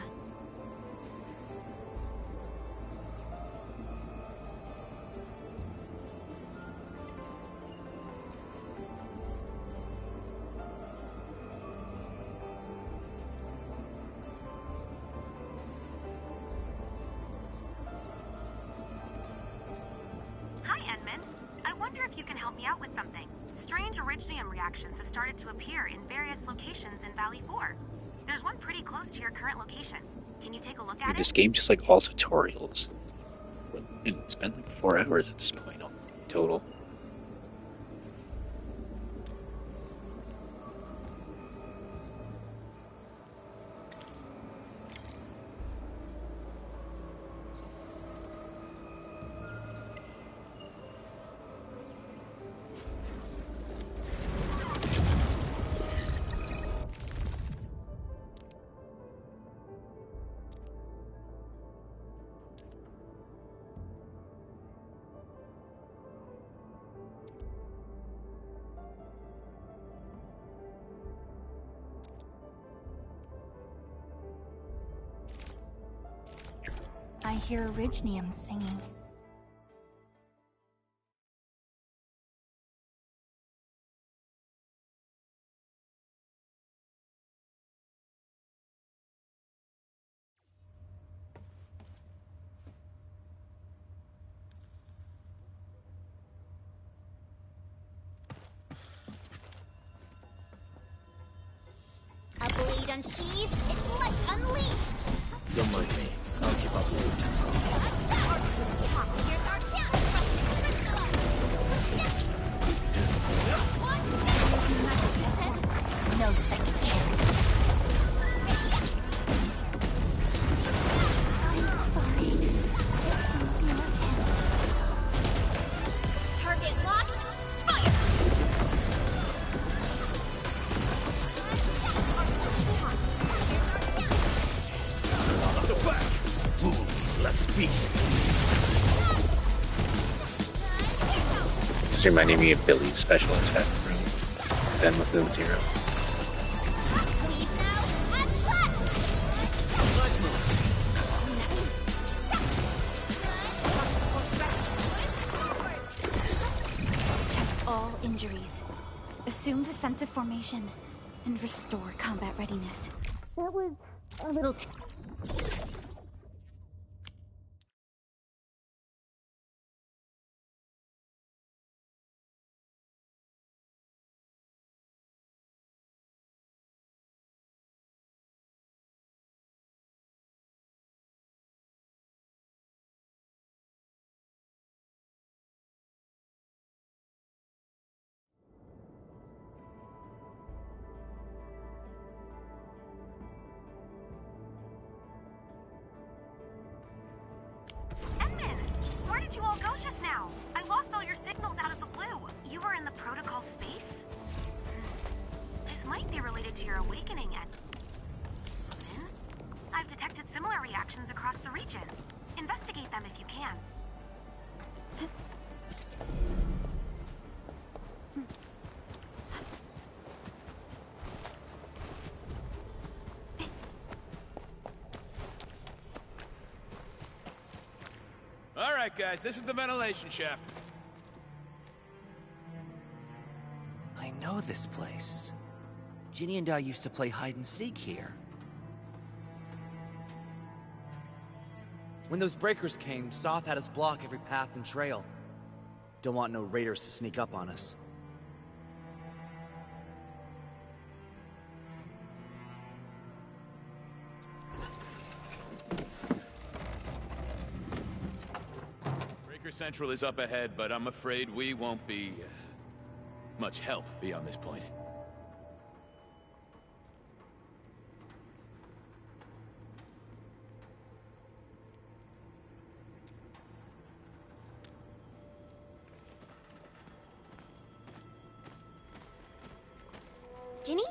Reactions have started to appear in various locations in Valley 4. There's one pretty close to your current location. Can you take a look at it? This game just like all tutorials. And it's been like 4 hours at this point total. hear Orignium singing. A blade unsheathed, its light unleashed! Don't mind me. I'll keep up with it. Here's our chance! No second chance. I'm sorry. Target locked, fire! On the back! Fools, let's feast! Just reminding me of Billy's special attack from Ben within Zero. Check all injuries. Assume defensive formation. And restore combat readiness. That was a little Where did you all go just now? I lost all your signals out of the blue. You were in the protocol space? This might be related to your awakening, I've detected similar reactions across the region. Investigate them if you can. All right, guys, this is the ventilation shaft. I know this place. Ginny and I used to play hide and seek here. When those breakers came, Soth had us block every path and trail. Don't want no raiders to sneak up on us. Breaker Central is up ahead, but I'm afraid we won't be much help beyond this point. Ginny?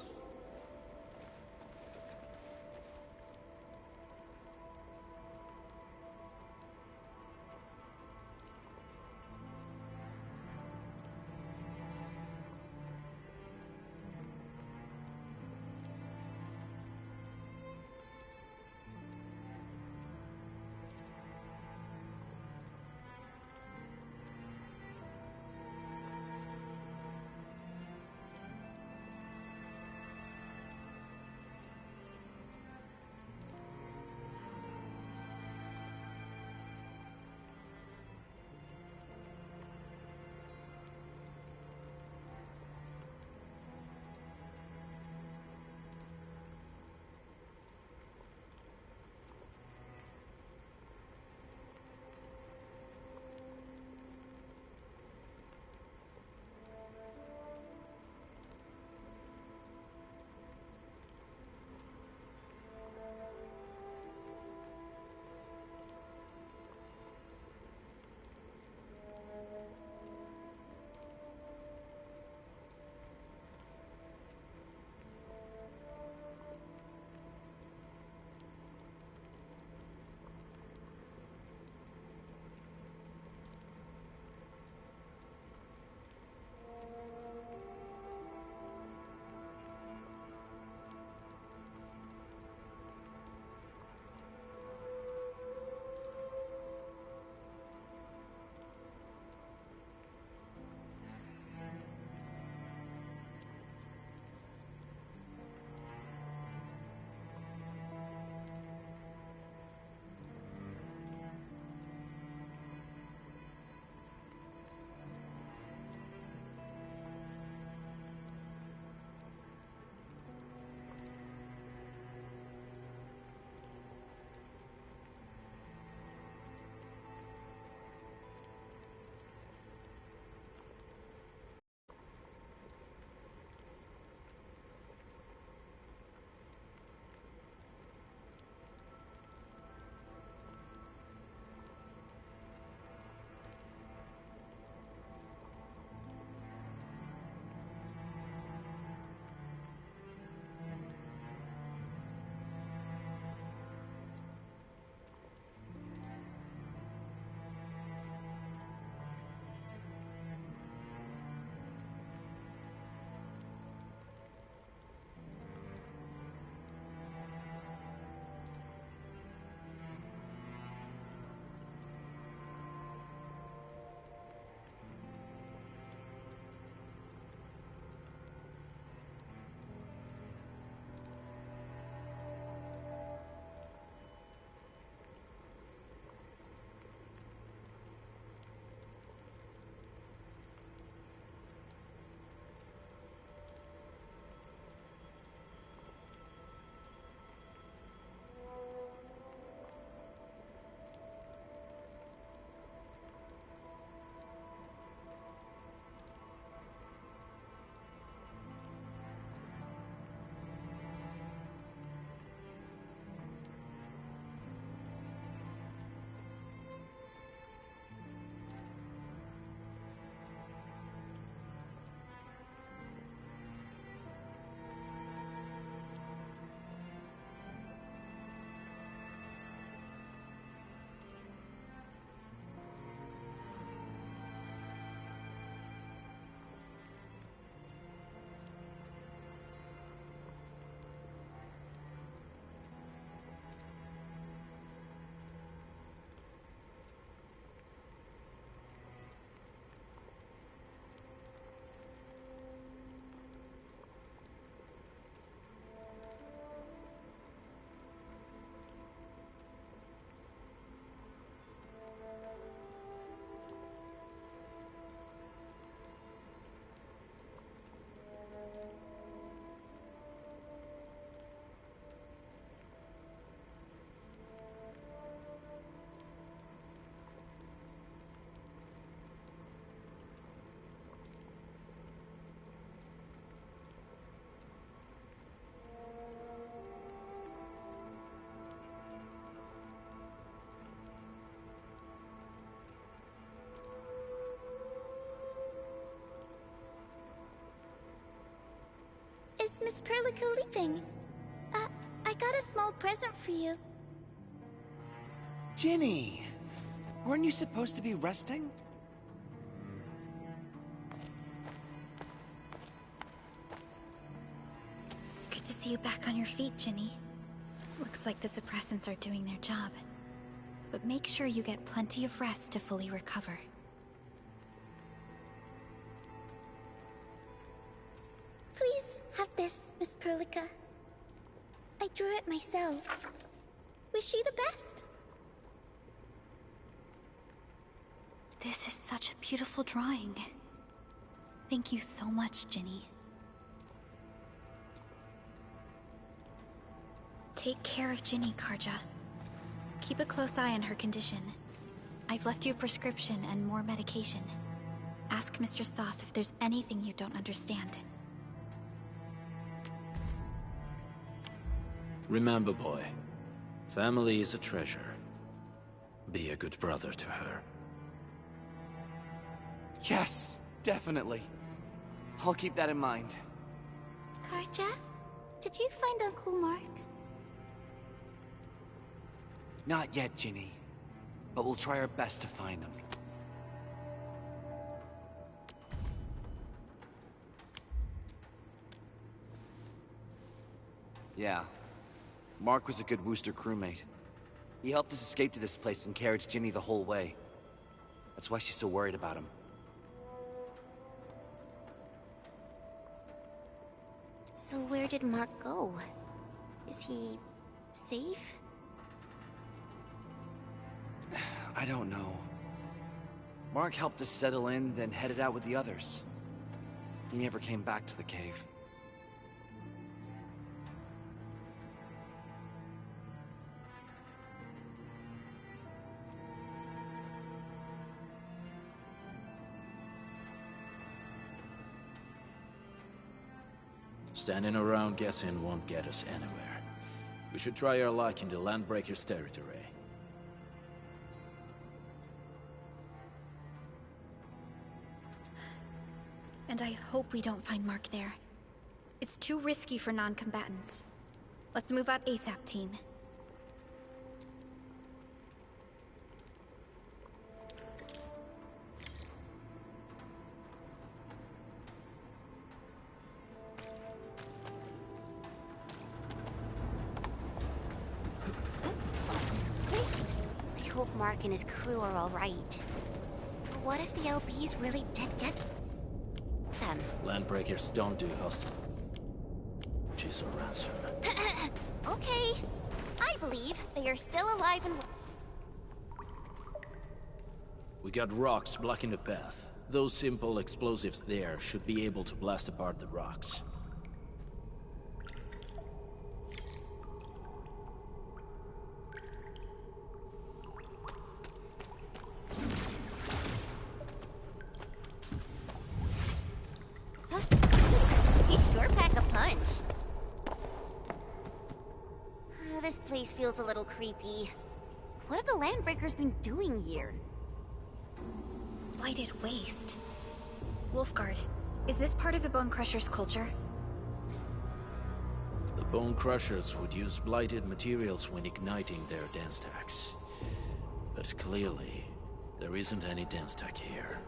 is Miss Perlica leaving? I got a small present for you. Ginny! Weren't you supposed to be resting? Good to see you back on your feet, Ginny. Looks like the suppressants are doing their job. But make sure you get plenty of rest to fully recover. Please have this, Miss Perlica. I drew it myself. Wish you the best. This is such a beautiful drawing. Thank you so much, Ginny. Take care of Ginny, Karja. Keep a close eye on her condition. I've left you a prescription and more medication. Ask Mr. Soth if there's anything you don't understand. Remember, boy, family is a treasure. Be a good brother to her. Yes, definitely. I'll keep that in mind. Karja, did you find Uncle Mark? Not yet, Ginny. But we'll try our best to find him. Yeah. Mark was a good Wooster crewmate. He helped us escape to this place and carried Ginny the whole way. That's why she's so worried about him. So where did Mark go? Is he safe? I don't know. Mark helped us settle in, then headed out with the others. He never came back to the cave. Standing around guessing won't get us anywhere. We should try our luck in the Landbreaker's territory. And I hope we don't find Mark there. It's too risky for non-combatants. Let's move out ASAP, team. I hope Mark and his crew are alright. But what if the LBs really did get them? Landbreakers don't do hostage. She's a ransom. Okay. I believe they are still alive and... We got rocks blocking the path. Those simple explosives there should be able to blast apart the rocks. He sure pack a punch. This place feels a little creepy. What have the Landbreakers been doing here? Blighted waste. Wolfguard, is this part of the Bone Crusher's culture? The Bone Crushers would use blighted materials when igniting their dance stacks. But clearly, there isn't any dance stack here.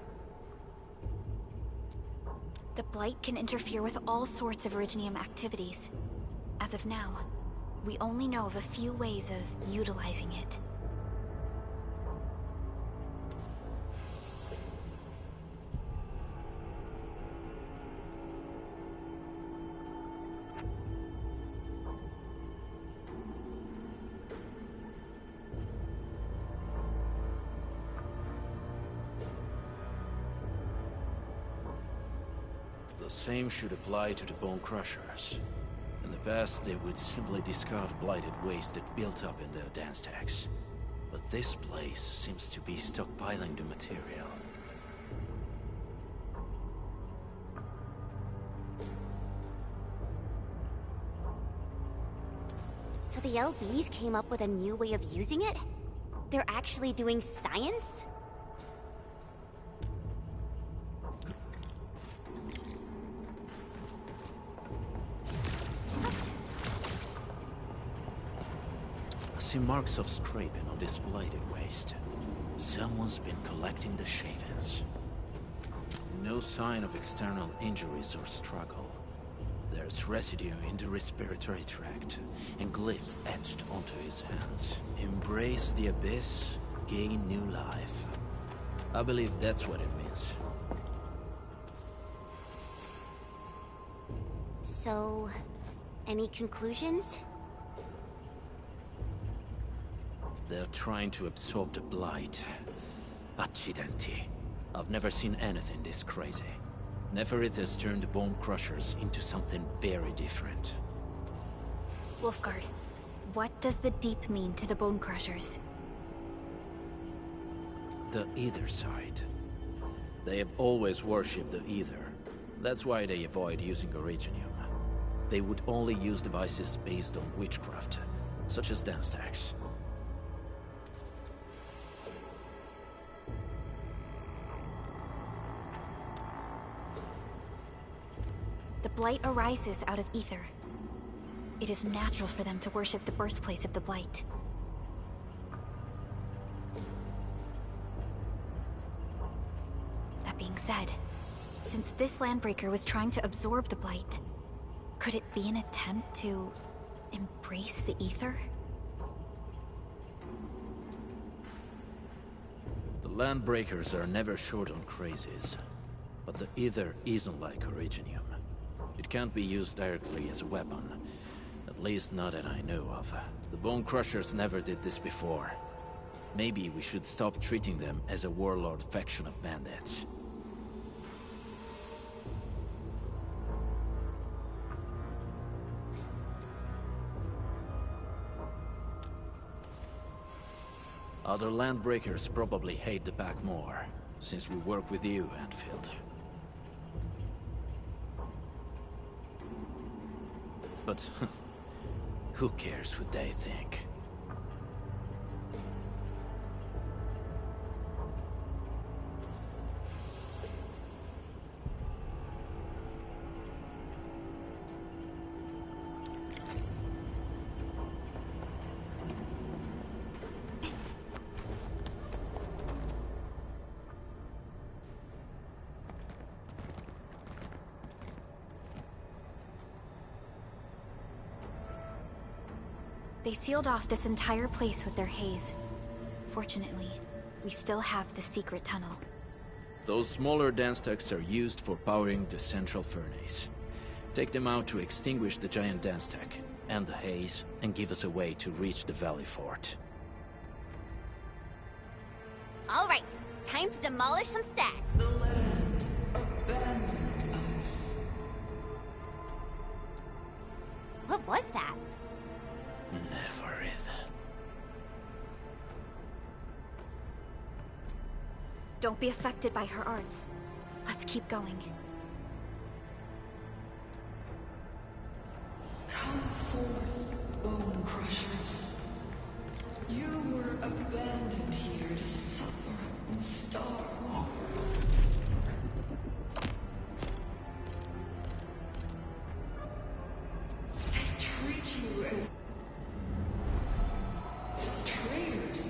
The Blight can interfere with all sorts of Originium activities. As of now, we only know of a few ways of utilizing it. The same should apply to the Bone Crushers. In the past, they would simply discard blighted waste that built up in their dance stacks. But this place seems to be stockpiling the material. So the LBs came up with a new way of using it? They're actually doing science? see marks of scraping on this bladed waste. Someone's been collecting the shavings. No sign of external injuries or struggle. There's residue in the respiratory tract, and glyphs etched onto his hands. Embrace the abyss, gain new life. I believe that's what it means. So, any conclusions? They're trying to absorb the blight. Accidenti. I've never seen anything this crazy. Neferith has turned the Bone Crushers into something very different. Wolfguard, what does the Deep mean to the Bone Crushers? The Ether side. They have always worshipped the Ether. That's why they avoid using Originium. They would only use devices based on witchcraft, such as dance stacks. The Blight arises out of Ether. It is natural for them to worship the birthplace of the Blight. That being said, since this Landbreaker was trying to absorb the Blight, could it be an attempt to embrace the Ether? The Landbreakers are never short on crazies, but the Ether isn't like Originium. It can't be used directly as a weapon, at least not that I know of. The Bone Crushers never did this before. Maybe we should stop treating them as a warlord faction of bandits. Other Landbreakers probably hate the pack more, since we work with you, Endfield. But who cares what they think? They sealed off this entire place with their haze. Fortunately, we still have the secret tunnel. Those smaller dance stacks are used for powering the central furnace. Take them out to extinguish the giant dance stack, and the haze, and give us a way to reach the Valley Fort. All right, time to demolish some stacks. The land abandoned us. What was that? Neferith. Don't be affected by her arts. Let's keep going. Come forth, Bone Crushers. You were abandoned here to suffer and starve. They treat you as traitors,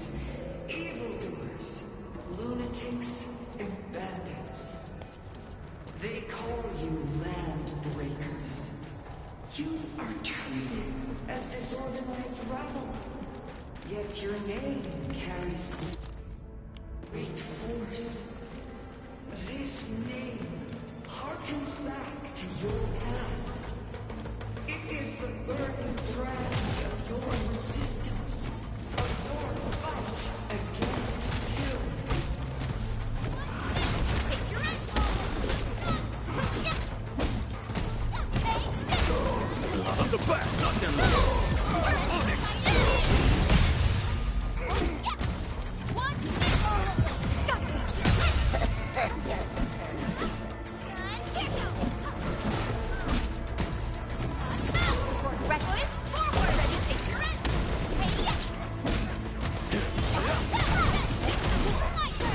evildoers, lunatics, and bandits. They call you land breakers. You are treated as disorganized rabble. Yet your name carries great force. This name harkens back to your past. It is the burning brand of your resistance, of your fight against tyranny. Not on the back, not them low.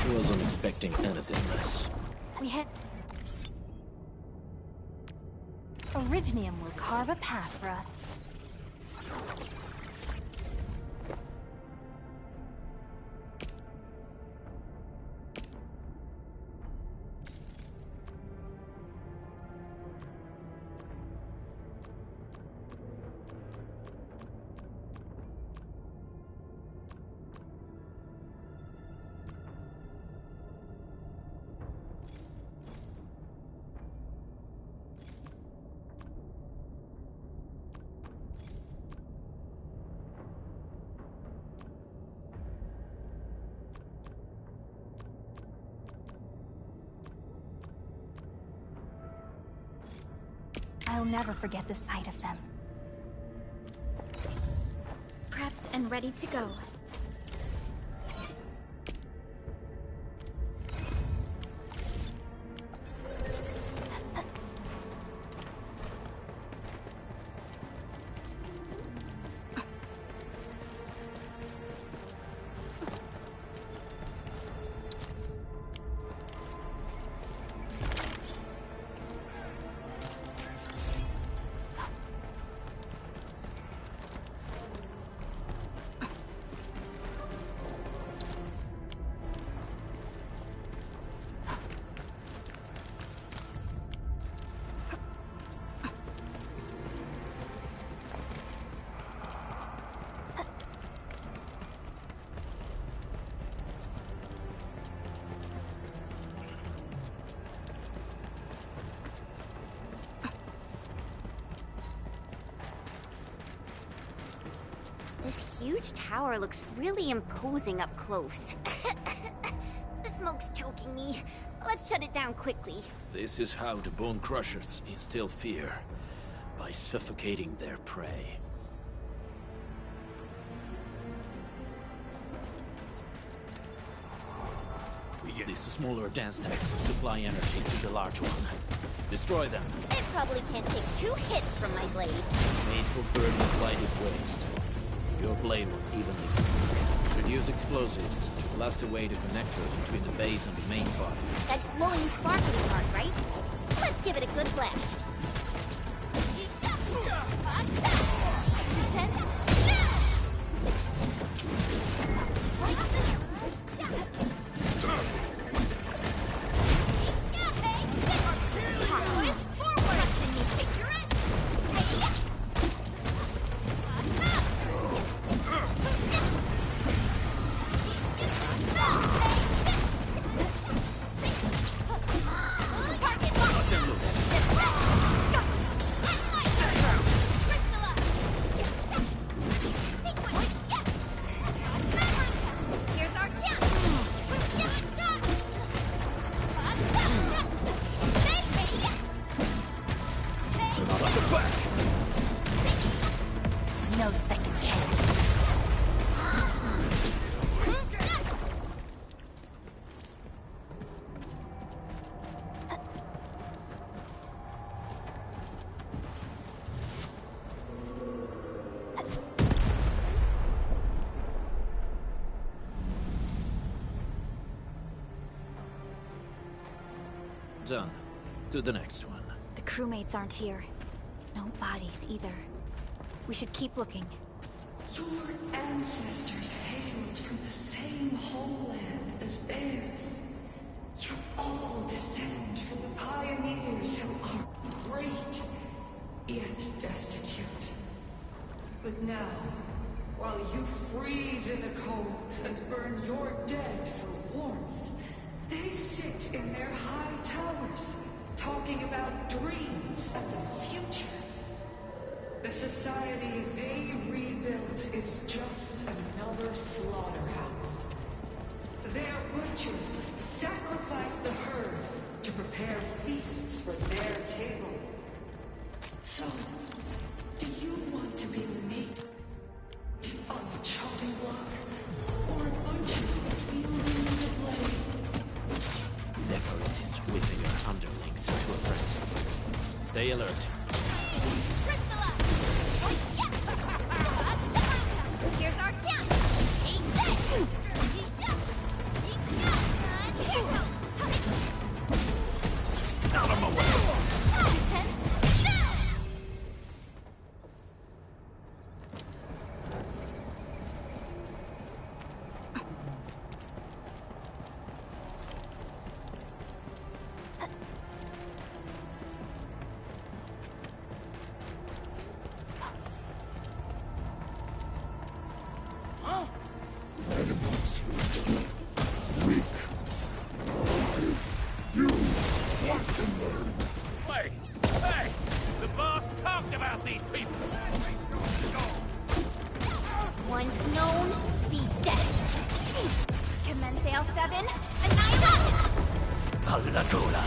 Wasn't expecting anything less. We had... Originium will carve a path for us. I'll never forget the sight of them. Prepped and ready to go. This huge tower looks really imposing up close. The smoke's choking me. Let's shut it down quickly. This is how the Bone Crushers instill fear, by suffocating their prey. We get these smaller dance tanks to supply energy to the large one. Destroy them. It probably can't take 2 hits from my blade. Made for burning blighted waste. Your blade will evenly. Should use explosives to blast away the connector between the base and the main body. That glowing sparkly part, right? Let's give it a good blast. No second chance. Done. To the next one. The crewmates aren't here. No bodies either. We should keep looking. Your ancestors hailed from the same homeland as theirs. You all descend from the pioneers who are great, yet destitute. But now, while you freeze in the cold and burn your dead for warmth, they sit in their high towers, talking about dreams and the future. The society they rebuilt is just another slaughterhouse. Their butchers sacrifice the herd to prepare feasts for their table. So, do you want to be meat on the chopping block, or a butcher wielding the blade? Never it is whipping your underlings to a frenzy. Stay alert. Here's our chance! Take this! Out of my way! Animals. Weak. You want to learn. Wait! Hey! The boss talked about these people! Once known, be dead. Commence L7, annihilate! Alla gola!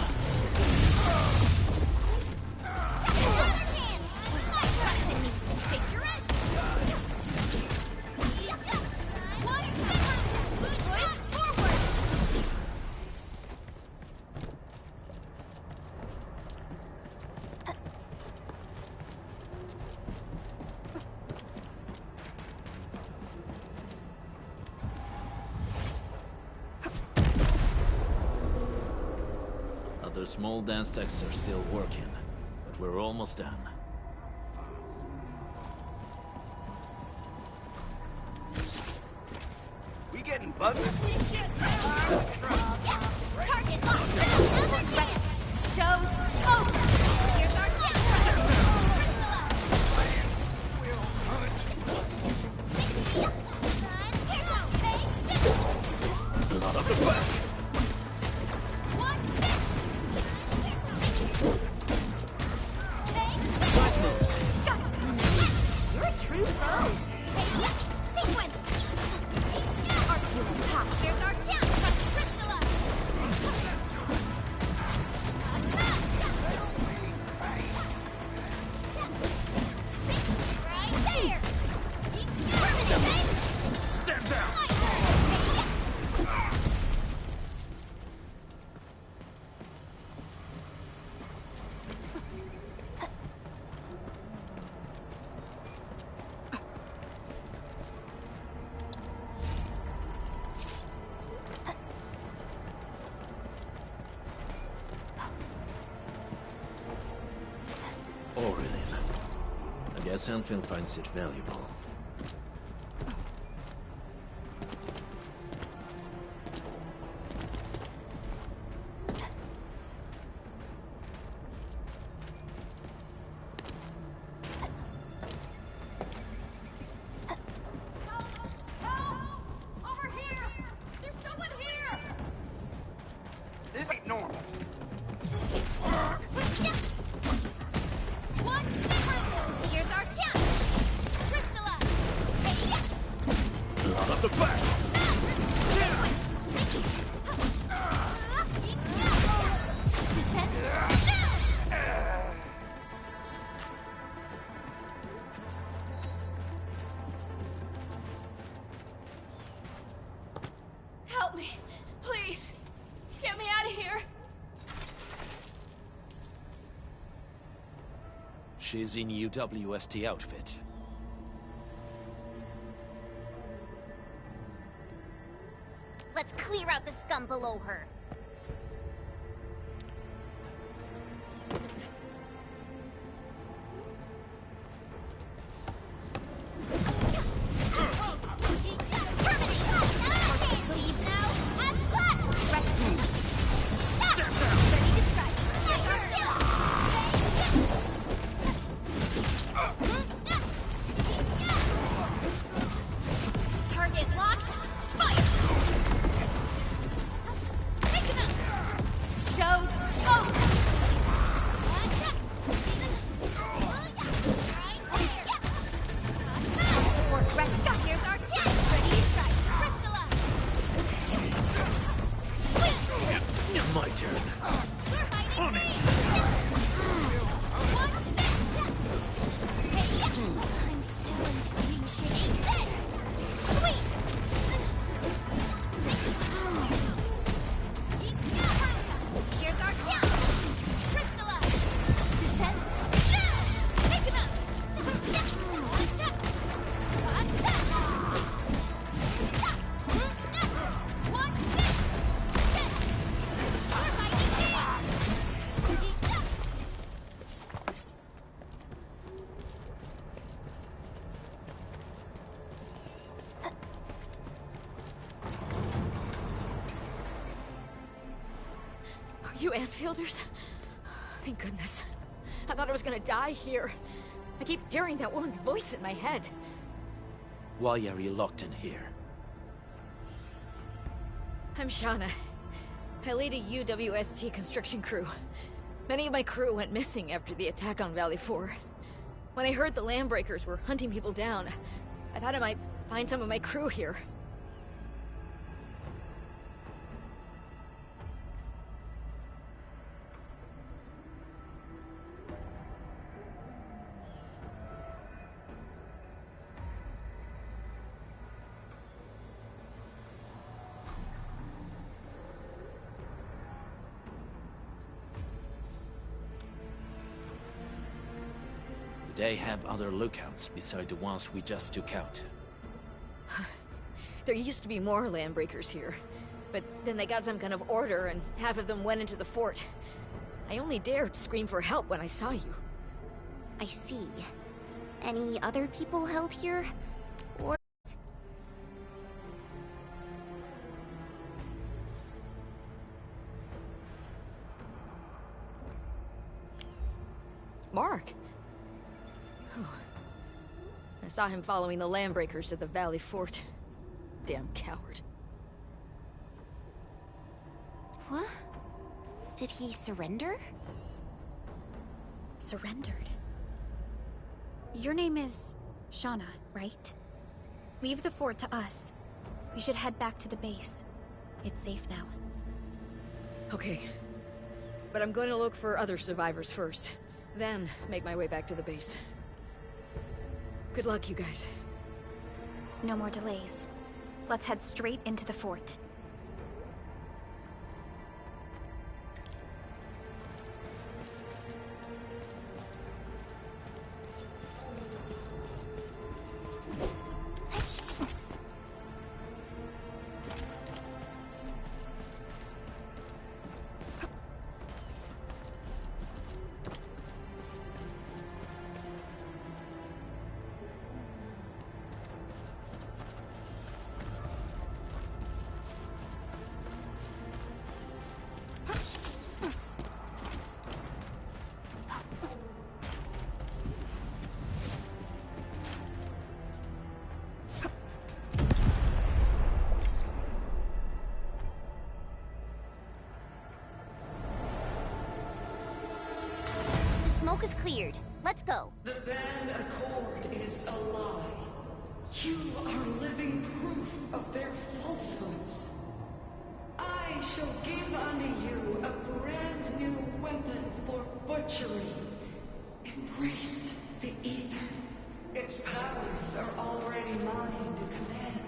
small dance techs are still working, but we're almost done. We getting bugged? Target locked! Another chance! Show over! Here's our chance! Not up the back! Nice moves! You're a true pro! Sequence! Here's our chance! Crystalla! Right there! Stand down! Aurelian. I guess Endfield finds it valuable. Over here! There's someone here! This ain't normal. Here's our chance! Crystalla! Not up the back! Help me! Please! Get me out of here! She's in UWST outfit. Let's clear out the scum below her. Leave now! And cut! Target locked! Fire! Take him out! Show's over! Here's our chance! Ready to strike! Crystalla! My turn. We're hiding On it. One step! Hey, I'm still in fighting shape. Eat this! Sweet! Here's our chance! Crystalla! Descend! Take him out! One step! We're hiding here! Are you Enfielders? Thank goodness. I thought I was gonna die here. I keep hearing that woman's voice in my head. Why are you locked in here? I'm Shauna. I lead a UWST construction crew. Many of my crew went missing after the attack on Valley 4. When I heard the Landbreakers were hunting people down, I thought I might find some of my crew here. They have other lookouts beside the ones we just took out. There used to be more Landbreakers here, but then they got some kind of order and half of them went into the fort. I only dared scream for help when I saw you. I see. Any other people held here? Or... Mark? I saw him following the Landbreakers to the Valley Fort. Damn coward. What? Did he surrender? Surrendered? Your name is Shauna, right? Leave the fort to us. We should head back to the base. It's safe now. Okay. But I'm going to look for other survivors first. Then make my way back to the base. Good luck, you guys. No more delays. Let's head straight into the fort. Smoke is cleared. Let's go. The band accord is a lie. You are living proof of their falsehoods. I shall give unto you a brand new weapon for butchery. Embrace the ether. Its powers are already mine to command.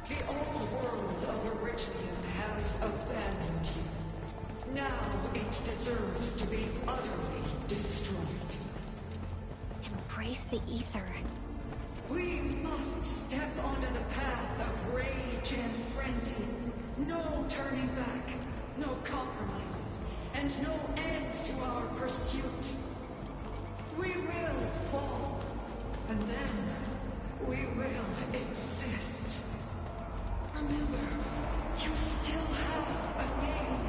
The old world of Originum has abandoned you. Now it deserves to be utterly destroyed. Embrace the ether. We must step onto the path of rage and frenzy. No turning back, no compromises, and no end to our pursuit. We will fall, and then we will exist. Remember, you still have a name.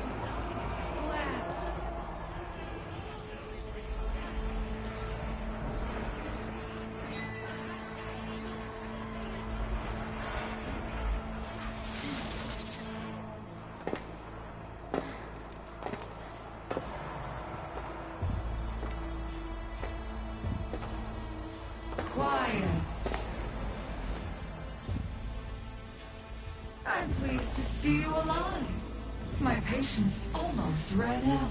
Quiet. I'm pleased to see you alive. My patience almost ran out.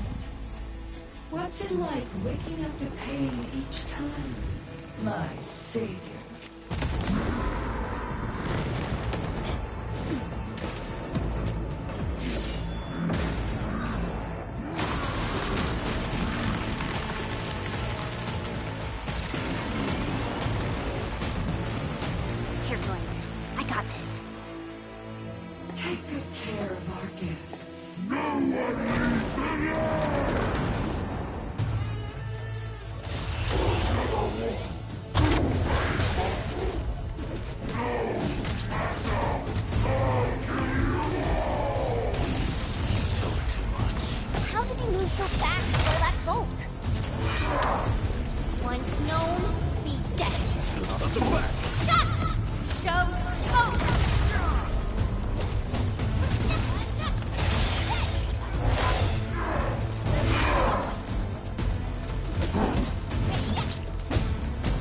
What's it like waking up to pain each time, my savior? Careful in there. I got this. Take good care of our guests. No one leaves alive! How does he move so fast with all that bulk? Once known, be dead. Out of the back! Stop! Show smoke!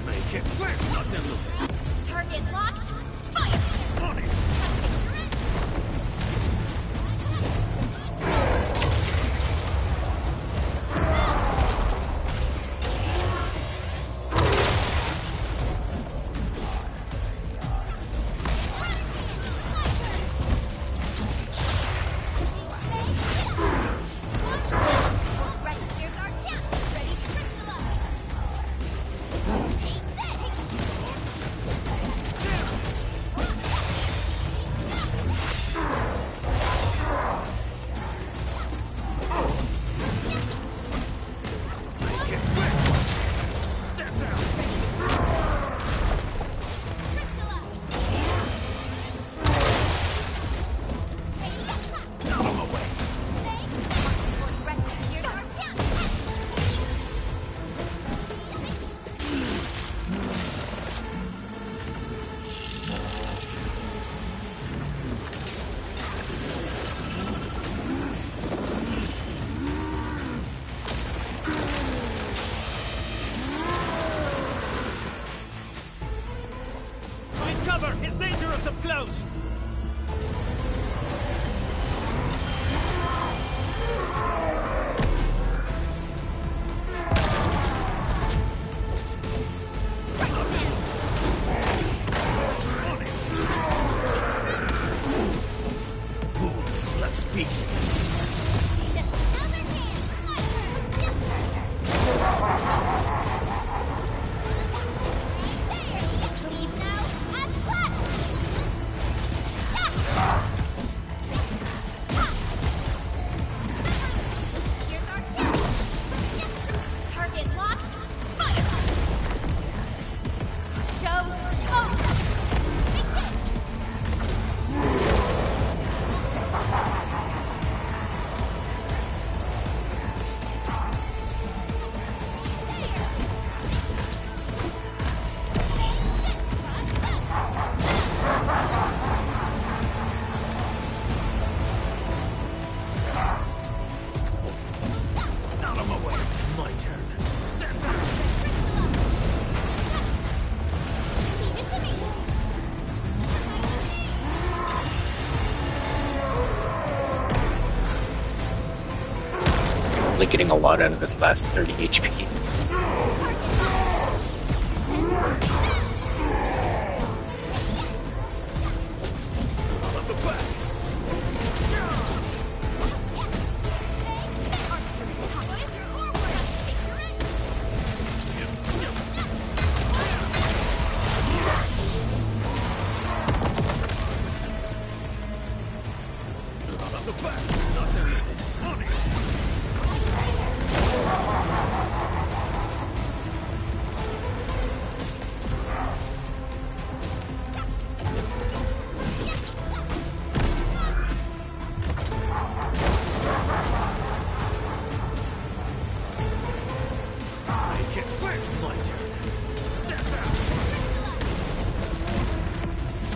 Make it quick! Nothing look. Target locked. Fire! On it! close! Let's feast. Target locked. Fire! Show smoke! Take it! Out of my way. My turn. Stand back. Leave it to me! I'm really getting a lot out of this last 30 HP.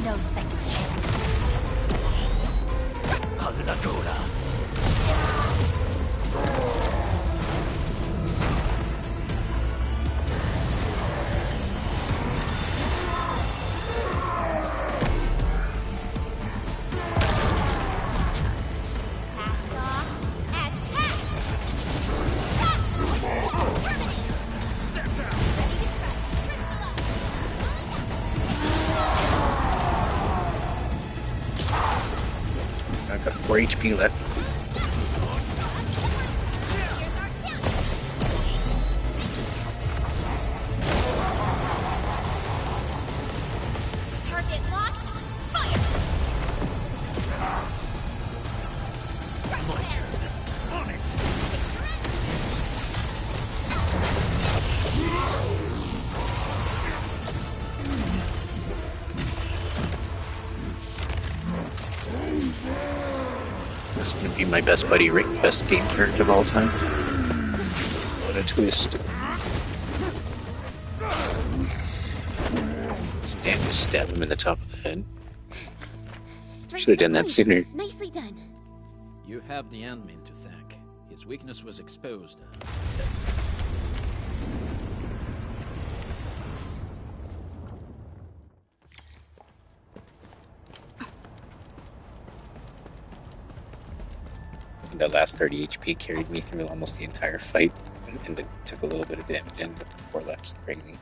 No second chance. I've got 4 HP left. Target locked. Fire! My turn. On it. This is gonna be my best buddy Rick, best game character of all time. What a twist. Damn, just stab him in the top of the head. Should have done that sooner. Nicely done. You have the admin to thank. His weakness was exposed. The last 30 HP carried me through almost the entire fight, and it took a little bit of damage in, but the 4 left's crazy.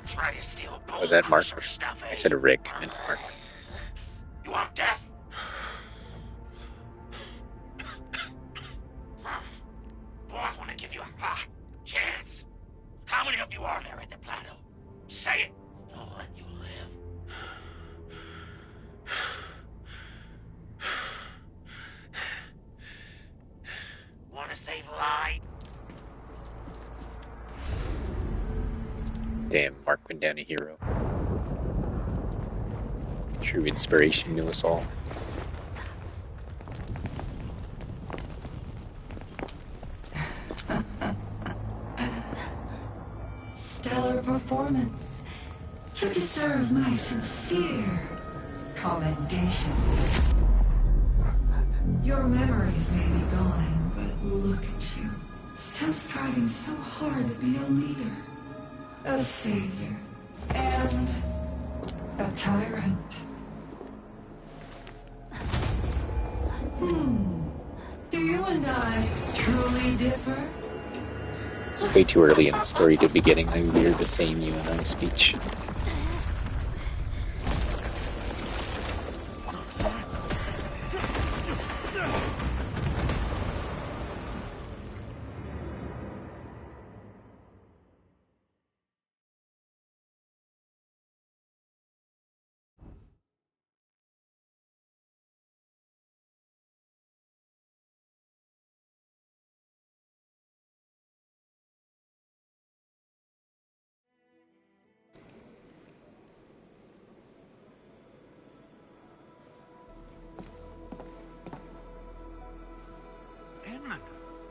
Try to steal Was that Mark? stuff, eh? I said Rick and Mark. You want death? Boss want to give you a chance. How many of you are there at the plateau? Say it. I'll let you live. Want to save a life? Damn, Mark went down a hero. True inspiration to us all. Stellar performance. You deserve my sincere commendations. Your memories may be gone, but look at you. still striving so hard to be a leader, a savior, and a tyrant. Do you and I truly differ? It's way too early in the story to be getting a weird the same you and I speech.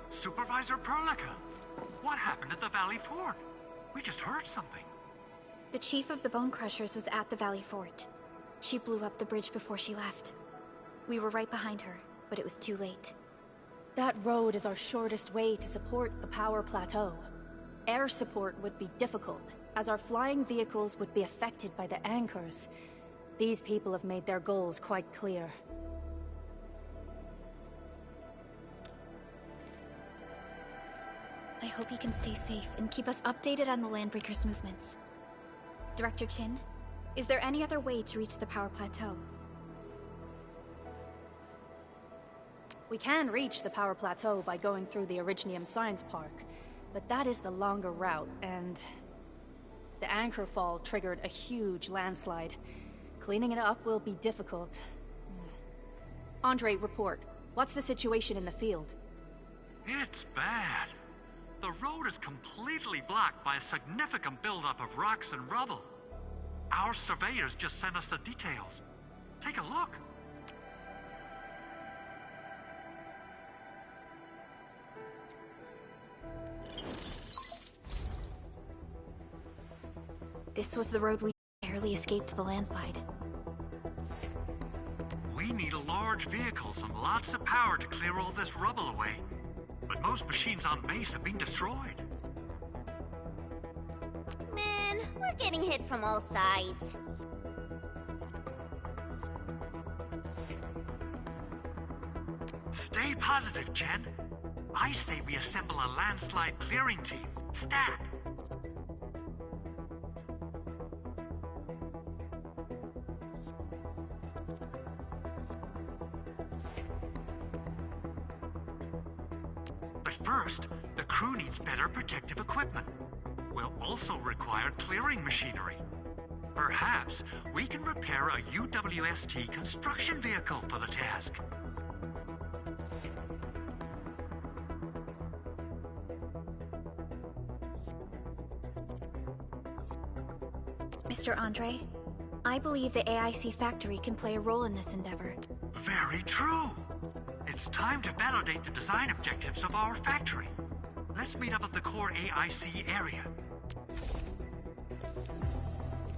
Supervisor Perlica, what happened at the Valley Fort? We just heard something. The chief of the Bone Crushers was at the Valley Fort. She blew up the bridge before she left. We were right behind her, but it was too late. That road is our shortest way to support the power plateau. Air support would be difficult, as our flying vehicles would be affected by the anchors. These people have made their goals quite clear. I hope he can stay safe and keep us updated on the Landbreakers' movements. Director Chin, is there any other way to reach the power plateau? We can reach the power plateau by going through the Originium Science Park, but that is the longer route, and the anchor fall triggered a huge landslide. Cleaning it up will be difficult. Andre, report. What's the situation in the field? It's bad. The road is completely blocked by a significant buildup of rocks and rubble. Our surveyors just sent us the details. Take a look. This was the road we barely escaped the landslide. We need a large vehicles and lots of power to clear all this rubble away. But most machines on base have been destroyed. Man, we're getting hit from all sides. Stay positive, Jen. I say we assemble a landslide clearing team. Stat! But first, the crew needs better protective equipment. We'll also require clearing machinery. Perhaps we can repair a UWST construction vehicle for the task. Mr. Andre, I believe the AIC factory can play a role in this endeavor. Very true. It's time to validate the design objectives of our factory. Let's meet up at the core AIC area.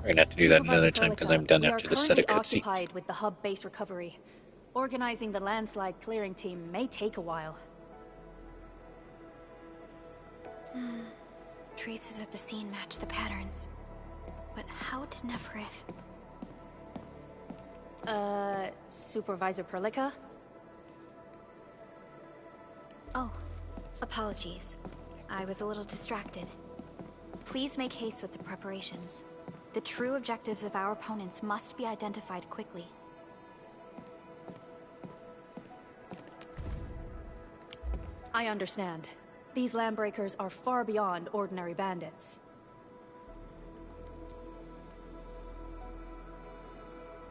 We're gonna have to do that another time because I'm done after the set of cutscenes. Occupied with the hub base recovery. Organizing the landslide clearing team may take a while. Traces at the scene match the patterns. But how did Neferith... Supervisor Perlica? Oh, apologies. I was a little distracted. Please make haste with the preparations. The true objectives of our opponents must be identified quickly. I understand. These Landbreakers are far beyond ordinary bandits.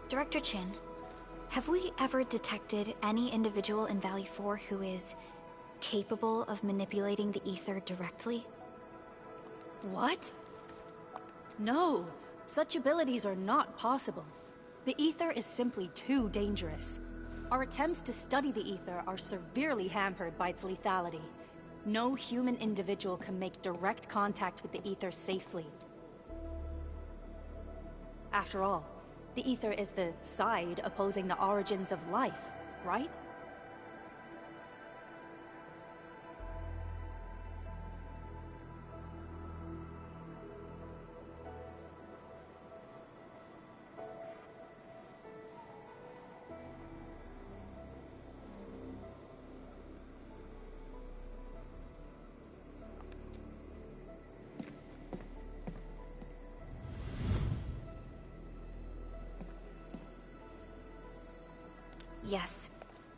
Director Chin, have we ever detected any individual in Valley 4 who is capable of manipulating the ether directly? What? No, such abilities are not possible. The ether is simply too dangerous. Our attempts to study the ether are severely hampered by its lethality. No human individual can make direct contact with the ether safely. After all, the ether is the side opposing the origins of life, right? Yes,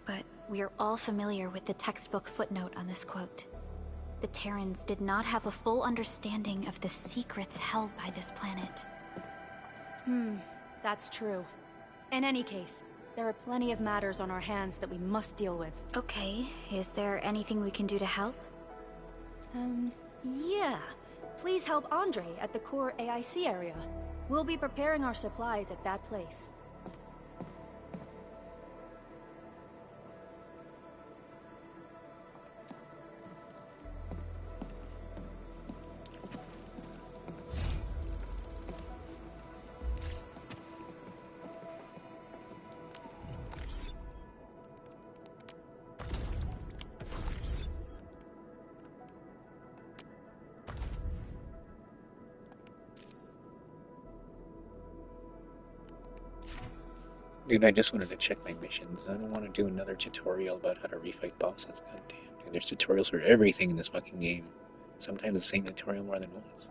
but we're all familiar with the textbook footnote on this quote. The Terrans did not have a full understanding of the secrets held by this planet. That's true. In any case, there are plenty of matters on our hands that we must deal with. Okay, is there anything we can do to help? Yeah. Please help Andre at the core AIC area. We'll be preparing our supplies at that place. Dude, I just wanted to check my missions. I don't want to do another tutorial about how to refight bosses. God damn, dude, there's tutorials for everything in this fucking game. Sometimes the same tutorial more than once.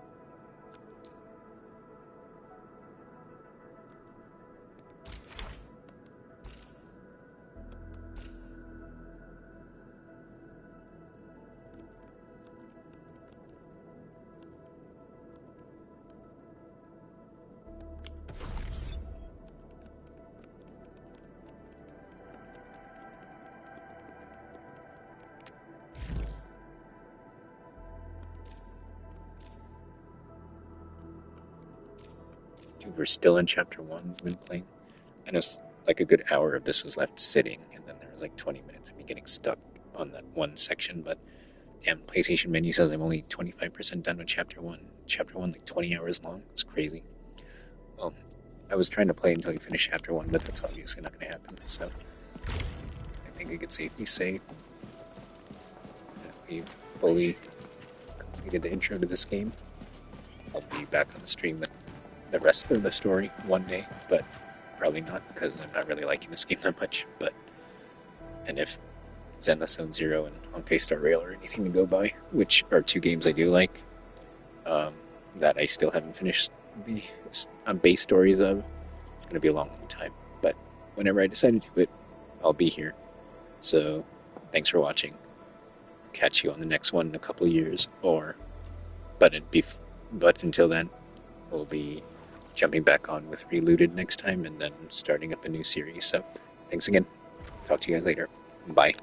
We're still in chapter 1. We've been playing. I know like a good hour of this was left sitting, and then there was like 20 minutes of me getting stuck on that one section, but damn, PlayStation menu says I'm only 25% done with chapter 1. Chapter 1 like 20 hours long. It's crazy. Well, I was trying to play until you finish chapter 1, but that's obviously not going to happen, so I think I could safely say that we've fully completed the intro to this game. I'll be back on the stream with the rest of the story one day, but probably not, because I'm not really liking this game that much. And if Zenless Zone Zero and Honkai Star Rail are anything to go by, which are two games I do like, that I still haven't finished the base stories of, it's going to be a long time. But whenever I decide to do it, I'll be here. So thanks for watching. Catch you on the next one in a couple of years, but until then, we'll be jumping back on with Relooted next time, and then starting up a new series. So thanks again. Talk to you guys later. Bye.